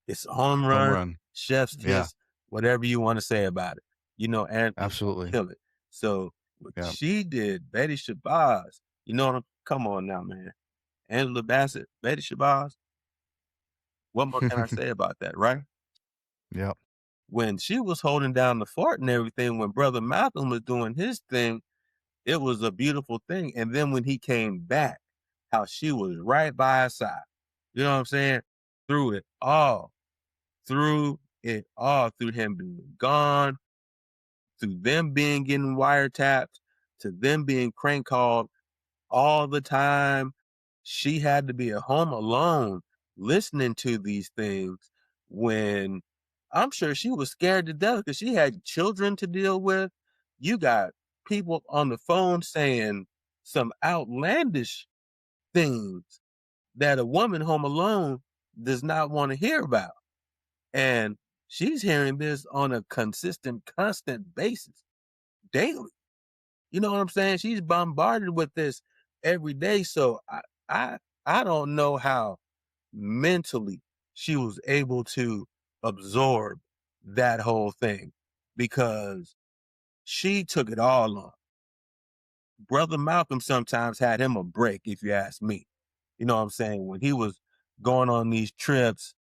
Speaker 3: it's a home
Speaker 1: Home
Speaker 3: run,
Speaker 1: run.
Speaker 3: chef's
Speaker 1: Yeah.
Speaker 3: kiss, whatever you want to say about it. Angela
Speaker 1: Absolutely.
Speaker 3: kill it. So what
Speaker 1: Yeah.
Speaker 3: she did, Betty Shabazz, come on now, man. Angela Bassett, Betty Shabazz, what more can I say about that, right?
Speaker 1: Yep.
Speaker 3: When she was holding down the fort and everything, when Brother Malcolm was doing his thing, it was a beautiful thing. And then when he came back, how she was right by his side. You know what I'm saying? Through it all. Through him being gone, through them being getting wiretapped, to them being crank called all the time. She had to be at home alone listening to these things, when I'm sure she was scared to death because she had children to deal with. You got people on the phone saying some outlandish things that a woman home alone does not want to hear about. And she's hearing this on a consistent, constant basis, daily. You know what I'm saying? She's bombarded with this every day. So I don't know how mentally she was able to absorb that whole thing, because she took it all on. Brother Malcolm sometimes had him a break, if you ask me. You know what I'm saying? When he was going on these trips,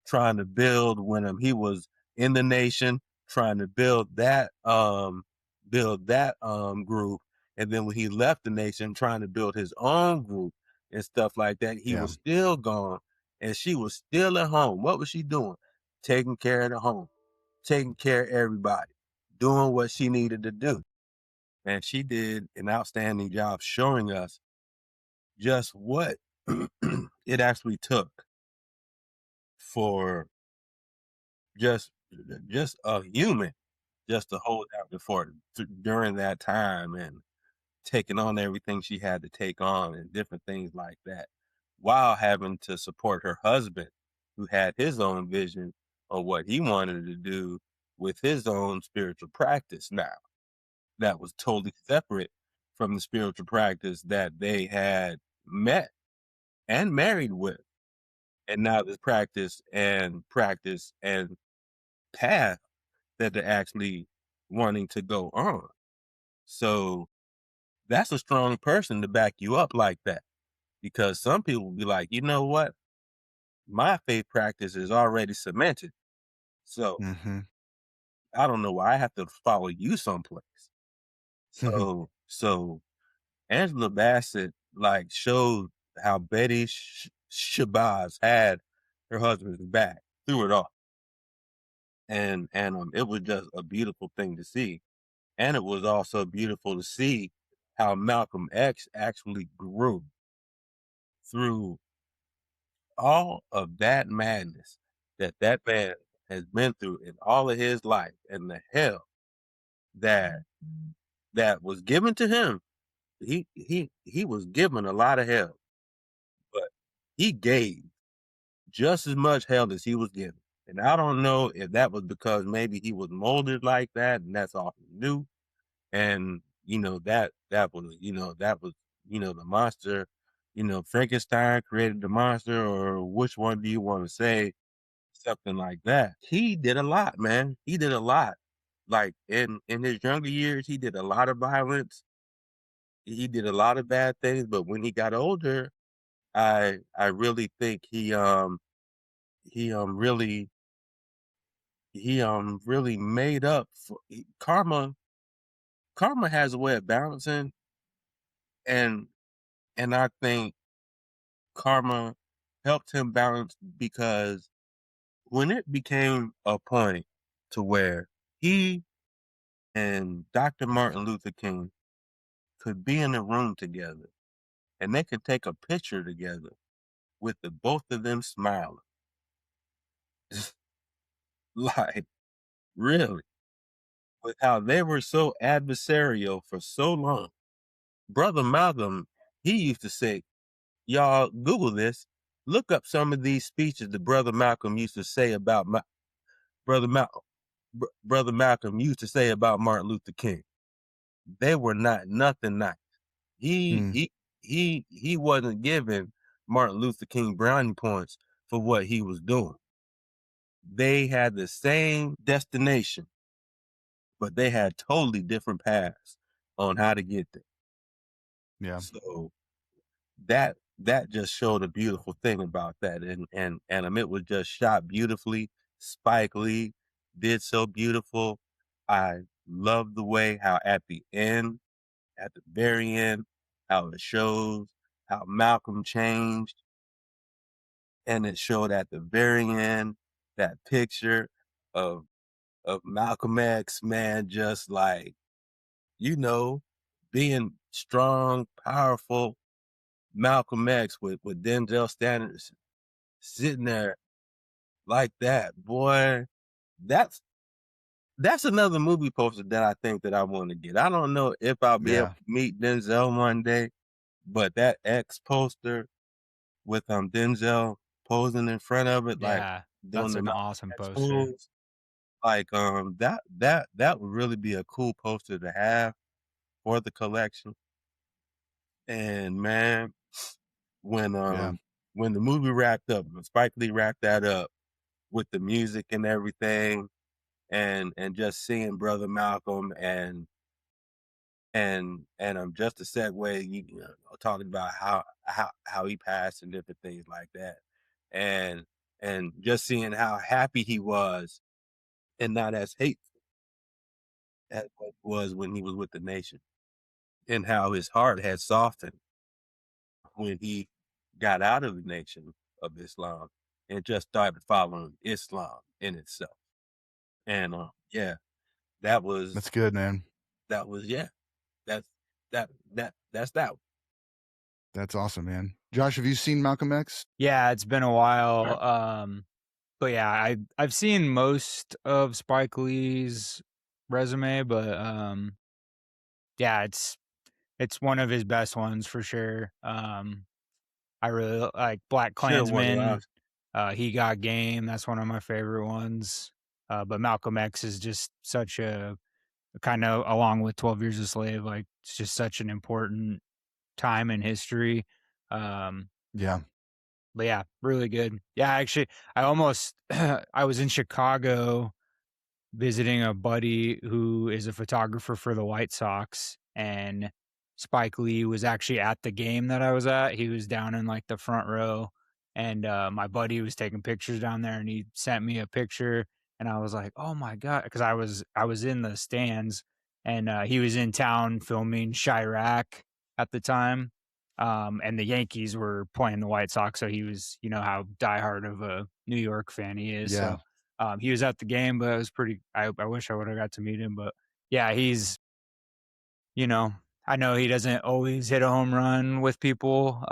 Speaker 3: trying to build, when he was in the Nation, trying to build that group, and then when he left the Nation, trying to build his own group and stuff like that, he was still gone, and she was still at home. What was she doing? Taking care of the home, taking care of everybody, doing what she needed to do. And she did an outstanding job showing us just what it actually took for just a human just to hold out the fort during that time. And taking on everything she had to take on and different things like that, while having to support her husband, who had his own vision of what he wanted to do with his own spiritual practice now. That was totally separate from the spiritual practice that they had met and married with. And now this practice and path that they're actually wanting to go on. So that's a strong person to back you up like that. Because some people will be like, you know what? My faith practice is already cemented. So
Speaker 1: Mm-hmm.
Speaker 3: I don't know why I have to follow you someplace. So Angela Bassett like showed how Betty Shabazz had her husband's back through it all. And it was just a beautiful thing to see. And it was also beautiful to see how Malcolm X actually grew through all of that madness that man has been through in all of his life, and the hell that was given to him. He was given a lot of hell, but he gave just as much hell as he was given. And I don't know if that was because maybe he was molded like that and that's all he knew. And that was the monster. Frankenstein created the monster, or which one do you want to say? Something like that. He did a lot, man. He did a lot. Like in his younger years, he did a lot of violence. He did a lot of bad things, but when he got older, I really think really really made up for karma. Karma has a way of balancing, and I think karma helped him balance, because when it became a point to where he and Dr. Martin Luther King could be in a room together and they could take a picture together with the both of them smiling. Like, really, with how they were so adversarial for so long. Brother Malcolm, he used to say, y'all Google this, look up some of these speeches that Brother Malcolm used to say about Brother Malcolm used to say about Martin Luther King. They were not nothing nice. He wasn't giving Martin Luther King brownie points for what he was doing. They had the same destination, but they had totally different paths on how to get there.
Speaker 1: Yeah.
Speaker 3: So that just showed a beautiful thing about that, and it was just shot beautifully. Spike Lee did so beautiful. I love the way how at the very end, how it shows how Malcolm changed, and it showed at the very end that picture of Malcolm X, man, just like, being strong, powerful Malcolm X with Denzel standing sitting there like that. Boy, that's another movie poster that I think that I want to get. I don't know if I'll be able to meet Denzel one day, but that X poster with Denzel posing in front of it, like doing
Speaker 2: that's
Speaker 3: the
Speaker 2: an
Speaker 3: Malcolm
Speaker 2: awesome
Speaker 3: X
Speaker 2: poster.
Speaker 3: pose, like that would really be a cool poster to have for the collection. And man, when the movie wrapped up, when Spike Lee wrapped that up with the music and everything, and just seeing Brother Malcolm and just a segue, talking about how he passed and different things like that, and just seeing how happy he was and not as hateful as what was when he was with the nation, and how his heart had softened when he got out of the Nation of Islam and just started following Islam in itself. And yeah,
Speaker 1: That's good, man.
Speaker 3: That was that's that.
Speaker 1: That's awesome, man. Josh, have you seen Malcolm X?
Speaker 2: Yeah, it's been a while. But yeah, I've seen most of Spike Lee's resume, but yeah, It's one of his best ones for sure. I really like Black
Speaker 3: Chill one of
Speaker 2: Klansman.
Speaker 3: ours.
Speaker 2: He Got Game. That's one of my favorite ones. But Malcolm X is just such a kind of, along with 12 Years a Slave, like it's just such an important time in history.
Speaker 1: Yeah.
Speaker 2: But yeah, really good. Yeah, actually, I almost I was in Chicago visiting a buddy who is a photographer for the White Sox, and Spike Lee was actually at the game that I was at. He was down in like the front row, and my buddy was taking pictures down there, and he sent me a picture, and I was like, "Oh my god!" Because I was in the stands, and he was in town filming Chirac at the time, and the Yankees were playing the White Sox, so he was, you know how diehard of a New York fan he is,
Speaker 1: Yeah.
Speaker 2: so. He was at the game, but it was pretty. I wish I would have got to meet him, but yeah, he's, you know, I know he doesn't always hit a home run with people,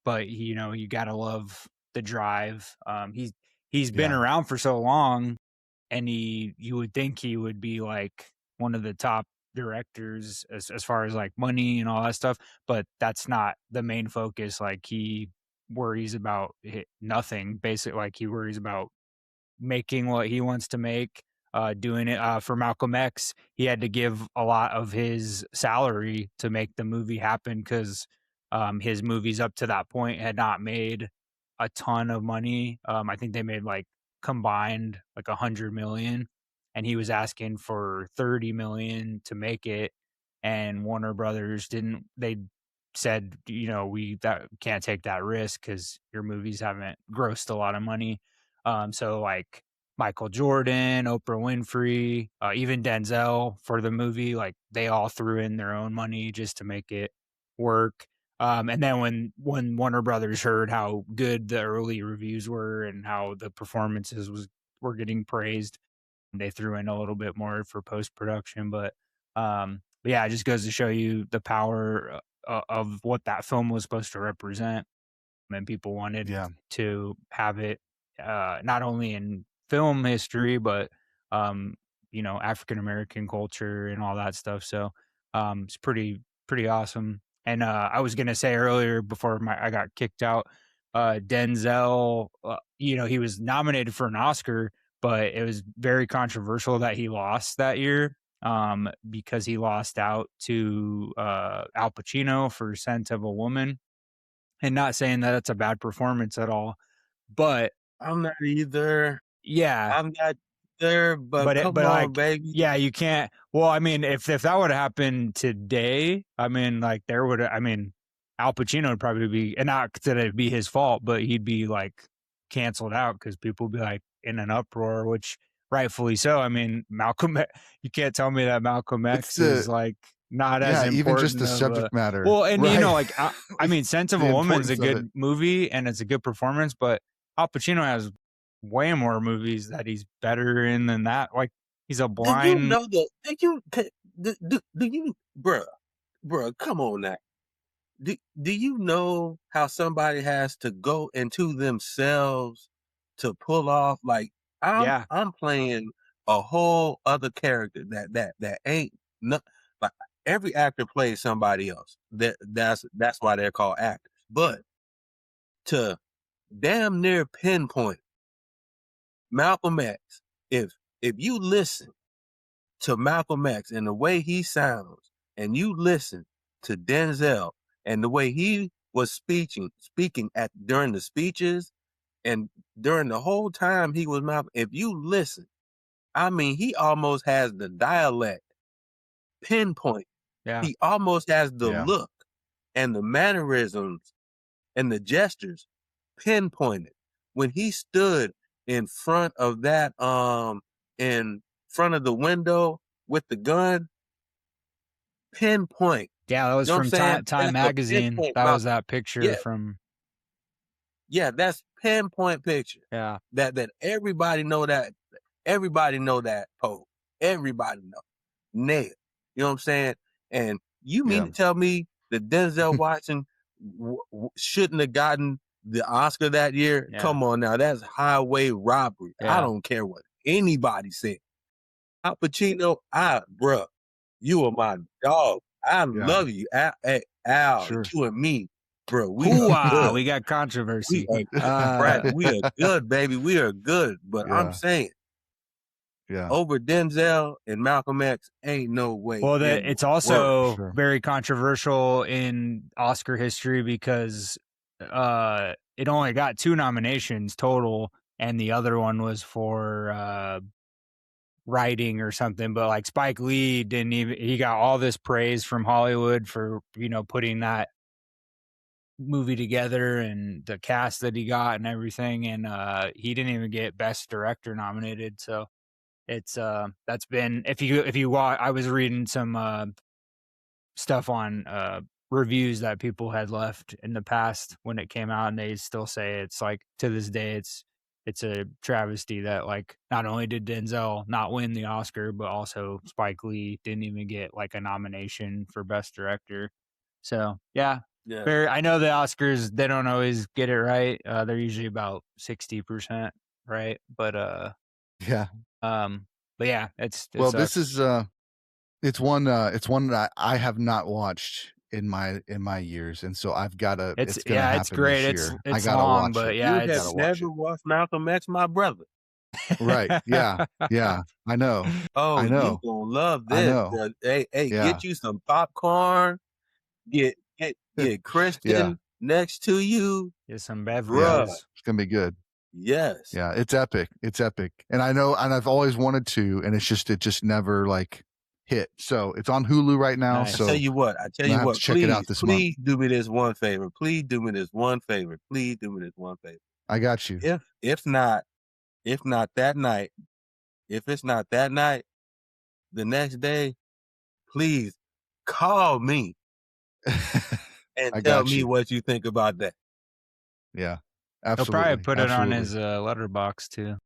Speaker 2: but you know, you gotta love the drive. He's been
Speaker 1: Yeah.
Speaker 2: around for so long, and you would think he would be like one of the top directors as far as like money and all that stuff, but that's not the main focus. Like he worries about nothing, basically. Like he worries about making what he wants to make, doing it for Malcolm X. He had to give a lot of his salary to make the movie happen because his movies up to that point had not made a ton of money. I think they made like combined like 100 million, and he was asking for 30 million to make it. And Warner Brothers didn't. They said, you know, we can't take that risk because your movies haven't grossed a lot of money. So like Michael Jordan, Oprah Winfrey, even Denzel for the movie, like they all threw in their own money just to make it work. And then when Warner Brothers heard how good the early reviews were and how the performances were getting praised, they threw in a little bit more for post production. But yeah, it just goes to show you the power of what that film was supposed to represent, and people wanted to have it not only in film history but you know, African American culture and all that stuff. So it's pretty awesome. And I was gonna say earlier before I got kicked out, Denzel, you know, he was nominated for an Oscar, but it was very controversial that he lost that year, because he lost out to Al Pacino for Scent of a Woman. And not saying that it's a bad performance at all, but
Speaker 3: I'm not either.
Speaker 2: yeah,
Speaker 3: I'm not there, but come
Speaker 2: but
Speaker 3: on,
Speaker 2: like,
Speaker 3: baby.
Speaker 2: yeah, you can't. Well, I mean, if that would have happened today, I mean, like there would, I mean, Al Pacino would probably be, and not that it'd be his fault, but he'd be like canceled out because people would be like in an uproar, which rightfully so. I mean, you can't tell me that Malcolm X is like not as important.
Speaker 1: Even just the subject matter.
Speaker 2: Well, and
Speaker 1: right?
Speaker 2: you know, like I mean, Sense of a Woman is a good movie and it's a good performance, but Al Pacino has way more movies that he's better in than that. Like he's a blind.
Speaker 3: Do you know that? Do you, bruh? Come on now. Do you know how somebody has to go into themselves to pull off? Like I'm playing a whole other character that ain't not like every actor plays somebody else. That's why they're called actors. But to damn near pinpoint Malcolm X, if you listen to Malcolm X and the way he sounds, and you listen to Denzel and the way he was speaking at during the speeches and during the whole time he was Malcolm, if you listen, I mean, he almost has the dialect pinpoint.
Speaker 2: Yeah.
Speaker 3: He almost has the look and the mannerisms and the gestures pinpointed. When he stood in front of that, in front of the window with the gun, pinpoint.
Speaker 2: Yeah, that was from Time Magazine. That was that picture from.
Speaker 3: Yeah, that's pinpoint picture.
Speaker 2: Yeah,
Speaker 3: that everybody know that. Everybody know that pose. Everybody know. Nail. You know what I'm saying? And you mean to tell me that Denzel Washington shouldn't have gotten the Oscar that year?
Speaker 2: Yeah.
Speaker 3: Come on now, that's highway robbery.
Speaker 2: Yeah.
Speaker 3: I don't care what anybody said. Al Pacino, bruh, you are my dog. I love you, Al. Hey, Al,
Speaker 1: Sure.
Speaker 3: you and me, bro. We are
Speaker 2: Hoo-ah,
Speaker 3: good.
Speaker 2: we got controversy.
Speaker 3: We are we are good, baby. We are good. But I'm
Speaker 1: Yeah.
Speaker 3: saying,
Speaker 1: Yeah.
Speaker 3: over Denzel and Malcolm X, ain't no way.
Speaker 2: Well,
Speaker 3: in
Speaker 2: it's
Speaker 3: the
Speaker 2: also
Speaker 3: world.
Speaker 1: Sure.
Speaker 2: very controversial in Oscar history because it only got 2 nominations total, and the other one was for writing or something. But like Spike Lee he got all this praise from Hollywood for, putting that movie together and the cast that he got and everything, and he didn't even get Best Director nominated. So it's that's been, if you watch, I was reading some stuff on reviews that people had left in the past when it came out, and they still say it's like, to this day, it's a travesty that, like, not only did Denzel not win the Oscar, but also Spike Lee didn't even get like a nomination for Best Director. So yeah. I know the Oscars, they don't always get it right. They're usually about 60% right, but
Speaker 1: Yeah.
Speaker 2: but yeah, it
Speaker 1: Well,
Speaker 2: sucks.
Speaker 1: this is it's one that I have not watched in my years, and so I've got to. It's gonna happen
Speaker 2: it's great.
Speaker 1: this year.
Speaker 2: It's
Speaker 1: I gotta
Speaker 2: long,
Speaker 1: watch
Speaker 2: but
Speaker 1: it.
Speaker 2: yeah,
Speaker 3: You have never watched Malcolm X, my brother.
Speaker 1: Right. Yeah. Yeah. I know.
Speaker 3: Oh,
Speaker 1: I know.
Speaker 3: you gonna love
Speaker 1: I
Speaker 3: this.
Speaker 1: know.
Speaker 3: Hey,
Speaker 1: Yeah.
Speaker 3: get you some popcorn. Get Christian next to you.
Speaker 2: Get some
Speaker 1: Yeah.
Speaker 2: beverages.
Speaker 1: It's gonna be good.
Speaker 3: Yes.
Speaker 1: Yeah. It's epic. It's epic. And I know, and I've always wanted to, and it just never like hit. So it's on Hulu right now.
Speaker 2: Nice.
Speaker 1: So
Speaker 3: I tell you what,
Speaker 1: check it out this month.
Speaker 3: please do me this one favor. Please do me this one favor. Please do me this one favor.
Speaker 1: I got you.
Speaker 3: If not that night, if it's not that night, the next day, please call me and
Speaker 1: I
Speaker 3: tell
Speaker 1: got
Speaker 3: me
Speaker 1: you.
Speaker 3: what you think about that.
Speaker 1: Yeah.
Speaker 2: He'll
Speaker 1: Absolutely.
Speaker 2: probably put it on
Speaker 1: Absolutely.
Speaker 2: his letterbox too.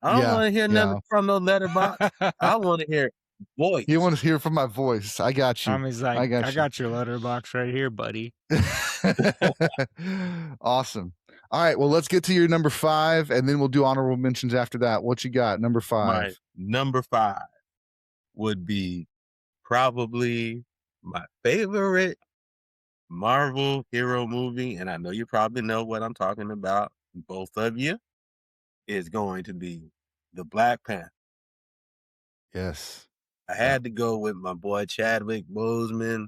Speaker 3: I don't
Speaker 1: Yeah,
Speaker 3: want to hear nothing from no letterbox. I want to hear voice.
Speaker 1: You want to hear from my voice. I got you.
Speaker 2: Tommie's like, I got your letterbox right here, buddy.
Speaker 1: Awesome. All right. Well, let's get to your number 5, and then we'll do honorable mentions after that. What you got? Number 5.
Speaker 3: My number 5 would be probably my favorite Marvel hero movie, and I know you probably know what I'm talking about. Both of you, is going to be the Black Panther.
Speaker 1: Yes.
Speaker 3: I had to go with my boy Chadwick Boseman.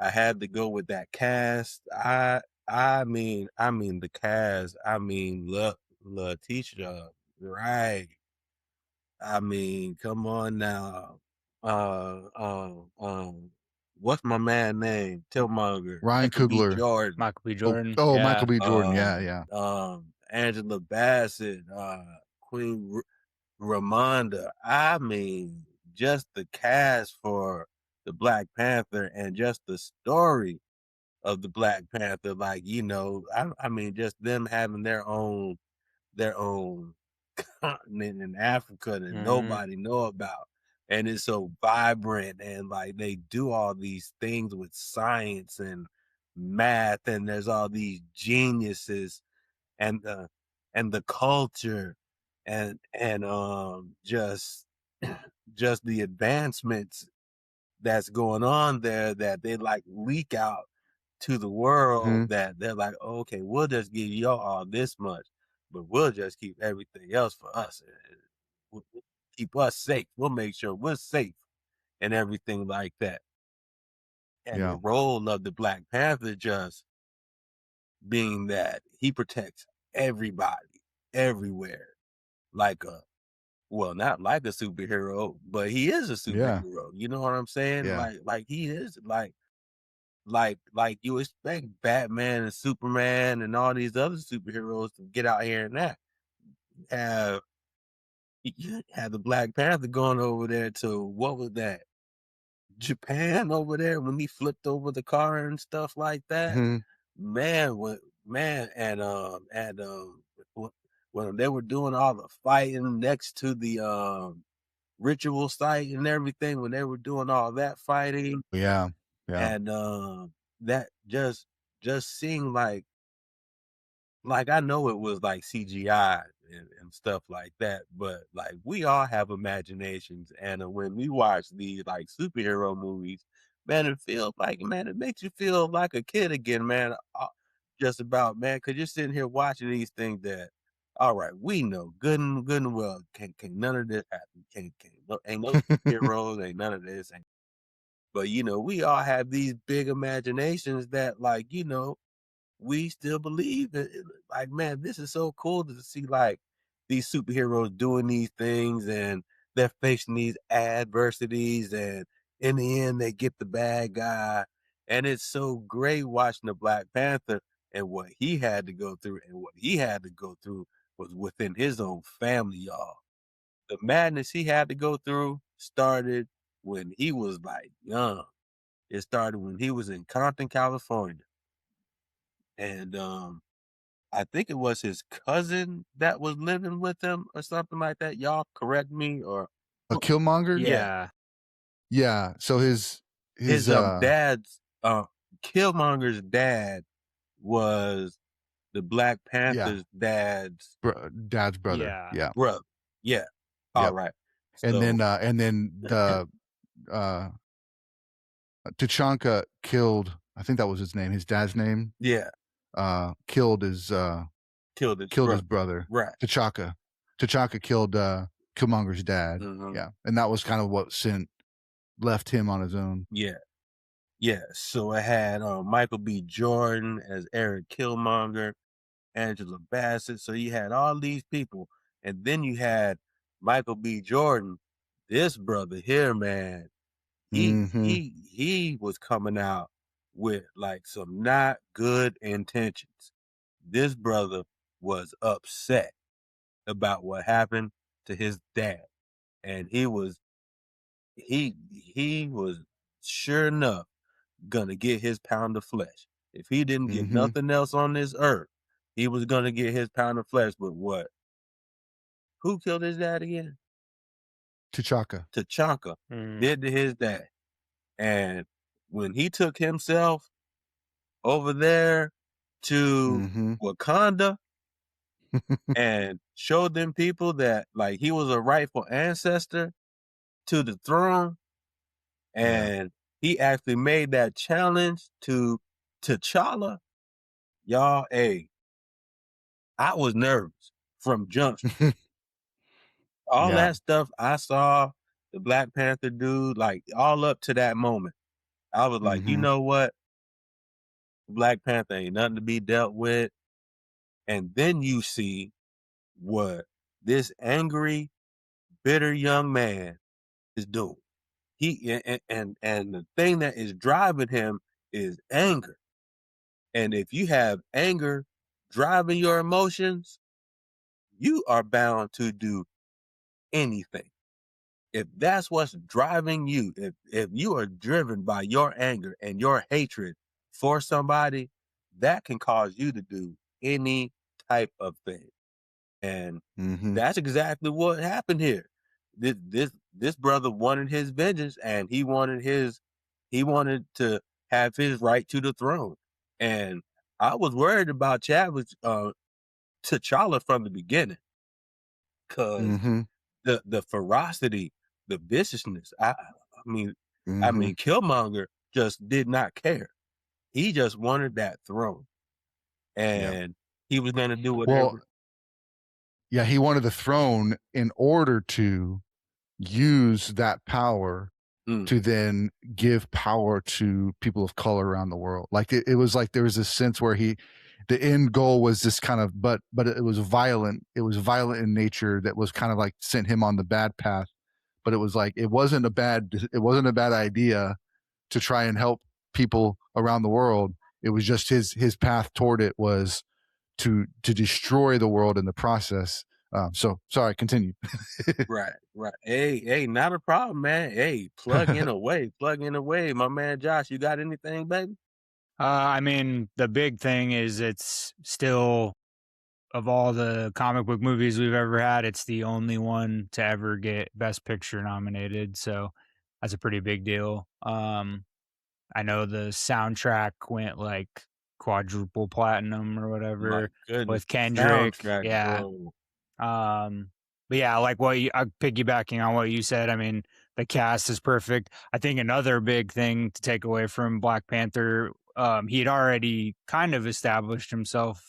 Speaker 3: I had to go with that cast. I mean the cast. I mean Letitia, right? I mean, come on now. What's my man name? Tillmonger.
Speaker 1: Ryan Coogler.
Speaker 3: Jordan.
Speaker 2: Michael B. Jordan.
Speaker 1: Oh,
Speaker 2: yeah.
Speaker 1: Michael B. Jordan. Yeah.
Speaker 3: Angela Bassett, Queen Ramonda. I mean, just the cast for the Black Panther and just the story of the Black Panther. Like, I mean, just them having their own continent in Africa that nobody know about. And it's so vibrant, and like they do all these things with science and math, and there's all these geniuses and the culture and just the advancements that's going on there that they like leak out to the world, that they're like, okay, we'll just give y'all all this much, but we'll just keep everything else for us. We'll keep us safe. We'll make sure we're safe and everything like that. And the role of the Black Panther just being that he protects everybody, everywhere, like not like a superhero, but he is a superhero. You know what I'm saying?
Speaker 1: Yeah.
Speaker 3: Like he is like you expect Batman and Superman and all these other superheroes to get out here and that. You have the Black Panther going over there to, what was that? Japan over there when he flipped over the car and stuff like that. Man, when they were doing all the fighting next to the ritual site and everything, when they were doing all that fighting, and that just seemed like I know it was like CGI and stuff like that, but like we all have imaginations, and when we watch these like superhero movies, man, it feels like, man, it makes you feel like a kid again, man. Just about, man, because you're sitting here watching these things that, all right, we know good and well, can none of this happen? Ain't no heroes, ain't none of this. But we all have these big imaginations that, like, we still believe that, like, man, this is so cool to see, like, these superheroes doing these things, and they're facing these adversities, and in the end they get the bad guy. And it's so great watching the Black Panther and what he had to go through, and what he had to go through was within his own family, y'all. The madness he had to go through started when he was, like, young. It started when he was in Compton, California. And I think it was his cousin that was living with him or something like that. Y'all correct me, or
Speaker 1: A Killmonger?
Speaker 2: Yeah.
Speaker 1: Yeah. So his
Speaker 3: dad's Killmonger's dad was the Black Panther's dad's
Speaker 1: dad's brother. Yeah.
Speaker 3: brother. Yeah. All right.
Speaker 1: And
Speaker 3: So,
Speaker 1: then the T'Chaka killed, I think that was his name, his dad's name.
Speaker 3: Yeah.
Speaker 1: Killed his brother.
Speaker 3: Right.
Speaker 1: T'Chaka killed Killmonger's dad.
Speaker 3: Mhm.
Speaker 1: Yeah. And that was kind of what left him on his own.
Speaker 3: Yeah. Yeah. So it had Michael B. Jordan as Eric Killmonger, Angela Bassett. So you had all these people. And then you had Michael B. Jordan, this brother here, man. He was coming out with, like, some not good intentions. This brother was upset about what happened to his dad. And he was sure enough gonna get his pound of flesh. If he didn't get nothing else on this earth, he was gonna get his pound of flesh. But what? Who killed his dad again?
Speaker 1: T'Chaka
Speaker 3: did to his dad. And when he took himself over there to Wakanda and showed them people that, like, he was a rightful ancestor to the throne, and he actually made that challenge to T'Challa, y'all, I was nervous from jump. All that stuff I saw the Black Panther do, like, all up to that moment, I was like, you know what? Black Panther ain't nothing to be dealt with. And then you see what this angry, bitter young man is doing. He and the thing that is driving him is anger. And if you have anger driving your emotions, you are bound to do anything. If that's what's driving you, if you are driven by your anger and your hatred for somebody, that can cause you to do any type of thing. And that's exactly what happened here. This brother wanted his vengeance, and he wanted to have his right to the throne. And I was worried about Chadwick T'Challa from the beginning, because the ferocity, the viciousness. I mean, Killmonger just did not care. He just wanted that throne, and he was going to do whatever.
Speaker 1: Well, yeah, he wanted the throne in order to use that power to then give power to people of color around the world. Like it was like there was this sense where the end goal was this kind of, but it was violent. It was violent in nature that was kind of like sent him on the bad path. But it was like it wasn't a bad idea to try and help people around the world. It was just his path toward it was to destroy the world in the process. So sorry, continue.
Speaker 3: Right. Hey, not a problem, man. Hey, plug in away, my man Josh. You got anything, baby?
Speaker 2: I mean, the big thing is it's still, of all the comic book movies we've ever had, it's the only one to ever get Best Picture nominated. So that's a pretty big deal. I know the soundtrack went like quadruple platinum or whatever with Kendrick. Yeah.
Speaker 3: Bro.
Speaker 2: But yeah, like piggybacking on what you said, I mean, The cast is perfect. I think another big thing to take away from Black Panther, he had already kind of established himself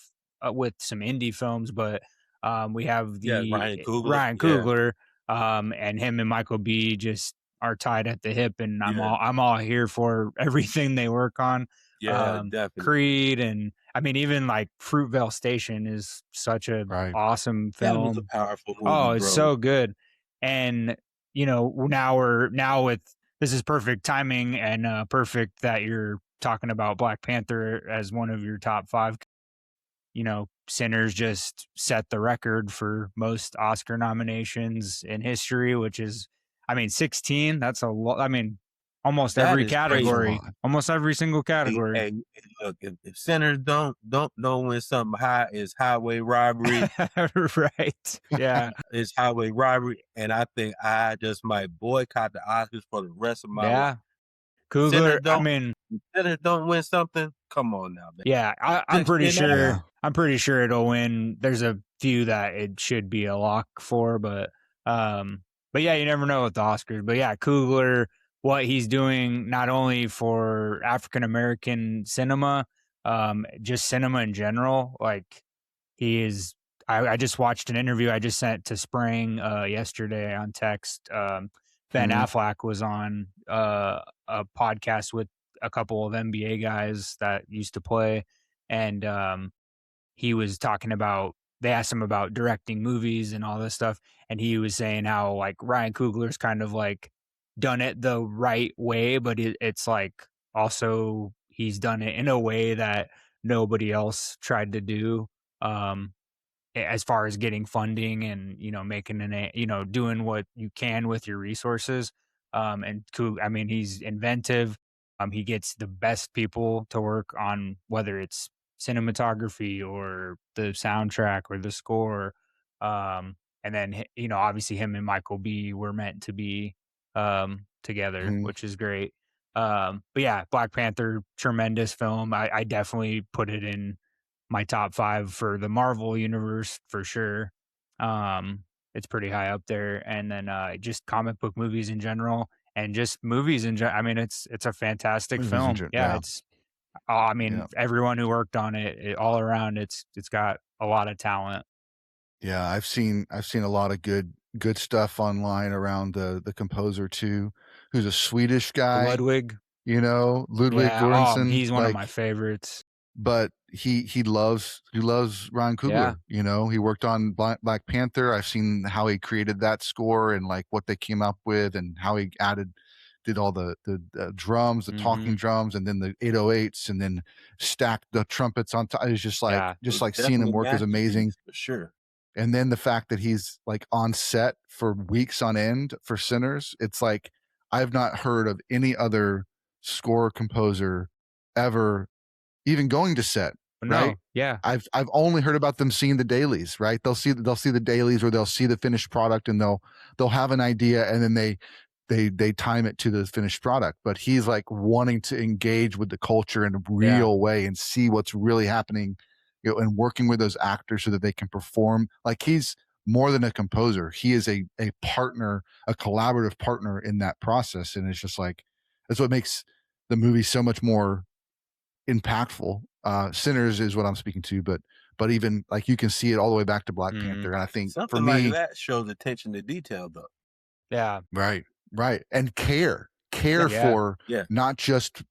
Speaker 2: with some indie films, but we have
Speaker 3: Ryan Coogler.
Speaker 2: Ryan Coogler, and him and Michael B just are tied at the hip, and I'm all here for everything they work on.
Speaker 3: Definitely.
Speaker 2: Creed, and I mean, even like Fruitvale Station is such a awesome film.
Speaker 3: That was a powerful movie.
Speaker 2: Oh, it's so good. And now with this is perfect timing, and perfect that you're talking about Black Panther as one of your top 5. Sinners just set the record for most Oscar nominations in history, which is, 16. That's a lot. Almost every category, almost every single category.
Speaker 3: Hey, look, if Sinners don't win something high, is highway robbery.
Speaker 2: Right. Yeah.
Speaker 3: It's highway robbery. And I think I just might boycott the Oscars for the rest of my life.
Speaker 2: Coogler,
Speaker 3: Sinners don't win something. Come on now, man.
Speaker 2: Yeah, I'm pretty sure. I'm pretty sure it'll win. There's a few that it should be a lock for, but yeah, you never know with the Oscars. But yeah, Coogler, what he's doing not only for African American cinema, just cinema in general. Like he is. I just watched an interview I just sent to Sprang yesterday on text. Ben Affleck was on a podcast with a couple of NBA guys that used to play, and he was talking about, they asked him about directing movies and all this stuff, and he was saying how like Ryan Coogler's kind of like done it the right way, but it's like also he's done it in a way that nobody else tried to do, as far as getting funding and making doing what you can with your resources. And he's inventive. He gets the best people to work on, whether it's cinematography or the soundtrack or the score. And then, obviously him and Michael B were meant to be together, which is great. But yeah, Black Panther, tremendous film. I definitely put it in my top 5 for the Marvel universe for sure. It's pretty high up there. And then just comic book movies in general, and just movies in general. It's a fantastic film. It's everyone who worked on it all around, it's got a lot of talent.
Speaker 1: Yeah, I've seen a lot of good stuff online around the composer too, who's a Swedish guy.
Speaker 2: Ludwig.
Speaker 1: Ludwig Göransson.
Speaker 2: He's one of my favorites.
Speaker 1: But he loves Ryan Coogler. He worked on Black Panther. I've seen how he created that score and like what they came up with, and how he did all the drums, the talking drums, and then the 808s, and then stacked the trumpets on top. It's just like seeing him work is amazing.
Speaker 3: For sure.
Speaker 1: And then the fact that he's like on set for weeks on end for Sinners, it's like I've not heard of any other score composer ever even going to set. Right?
Speaker 2: Yeah.
Speaker 1: I've only heard about them seeing the dailies, right? They'll see the dailies, or they'll see the finished product, and they'll have an idea, and then they time it to the finished product. But he's like wanting to engage with the culture in a real way and see what's really happening, and working with those actors so that they can perform. Like he's more than a composer. He is a partner, a collaborative partner in that process. And it's just like, that's what makes the movie so much more impactful. Sinners is what I'm speaking to, but even like you can see it all the way back to Black Panther. And I think
Speaker 3: something
Speaker 1: for me,
Speaker 3: like that shows attention to detail though.
Speaker 2: Yeah.
Speaker 1: Right. And care for not just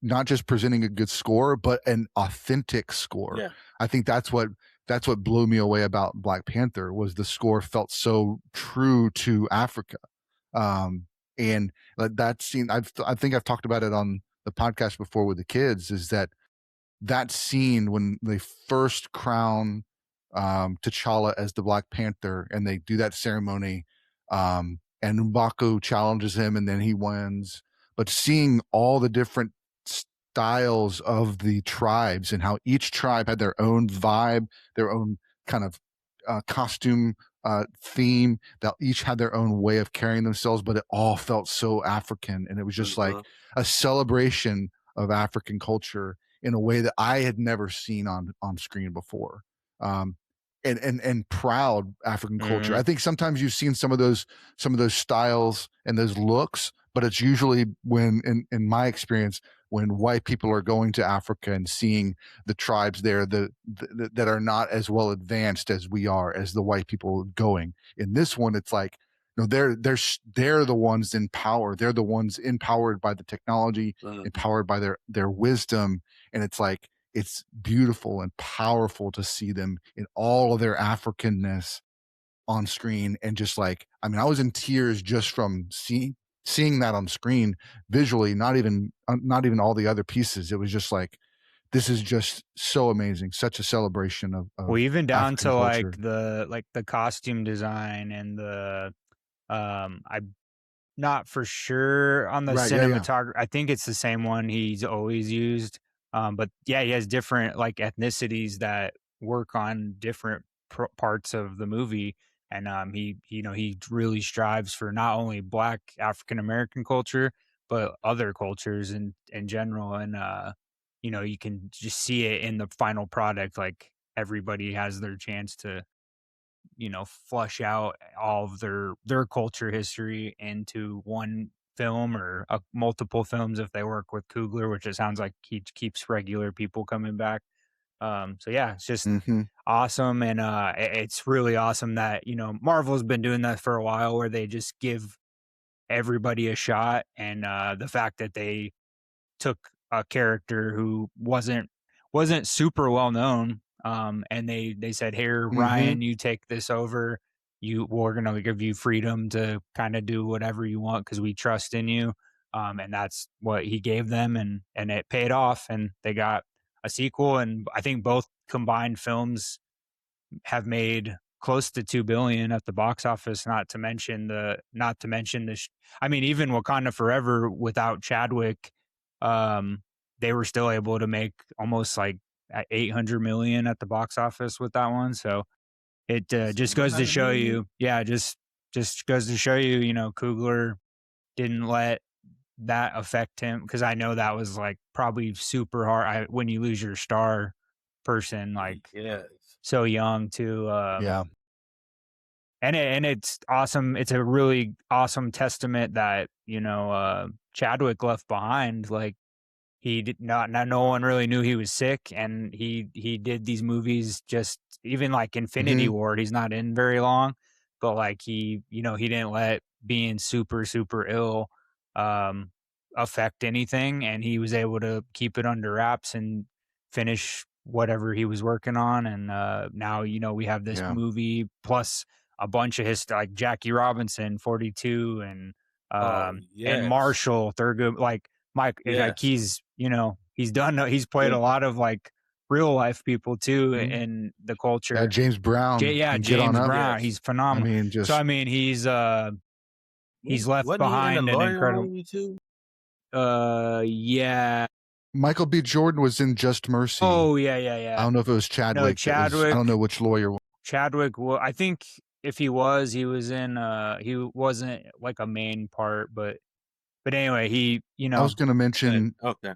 Speaker 1: presenting a good score, but an authentic score.
Speaker 3: Yeah.
Speaker 1: I think that's what blew me away about Black Panther, was the score felt so true to Africa. And that scene, I think I've talked about it on the podcast before with the kids, is that scene when they first crown T'Challa as the Black Panther, and they do that ceremony, and M'Baku challenges him, and then he wins. But seeing all the different styles of the tribes, and how each tribe had their own vibe, their own kind of costume theme, that each had their own way of carrying themselves, but it all felt so African. And it was just like a celebration of African culture in a way that I had never seen on screen before. And proud African culture. I think sometimes you've seen some of those styles and those looks, but it's usually when, in my experience, when white people are going to Africa and seeing the tribes there that are not as well advanced as we are, as the white people going. In this one, it's like, no, they're the ones in power. They're the ones empowered by the technology, empowered by their wisdom, and it's like, it's beautiful and powerful to see them in all of their Africanness on screen. And just like, I mean, I was in tears just from seeing that on screen visually, not even all the other pieces. It was just like, this is just so amazing, such a celebration of
Speaker 2: Well, even down
Speaker 1: African
Speaker 2: to
Speaker 1: culture.
Speaker 2: like the costume design and the I'm not for sure on the
Speaker 1: Right, yeah.
Speaker 2: cinematography. I think it's the same one he's always used. But yeah, he has different like ethnicities that work on different parts of the movie. And he he really strives for not only Black African American culture, but other cultures in general. And you can just see it in the final product. Like everybody has their chance to flush out all of their culture history into one film or multiple films if they work with Coogler, which it sounds like he keeps regular people coming back. So yeah, it's just awesome. And it's really awesome that Marvel's been doing that for a while, where they just give everybody a shot. And the fact that they took a character who wasn't super well known, and they said, "Here, Ryan, you take this over. We're gonna give you freedom to kind of do whatever you want because we trust in you." And that's what he gave them, and it paid off, and they got a sequel. And I think both combined films have made close to 2 billion at the box office, not to mention I mean, even Wakanda Forever without Chadwick, they were still able to make almost like 800 million at the box office with that one. So it just goes to show you, just goes to show you, Coogler didn't let that affect him, because I know that was like probably super hard when you lose your star person, like so young too.
Speaker 1: Yeah.
Speaker 2: And it's awesome. It's a really awesome testament that Chadwick left behind. Like he did not no one really knew he was sick, and he did these movies. Just even like Infinity War, he's not in very long, but like he didn't let being super ill affect anything, and he was able to keep it under wraps and finish whatever he was working on. And now we have this movie plus a bunch of his, like Jackie Robinson 42, and Marshall Thurgood, like Mike, like he's he's played a lot of like real life people too in the culture.
Speaker 1: Yeah, James Brown.
Speaker 2: James Brown. He's phenomenal. He's left behind an incredible. Yeah.
Speaker 1: Michael B. Jordan was in Just Mercy.
Speaker 2: Oh yeah.
Speaker 1: I don't know if it was Chadwick.
Speaker 2: No, Chadwick.
Speaker 1: I don't know which lawyer.
Speaker 2: Chadwick. Well, I think if he was in. He wasn't like a main part, but anyway, he.
Speaker 1: I was going to mention.
Speaker 3: Okay.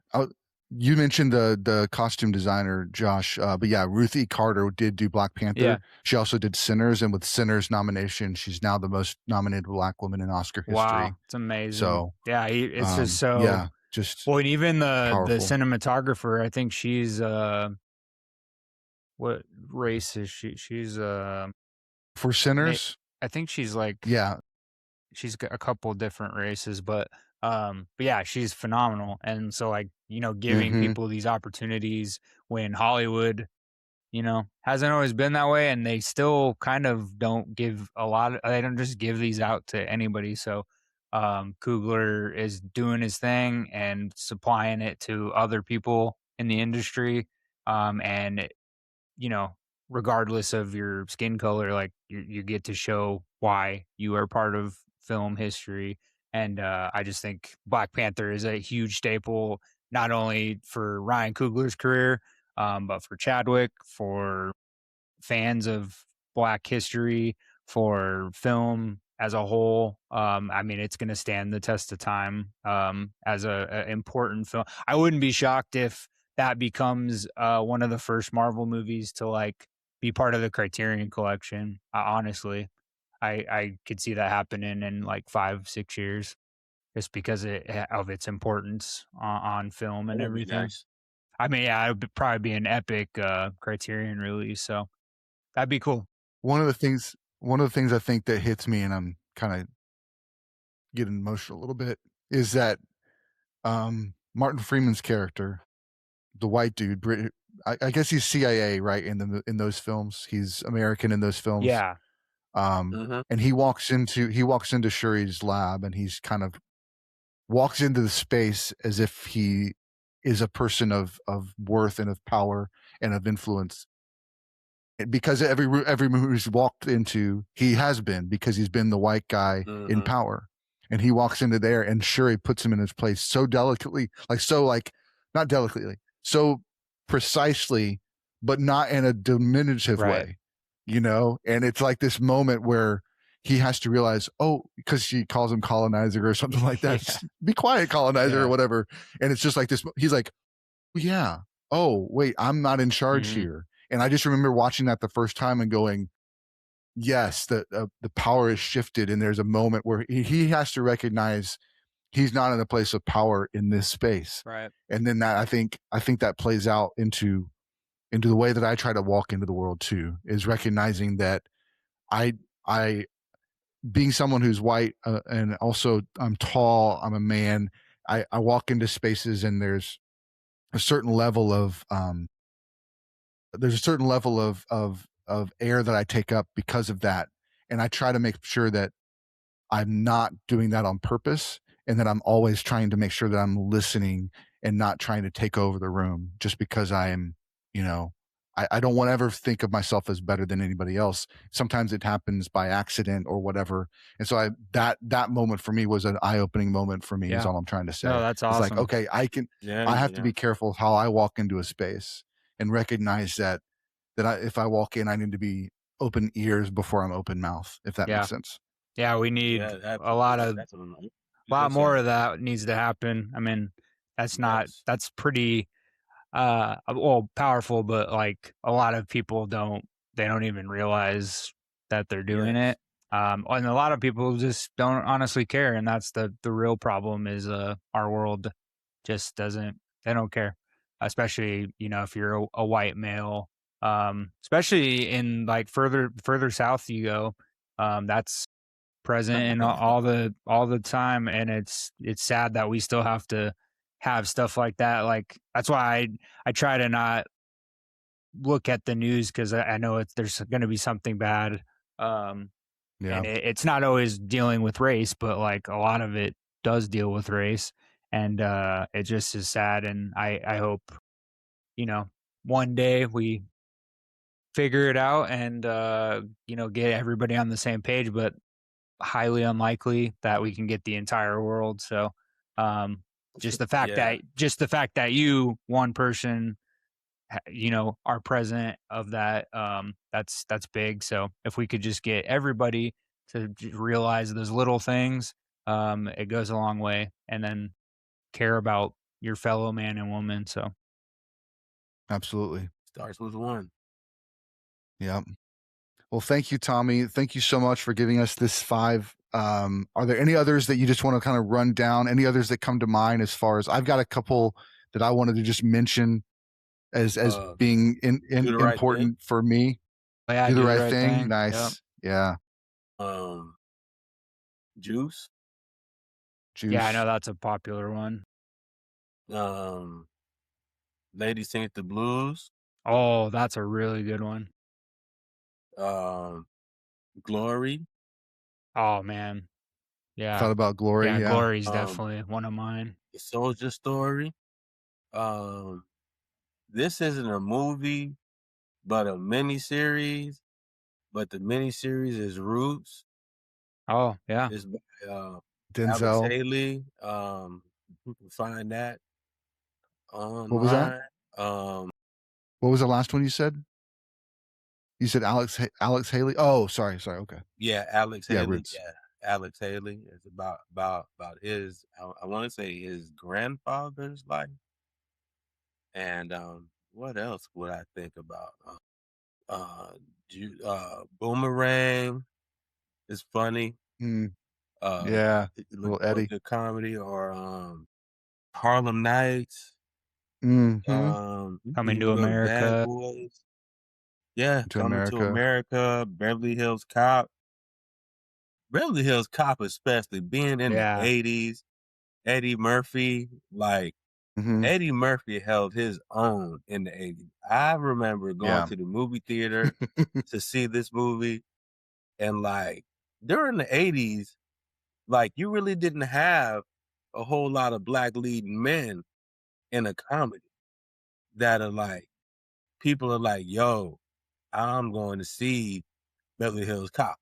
Speaker 1: You mentioned the costume designer, Josh, but yeah, Ruth E. Carter did do Black Panther.
Speaker 2: Yeah.
Speaker 1: She also did Sinners, and with Sinners nomination, she's now the most nominated Black woman in Oscar history.
Speaker 2: Wow, it's amazing. So yeah, it's just so
Speaker 1: just
Speaker 2: well. And even the
Speaker 1: powerful.
Speaker 2: cinematographer, I think she's what race is she? She's
Speaker 1: for Sinners.
Speaker 2: I think she's like she's got a couple different races, but yeah, she's phenomenal. And so like giving people these opportunities when Hollywood hasn't always been that way, and they still kind of don't give they don't just give these out to anybody. So Coogler is doing his thing and supplying it to other people in the industry, and regardless of your skin color, like you get to show why you are part of film history. And I just think Black Panther is a huge staple, not only for Ryan Coogler's career, but for Chadwick, for fans of Black history, for film as a whole. I mean, it's going to stand the test of time as a important film. I wouldn't be shocked if that becomes one of the first Marvel movies to like be part of the Criterion Collection. Honestly, I could see that happening in like 5-6 years. just because of its importance on film and
Speaker 3: That'd be
Speaker 2: everything.
Speaker 3: nice.
Speaker 2: I mean, yeah, it would probably be an epic Criterion release, so that'd be cool.
Speaker 1: One of the things I think that hits me, and I'm kind of getting emotional a little bit, is that Martin Freeman's character, the white dude, I guess he's CIA, right? In those films, he's American in those films.
Speaker 2: Yeah,
Speaker 1: And he walks into Shuri's lab, and he's kind of walks into the space as if he is a person of worth and of power and of influence. Because every movie he's walked into, he has been, because he's been the white guy in power. And he walks into there, and Shuri puts him in his place so delicately, not delicately, so precisely, but not in a diminutive way, you know? And it's like this moment where he has to realize, because she calls him Colonizer or something like that.
Speaker 2: Yeah.
Speaker 1: Be quiet, Colonizer, or whatever. And it's just like this, he's like, yeah, oh, wait, I'm not in charge here. And I just remember watching that the first time and going, yes, the power is shifted. And there's a moment where he has to recognize he's not in a place of power in this space.
Speaker 2: Right.
Speaker 1: And then that, I think that plays out into the way that I try to walk into the world too, is recognizing that I being someone who's white, and also I'm tall, I'm a man, I walk into spaces, and there's a certain level of air that I take up because of that. And I try to make sure that I'm not doing that on purpose, and that I'm always trying to make sure that I'm listening and not trying to take over the room just because I'm, I don't want to ever think of myself as better than anybody else. Sometimes it happens by accident or whatever. And so that moment for me was an eye-opening moment for me, is all I'm trying to say.
Speaker 2: No, that's awesome.
Speaker 1: It's like, okay, I have to be careful how I walk into a space, and recognize that if I walk in, I need to be open ears before I'm open mouth, if that makes sense.
Speaker 2: Yeah, we need a lot more of that needs to happen. I mean, that's pretty powerful, but like a lot of people don't even realize that they're doing it. And a lot of people just don't honestly care, and that's the real problem, is our world just they don't care, especially if you're a white male, especially in like further south you go, that's present in all the time, and it's sad that we still have to have stuff like that. Like, that's why I try to not look at the news, because I know there's going to be something bad, and it's not always dealing with race, but like a lot of it does deal with race, and it just is sad. And I hope one day we figure it out and get everybody on the same page, but highly unlikely that we can get the entire world. So just the fact that you, one person, are president of that, that's big. So if we could just get everybody to realize those little things, it goes a long way. And then care about your fellow man and woman. So
Speaker 1: absolutely
Speaker 3: starts with one.
Speaker 1: Yeah. Well, thank you, Tommie. Thank you so much for giving us this 5. Are there any others that you just want to kind of run down? Any others that come to mind? As far as, I've got a couple that I wanted to just mention as being important for me.
Speaker 2: Yeah,
Speaker 1: do the right thing. Nice.
Speaker 2: Yep.
Speaker 1: Yeah.
Speaker 3: Juice.
Speaker 2: Yeah, I know that's a popular one.
Speaker 3: Lady Sings the Blues.
Speaker 2: Oh, that's a really good one.
Speaker 3: Glory.
Speaker 2: Oh man, yeah.
Speaker 1: Thought about Glory. Yeah,
Speaker 2: Glory's definitely one of mine.
Speaker 3: The Soldier Story. This isn't a movie, but a miniseries. But the miniseries is Roots.
Speaker 2: Oh yeah.
Speaker 3: It's by
Speaker 1: Denzel.
Speaker 3: Alex Haley. You can find that online.
Speaker 1: What was that? What was the last one you said? You said Alex Haley. Oh, sorry. Okay.
Speaker 3: Yeah, Alex Haley.
Speaker 1: Roots.
Speaker 3: Yeah, Alex Haley is about his. I want to say his grandfather's life. And what else would I think about? Boomerang is funny.
Speaker 1: Yeah,
Speaker 3: look
Speaker 1: little
Speaker 3: for a
Speaker 1: Eddie.
Speaker 3: good comedy, or Harlem Nights.
Speaker 1: Mm-hmm.
Speaker 2: Coming
Speaker 3: You
Speaker 2: to
Speaker 3: can go to Bad
Speaker 2: America.
Speaker 3: Boys. Yeah,
Speaker 1: To
Speaker 3: Coming to
Speaker 1: America.
Speaker 3: America, Beverly Hills Cop. Beverly Hills Cop, especially being in the
Speaker 2: Yeah.
Speaker 3: 80s, Eddie Murphy, like
Speaker 1: Mm-hmm.
Speaker 3: Eddie Murphy held his own in the 80s. I remember going
Speaker 1: Yeah.
Speaker 3: to the movie theater to see this movie, and like during the 80s, like you really didn't have a whole lot of black leading men in a comedy that are like, people are like, yo, I'm going to see Beverly Hills Cop.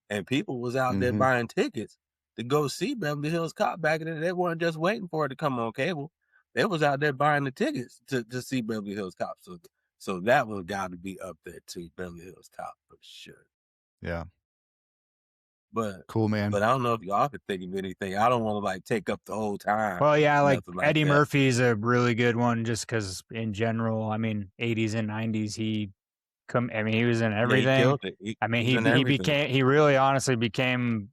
Speaker 3: And people was out there
Speaker 1: Mm-hmm.
Speaker 3: buying tickets to go see Beverly Hills Cop back in the day. They weren't just waiting for it to come on cable. They was out there buying the tickets to see Beverly Hills Cop. So that one got to be up there too, Beverly Hills Cop for sure.
Speaker 1: Yeah.
Speaker 3: But
Speaker 1: Cool, man.
Speaker 3: I don't know if y'all could think of anything. I don't want to like take up the whole time.
Speaker 2: Well, yeah, like
Speaker 3: Nothing like
Speaker 2: Eddie
Speaker 3: that.
Speaker 2: Murphy's a really good one just because in general, I mean, 80s and 90s, he was in
Speaker 3: Yeah, he
Speaker 2: everything.
Speaker 3: killed it.
Speaker 2: I mean,
Speaker 3: He's in
Speaker 2: he
Speaker 3: everything.
Speaker 2: really honestly became,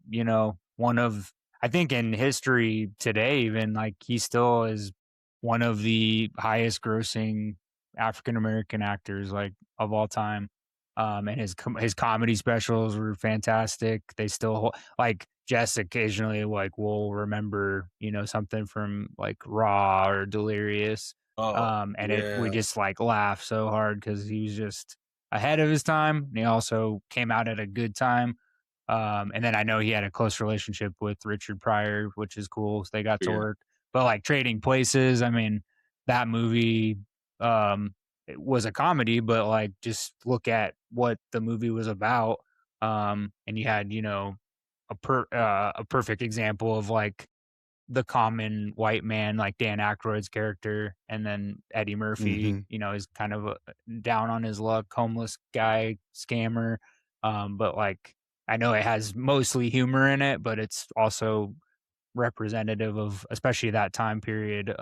Speaker 2: one of, I think in history today, even like he still is one of the highest grossing African American actors like of all time. And his comedy specials were fantastic. They still like Jess occasionally like will remember, something from like Raw or Delirious.
Speaker 3: Oh,
Speaker 2: And we
Speaker 3: yeah.
Speaker 2: just like laugh so hard because he was just ahead of his time. And he also came out at a good time. And then I know he had a close relationship with Richard Pryor, which is cool. So they got to
Speaker 3: Yeah.
Speaker 2: work. But like Trading Places, I mean, that movie it was a comedy, but like just look at what the movie was about. And you had, a perfect example of like the common white man, like Dan Aykroyd's character, and then Eddie Murphy,
Speaker 1: Mm-hmm.
Speaker 2: is kind of a down on his luck, homeless guy, scammer. But like, I know it has mostly humor in it, but it's also representative of, especially that time period.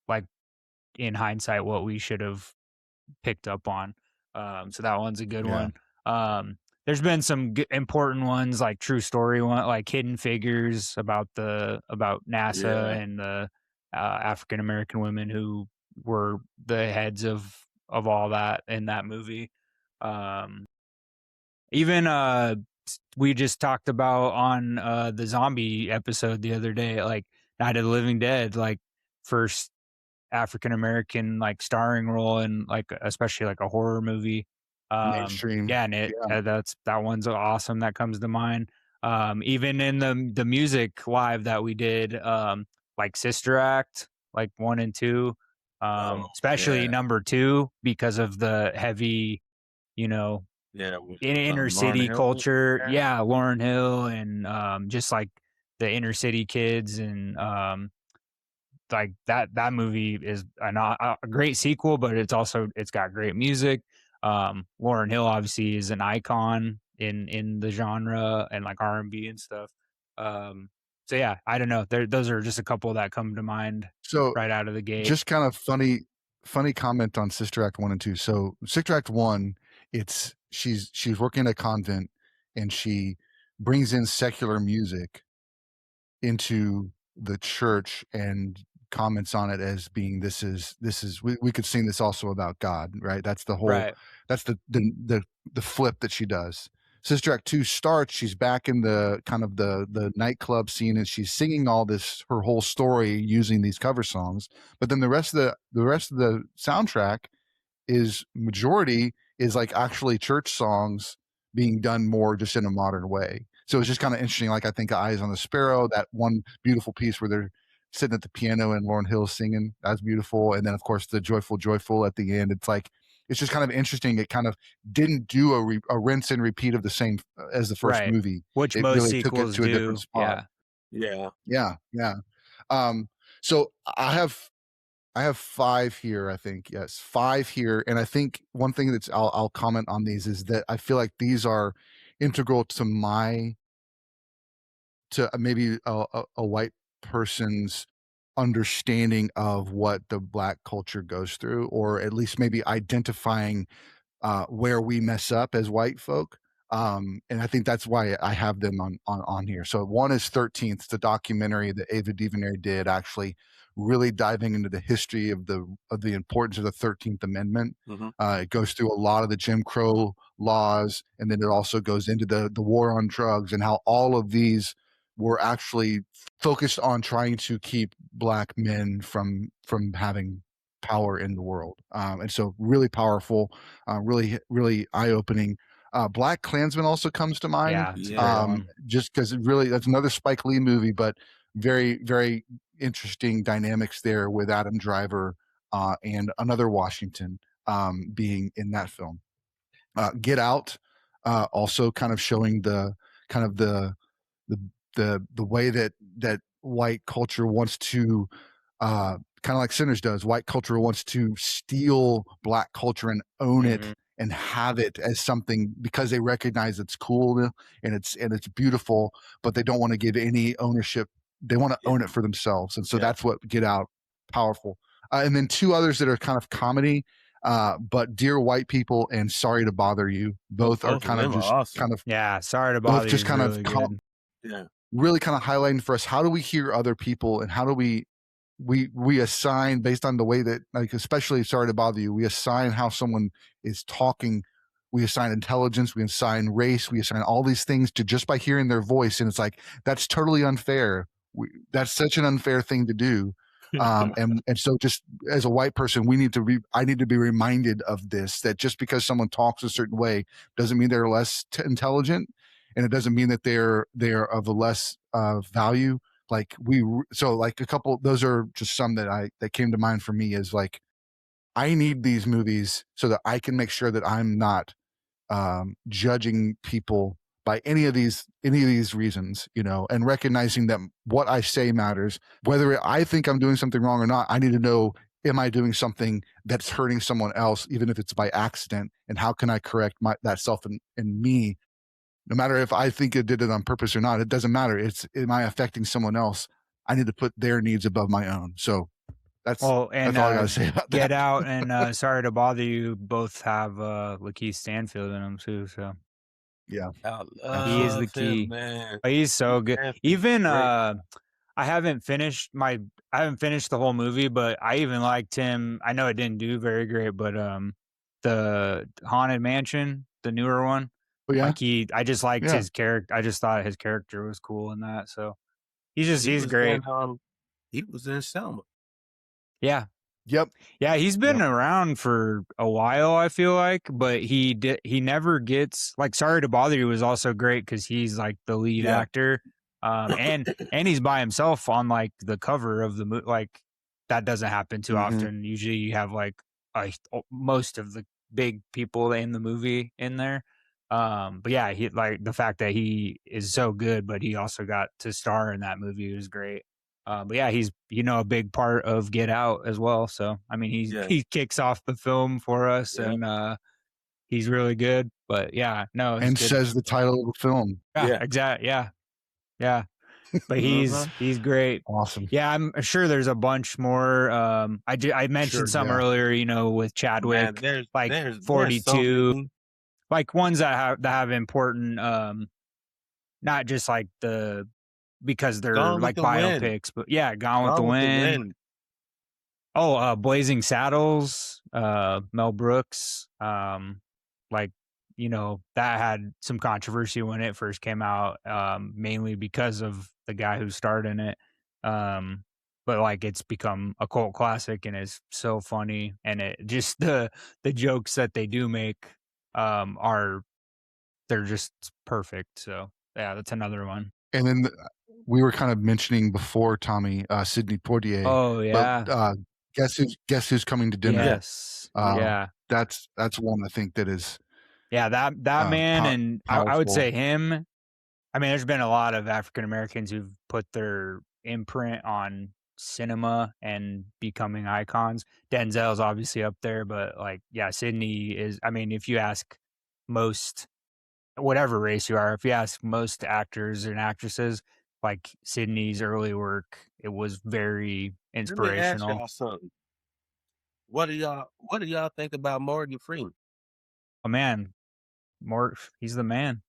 Speaker 2: Like in hindsight, what we should have picked up on. So that one's a good
Speaker 1: Yeah.
Speaker 2: one. There's been some important ones like True Story one, like Hidden Figures about NASA
Speaker 3: Yeah.
Speaker 2: and the African American women who were the heads of all that in that movie. Even we just talked about on the zombie episode the other day, like Night of the Living Dead, like first African American like starring role in like especially like a horror movie.
Speaker 1: Mainstream.
Speaker 2: Yeah, and that one's awesome. That comes to mind. Even in the music live that we did, like Sister Act, like 1 and 2,
Speaker 3: Oh,
Speaker 2: especially
Speaker 3: yeah.
Speaker 2: number 2 because of the heavy, you know,
Speaker 3: Yeah. With
Speaker 2: inner
Speaker 3: Lauryn
Speaker 2: city
Speaker 3: Hill.
Speaker 2: culture.
Speaker 3: Yeah.
Speaker 2: Yeah, Lauryn Hill and just like the inner city kids and like that movie is a great sequel, but it's got great music. Lauryn Hill obviously is an icon in the genre and like R&B and stuff. So yeah, I don't know. Those are just a couple that come to mind
Speaker 1: So
Speaker 2: right out of the gate.
Speaker 1: just kind of funny comment on Sister Act 1 and 2. So Sister Act 1, it's she's working at a convent and she brings in secular music into the church and comments on it as being this is we could sing this also about God, right? That's the whole
Speaker 2: Right.
Speaker 1: that's the flip that she does. Sister Act 2 starts, she's back in the kind of the nightclub scene and she's singing all this her whole story using these cover songs. But then the rest of the soundtrack is majority is like actually church songs being done more just in a modern way. So it's just kind of interesting. Like I think Eyes on the Sparrow, that one beautiful piece where they're sitting at the piano and Lauryn Hill singing, that's beautiful. And then of course the joyful at the end. It's like, it's just kind of interesting. It kind of didn't do a rinse and repeat of the same as the first
Speaker 2: Right.
Speaker 1: movie.
Speaker 2: Which
Speaker 1: It
Speaker 2: most
Speaker 1: really took it
Speaker 2: sequels
Speaker 1: to a
Speaker 2: do.
Speaker 1: different spot.
Speaker 2: Yeah.
Speaker 3: Yeah.
Speaker 1: So I have 5 here, I think. Yes, 5 here. And I think one thing that's I'll comment on these is that I feel like these are integral to maybe a white person's understanding of what the black culture goes through, or at least maybe identifying where we mess up as white folk. And I think that's why I have them on here. So one is 13th, the documentary that Ava DuVernay did, actually really diving into the history of the importance of the 13th Amendment. It goes through a lot of the Jim Crow laws, and then it also goes into the war on drugs and how all of these were actually focused on trying to keep Black men from having power in the world. And so really powerful, really eye-opening. Black Klansman also comes to mind.
Speaker 2: Yeah, it's a great one.
Speaker 1: Just because that's another Spike Lee movie, but very, very interesting dynamics there with Adam Driver and another Washington being in that film. Get Out, also kind of showing the way that white culture wants to kind of like Sinners does. White culture wants to steal Black culture and own it and have it as something because they recognize it's cool and it's beautiful, but they don't want to give any ownership. They want to own it for themselves. And so that's what Get Out, powerful. And then two others that are kind of comedy, but Dear White People and Sorry to Bother You, both are kind of just
Speaker 3: awesome.
Speaker 1: kind of
Speaker 2: Sorry to Bother You
Speaker 1: just kind
Speaker 2: really
Speaker 1: of
Speaker 2: good.
Speaker 1: really kind of highlighting for us, how do we hear other people and how do we assign based on the way that, like, especially Sorry to Bother You, we assign how someone is talking, we assign intelligence, we assign race, we assign all these things to just by hearing their voice. And it's like, that's totally unfair. That's such an unfair thing to do. And so just as a white person, I need to be reminded of this, that just because someone talks a certain way doesn't mean they're less intelligent. And it doesn't mean that they're of a less value. Like a couple, those are just some that came to mind for me, is like, I need these movies so that I can make sure that I'm not judging people by any of these reasons, and recognizing that what I say matters. Whether I think I'm doing something wrong or not, I need to know, am I doing something that's hurting someone else, even if it's by accident? And how can I correct that self in me? No matter if I think it did it on purpose or not, it doesn't matter. Am I affecting someone else? I need to put their needs above my own. So that's all I got to say about that.
Speaker 2: Get Out and Sorry to Bother You both have Lakeith Stanfield in them too. So
Speaker 1: yeah,
Speaker 2: he is the key.
Speaker 3: Man.
Speaker 2: He's so good. Even I haven't finished the whole movie, but I even liked him. I know it didn't do very great, but the Haunted Mansion, the newer one.
Speaker 1: Oh, yeah?
Speaker 2: Like I just liked his character. I just thought his character was cool in that. So he's great.
Speaker 3: He was in Selma.
Speaker 2: Yeah.
Speaker 1: Yep.
Speaker 2: Yeah, he's been around for a while, I feel like, but he never gets, like, Sorry to Bother You was also great because he's like the lead actor. And he's by himself on like the cover of the movie. Like, that doesn't happen too often. Usually you have like most of the big people in the movie in there. But yeah, he, like, the fact that he is so good, but he also got to star in that movie was great. But yeah, he's a big part of Get Out as well. So I mean, he kicks off the film for us, and he's really good. But yeah, no,
Speaker 1: and
Speaker 2: good.
Speaker 1: Says the title of the film.
Speaker 2: Yeah, exactly. Yeah. But he's great.
Speaker 1: Awesome.
Speaker 2: Yeah, I'm sure there's a bunch more. I mentioned some earlier, with Chadwick,
Speaker 3: Man,
Speaker 2: like
Speaker 3: there's
Speaker 2: 42, like ones that have important, not just like because they're like biopics, but Gone with the Wind. Oh, Blazing Saddles, Mel Brooks. Like, that had some controversy when it first came out, mainly because of the guy who starred in it. But like, it's become a cult classic and is so funny, and it just the jokes that they do make they're just perfect. So yeah, that's another one.
Speaker 1: And then we were kind of mentioning before, Tommie, Sidney Poitier.
Speaker 2: Oh yeah.
Speaker 1: But, guess who's coming to dinner?
Speaker 2: Yes.
Speaker 1: That's one I think that is.
Speaker 2: Yeah, that man, and I would say him. I mean, there's been a lot of African Americans who've put their imprint on cinema and becoming icons. Denzel's obviously up there, but like, Sidney is. I mean, if you ask most, whatever race you are, if you ask most actors and actresses, like Sidney's early work, it was very inspirational.
Speaker 3: Let me ask y'all something. What do y'all think about Morgan Freeman?
Speaker 2: Oh man, he's the man.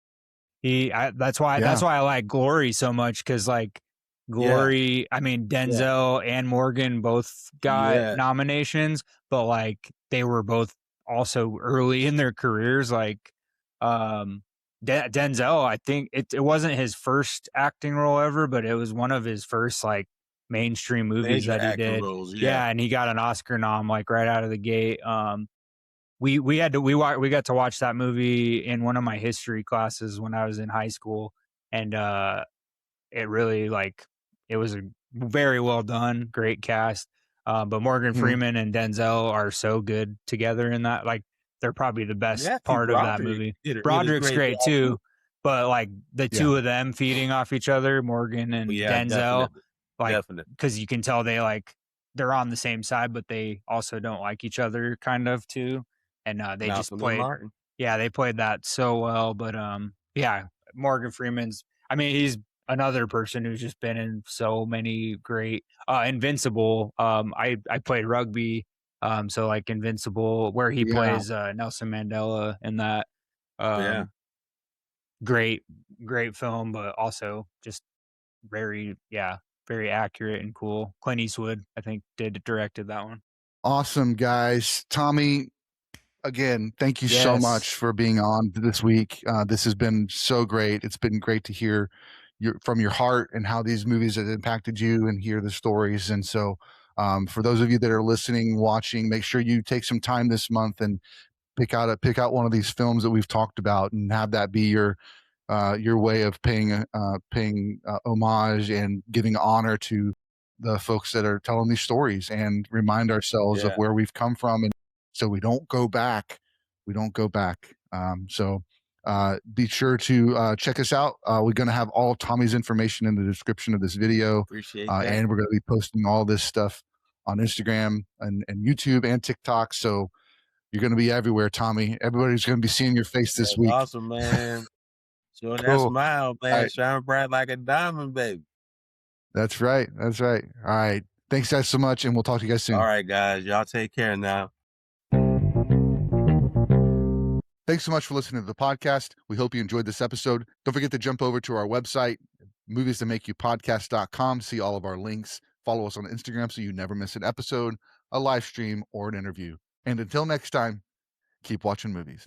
Speaker 2: That's why
Speaker 1: Yeah.
Speaker 2: I like Glory so much, because like Glory, I mean Denzel and Morgan both got nominations, but like they were both also early in their careers. Like Denzel, I think it wasn't his first acting role ever, but it was one of his first like mainstream movies
Speaker 3: Major
Speaker 2: that he
Speaker 3: acting
Speaker 2: did.
Speaker 3: roles,
Speaker 2: And he got an Oscar nom like right out of the gate. We got to watch that movie in one of my history classes when I was in high school, and it really it was a very well done, great cast. But Morgan Freeman and Denzel are so good together in that. Like they're probably the best part of that movie. Broderick's great too, but like the two of them feeding off each other, Morgan and Denzel, because you can tell they're on the same side, but they also don't like each other kind of too. And they just played, they played that so well. But Morgan Freeman's, I mean, he's another person who's just been in so many great Invincible. I played rugby, so like Invincible, where he plays Nelson Mandela in that. Great film, but also just very accurate and cool. Clint Eastwood, I think, directed that one.
Speaker 1: Awesome, guys. Tommie, again, thank you so much for being on this week. This has been so great. It's been great to hear from your heart and how these movies have impacted you and hear the stories. And so for those of you that are listening, watching, make sure you take some time this month and pick out one of these films that we've talked about and have that be your way of paying homage and giving honor to the folks that are telling these stories, and remind ourselves of where we've come from, and so we don't go back. So be sure to check us out. We're going to have all Tommie's information in the description of this video.
Speaker 3: Appreciate that.
Speaker 1: And we're going to be posting all this stuff on Instagram and YouTube and TikTok. So you're going to be everywhere, Tommie. Everybody's going to be seeing your face this week.
Speaker 3: Awesome, man. Show that smile, man. Shine bright like a diamond, baby.
Speaker 1: That's right. All right. Thanks guys so much, and we'll talk to you guys soon.
Speaker 3: All right, guys. Y'all take care now.
Speaker 1: Thanks so much for listening to the podcast. We hope you enjoyed this episode. Don't forget to jump over to our website, moviesthatmakeyoupodcast.com, to see all of our links. Follow us on Instagram so you never miss an episode, a live stream, or an interview. And until next time, keep watching movies.